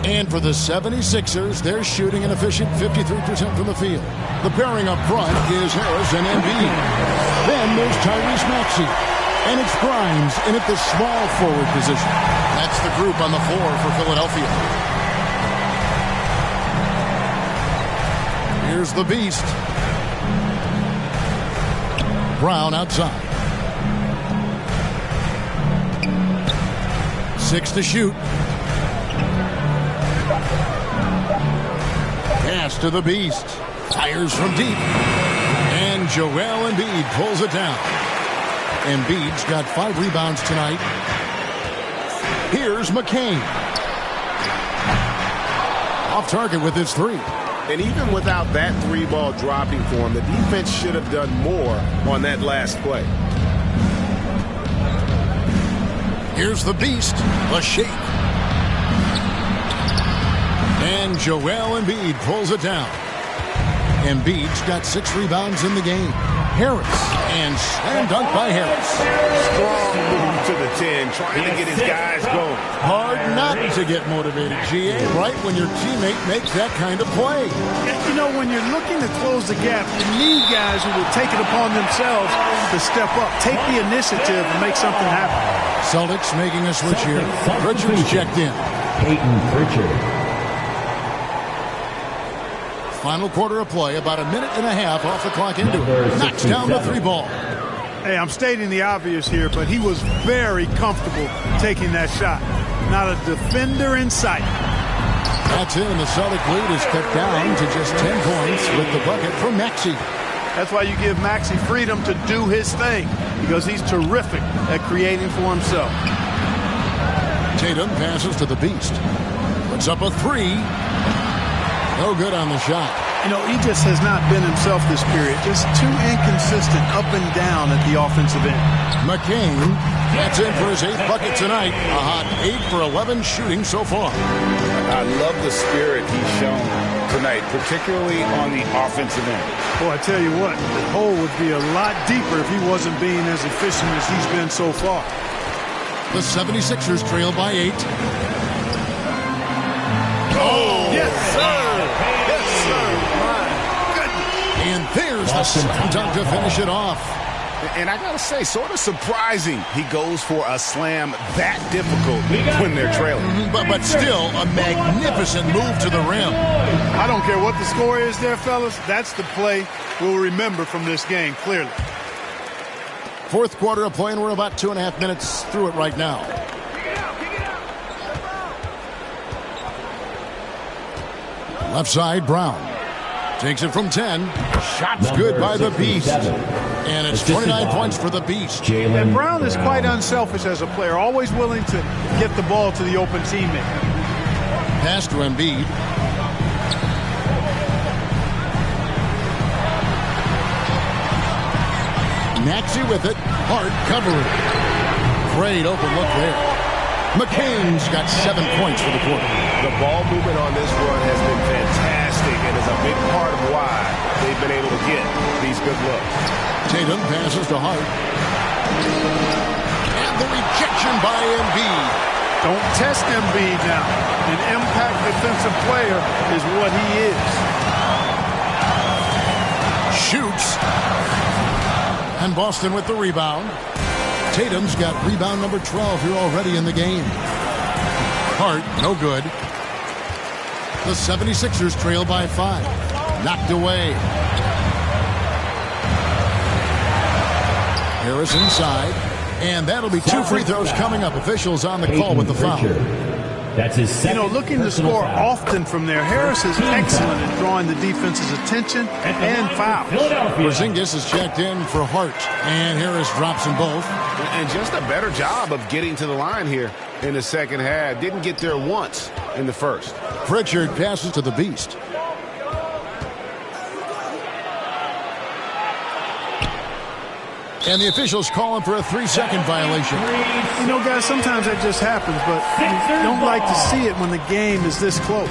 And for the 76ers, they're shooting an efficient 53% from the field. The pairing up front is Harris and Embiid. Then there's Tyrese Maxey. And it's Grimes in at the small forward position. That's the group on the floor for Philadelphia. Here's the Beast. Brown outside. 6 to shoot. Pass to the Beast. Fires from deep. And Joel Embiid pulls it down. Embiid's got 5 rebounds tonight. Here's McCain. Off target with his 3. And even without that 3-ball dropping for him, the defense should have done more on that last play. Here's the Beast, the shake. And Joel Embiid pulls it down. Embiid's got 6 rebounds in the game. Harris, and slam dunk by Harris. Strong move to the 10, trying to get his guys going. Hard not to get motivated, GA, right when your teammate makes that kind of play. You know, when you're looking to close the gap, you need guys who will take it upon themselves to step up, take the initiative, and make something happen. Celtics making a switch here. Pritchard's checked in. Peyton Pritchard. Final quarter of play, about a minute and a half off the clock into it. Knocks down the 3-ball. Hey, I'm stating the obvious here, but he was very comfortable taking that shot. Not a defender in sight. That's it, and the Celtic lead is cut down to just 10 points with the bucket from Maxey. That's why you give Maxey freedom to do his thing, because he's terrific at creating for himself. Tatum passes to the Beast. Puts up a 3. No good on the shot. You know, he just has not been himself this period. Just too inconsistent up and down at the offensive end. McCain gets in for his 8th bucket tonight. A hot 8 for 11 shooting so far. I love the spirit he's shown tonight, particularly on the offensive end. Boy, I tell you what, the hole would be a lot deeper if he wasn't being as efficient as he's been so far. The 76ers trail by 8. Oh, yes, sir. Yes, sir. My goodness. And there's the slam dunk to finish it off. And I got to say, sort of surprising he goes for a slam that difficult when they're trailing. But still, a magnificent move to the rim. I don't care what the score is there, fellas. That's the play we'll remember from this game, clearly. 4th quarter of play, and we're about 2.5 minutes through it right now. Left side, Brown. Takes it from 10. Shots good by the Beast. And it's 29 points for the Beast. And Brown is quite unselfish as a player, always willing to get the ball to the open teammate. Pass to Embiid. Maxey with it. Hart covering. Great open look there. McCain's got 7 points for the quarter. The ball movement on this run has been fantastic and is a big part of why they've been able to get these good looks. Tatum passes to Hart. And the rejection by Embiid. Don't test Embiid now. An impact defensive player is what he is. Shoots. And Boston with the rebound. Tatum's got rebound number 12 here already in the game. Hart, no good. The 76ers trail by 5. Knocked away. Harris inside. And that'll be 2 free throws coming up. Officials on the call with the foul. That's his second. You know, looking to score often from there, Harris is excellent at drawing the defense's attention and fouls. Porzingis is checked in for Hart, and Harris drops them both. And just a better job of getting to the line here in the second half. Didn't get there once in the first. Pritchard passes to the Beast. And the officials calling for a 3-second violation. You know, guys, sometimes that just happens, but you don't like to see it when the game is this close.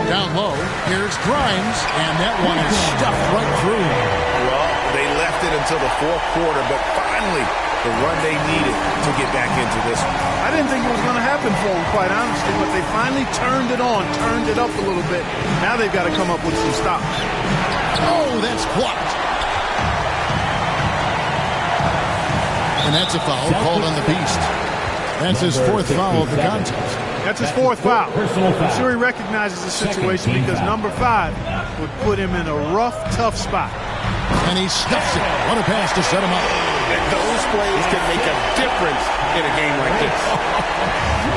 Down low, here's Grimes, and that one is stuffed right through. Well, they left it until the 4th quarter, but finally the run they needed to get back into this one. I didn't think it was going to happen for them, quite honestly, but they finally turned it on, turned it up a little bit. Now they've got to come up with some stops. Oh, that's blocked. And that's a foul called on the Beast. That's his 4th foul of the contest. That's his 4th foul. I'm sure he recognizes the situation because number 5 would put him in a rough, tough spot. And he stuffs it. What a pass to set him up. Those plays can make a difference in a game like this.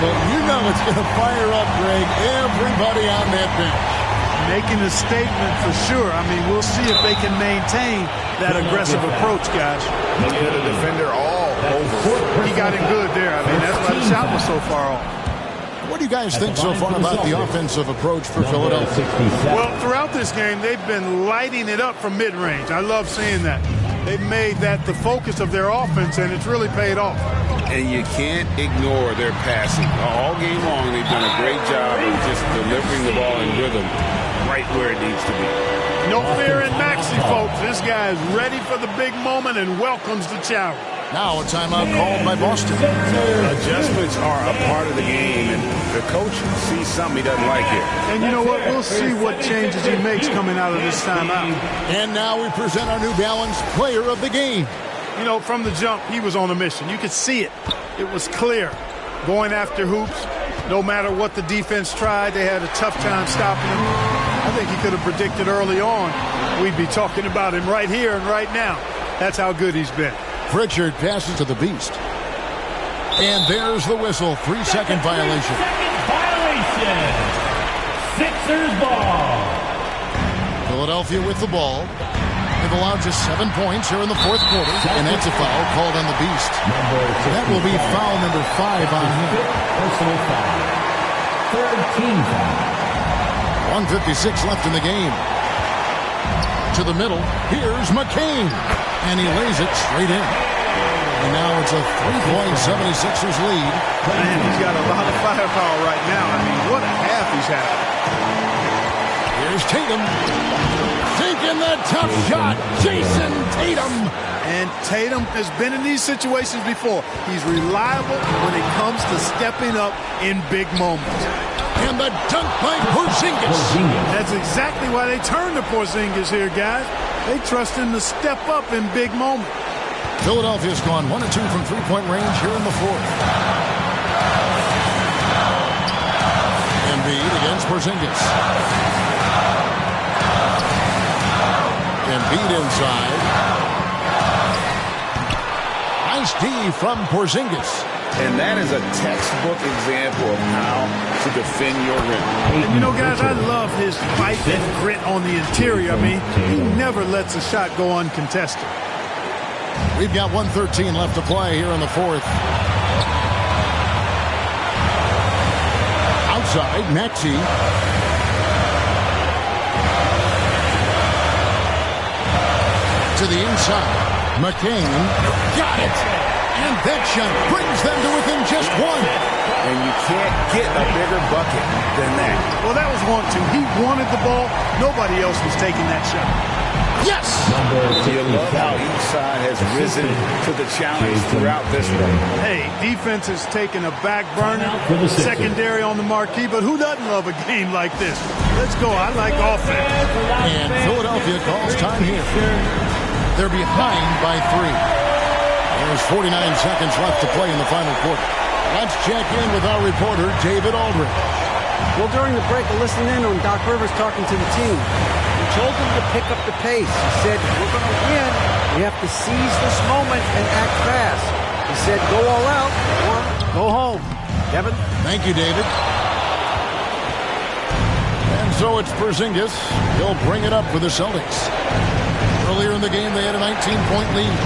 Well, you know it's going to fire up, Greg, everybody on that bench. Making a statement for sure. I mean, we'll see if they can maintain that aggressive approach, guys. He hit a defender all over. He got it good there. I mean, that's why the shot was so far off. What do you guys think so far about the offensive approach for Philadelphia? Well, throughout this game, they've been lighting it up from mid-range. I love seeing that. They've made that the focus of their offense, and it's really paid off. And you can't ignore their passing. All game long, they've done a great job of just delivering the ball in rhythm right where it needs to be. No fear in Maxey, folks. This guy is ready for the big moment and welcomes the challenge. Now a timeout called by Boston. Adjustments are a part of the game, and the coach sees something he doesn't like here. And you know what? We'll see what changes he makes coming out of this timeout. And now we present our New Balance player of the game. You know, from the jump, he was on a mission. You could see it. It was clear. Going after hoops, no matter what the defense tried, they had a tough time stopping him. I think he could have predicted early on we'd be talking about him right here and right now. That's how good he's been. Pritchard passes to the Beast. And there's the whistle. 3-second violation. Violation. Sixers ball. Philadelphia with the ball. They've allowed just 7 points here in the fourth quarter. And that's a foul called on the Beast. That will be foul number 5 on him. Personal foul. Third team foul. 1:56 left in the game. To the middle. Here's McCain. And he lays it straight in. And now it's a 3-point 76ers lead. Man, he's got a lot of firepower right now. I mean, what a half he's had. Here's Tatum. Taking the tough shot. Jason Tatum. And Tatum has been in these situations before. He's reliable when it comes to stepping up in big moments. And the dunk by Porzingis. That's exactly why they turned to Porzingis here, guys. They trust him to step up in big moments. Philadelphia's gone 1 of 2 from three-point range here in the fourth. Embiid against Porzingis. Embiid inside. Nice D from Porzingis. And that is a textbook example of how to defend your rim. And you know, guys, I love his fight and grit on the interior. I mean, he never lets a shot go uncontested. We've got 1:13 left to play here in the fourth. Outside, Maxey. To the inside. McCain. Got it! And that shot brings them to within just 1. And you can't get a bigger bucket than that. Well, that was 1-2. He wanted the ball. Nobody else was taking that shot. Yes! You love how each side has risen to the challenge throughout this one. Hey, defense has taken a back burner, secondary on the marquee, but who doesn't love a game like this? Let's go. I like offense. And Philadelphia calls time here. They're behind by 3. There's 49 seconds left to play in the final quarter. Let's check in with our reporter, David Aldridge. Well, during the break, I listened in on Doc Rivers talking to the team. He told them to pick up the pace. He said, we're going to win. We have to seize this moment and act fast. He said, go all out or go home. Kevin? Thank you, David. And so it's Porzingis. He'll bring it up for the Celtics. Earlier in the game, they had a 19-point lead.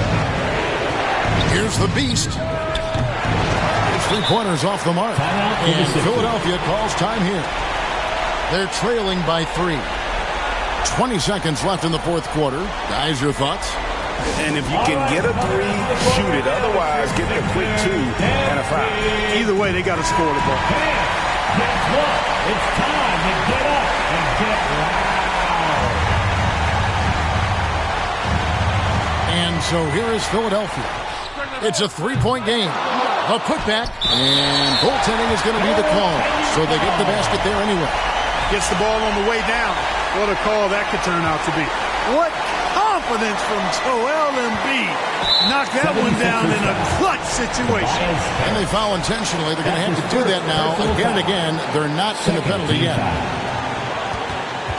Here's the Beast. His 3-pointers off the mark. And Philadelphia calls time here. They're trailing by 3. 20 seconds left in the fourth quarter. Guys, your thoughts? And if you can get a 3, shoot it. Otherwise, get a quick 2 and a foul. Either way, they got to score the ball. Guess what? It's time to get up and get loud. And so here is Philadelphia. It's a 3-point game. A putback, and goaltending is going to be the call. So they get the basket there anyway. Gets the ball on the way down. What a call that could turn out to be. What confidence from Joel Embiid. Knocked that one down in a clutch situation. And they foul intentionally. They're going to have to do that now again and again. They're not in the penalty yet.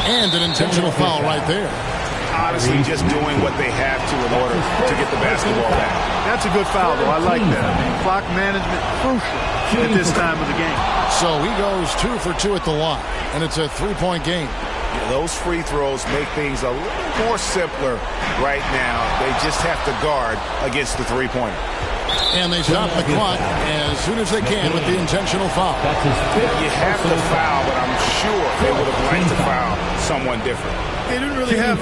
And an intentional foul right there. honestly just doing what they have to in order to get the basketball back. That's a good foul, though. I like that. Clock management crucial at this time of the game. So he goes 2 for 2 at the line, and it's a 3-point game. Yeah, those free throws make things a little more simpler right now. They just have to guard against the three-pointer. And they stop the clock as soon as they can with the intentional foul. You have to foul, but I'm sure they would have liked to foul someone different. They didn't really have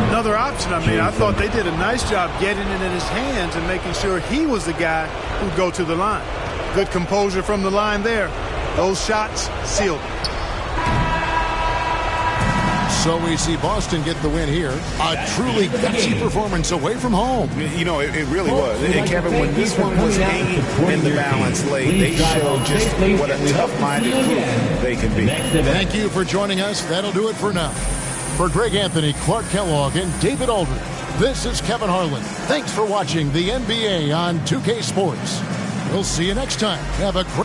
another option. I mean, I thought they did a nice job getting it in his hands and making sure he was the guy who'd go to the line. Good composure from the line there. Those shots sealed it. So we see Boston get the win here. A truly gutsy performance away from home. You know, it really was. And Kevin, when this one was hanging in the balance late, they showed just what a tough-minded group they can be. Thank you for joining us. That'll do it for now. For Greg Anthony, Clark Kellogg, and David Aldridge, this is Kevin Harlan. Thanks for watching the NBA on 2K Sports. We'll see you next time. Have a great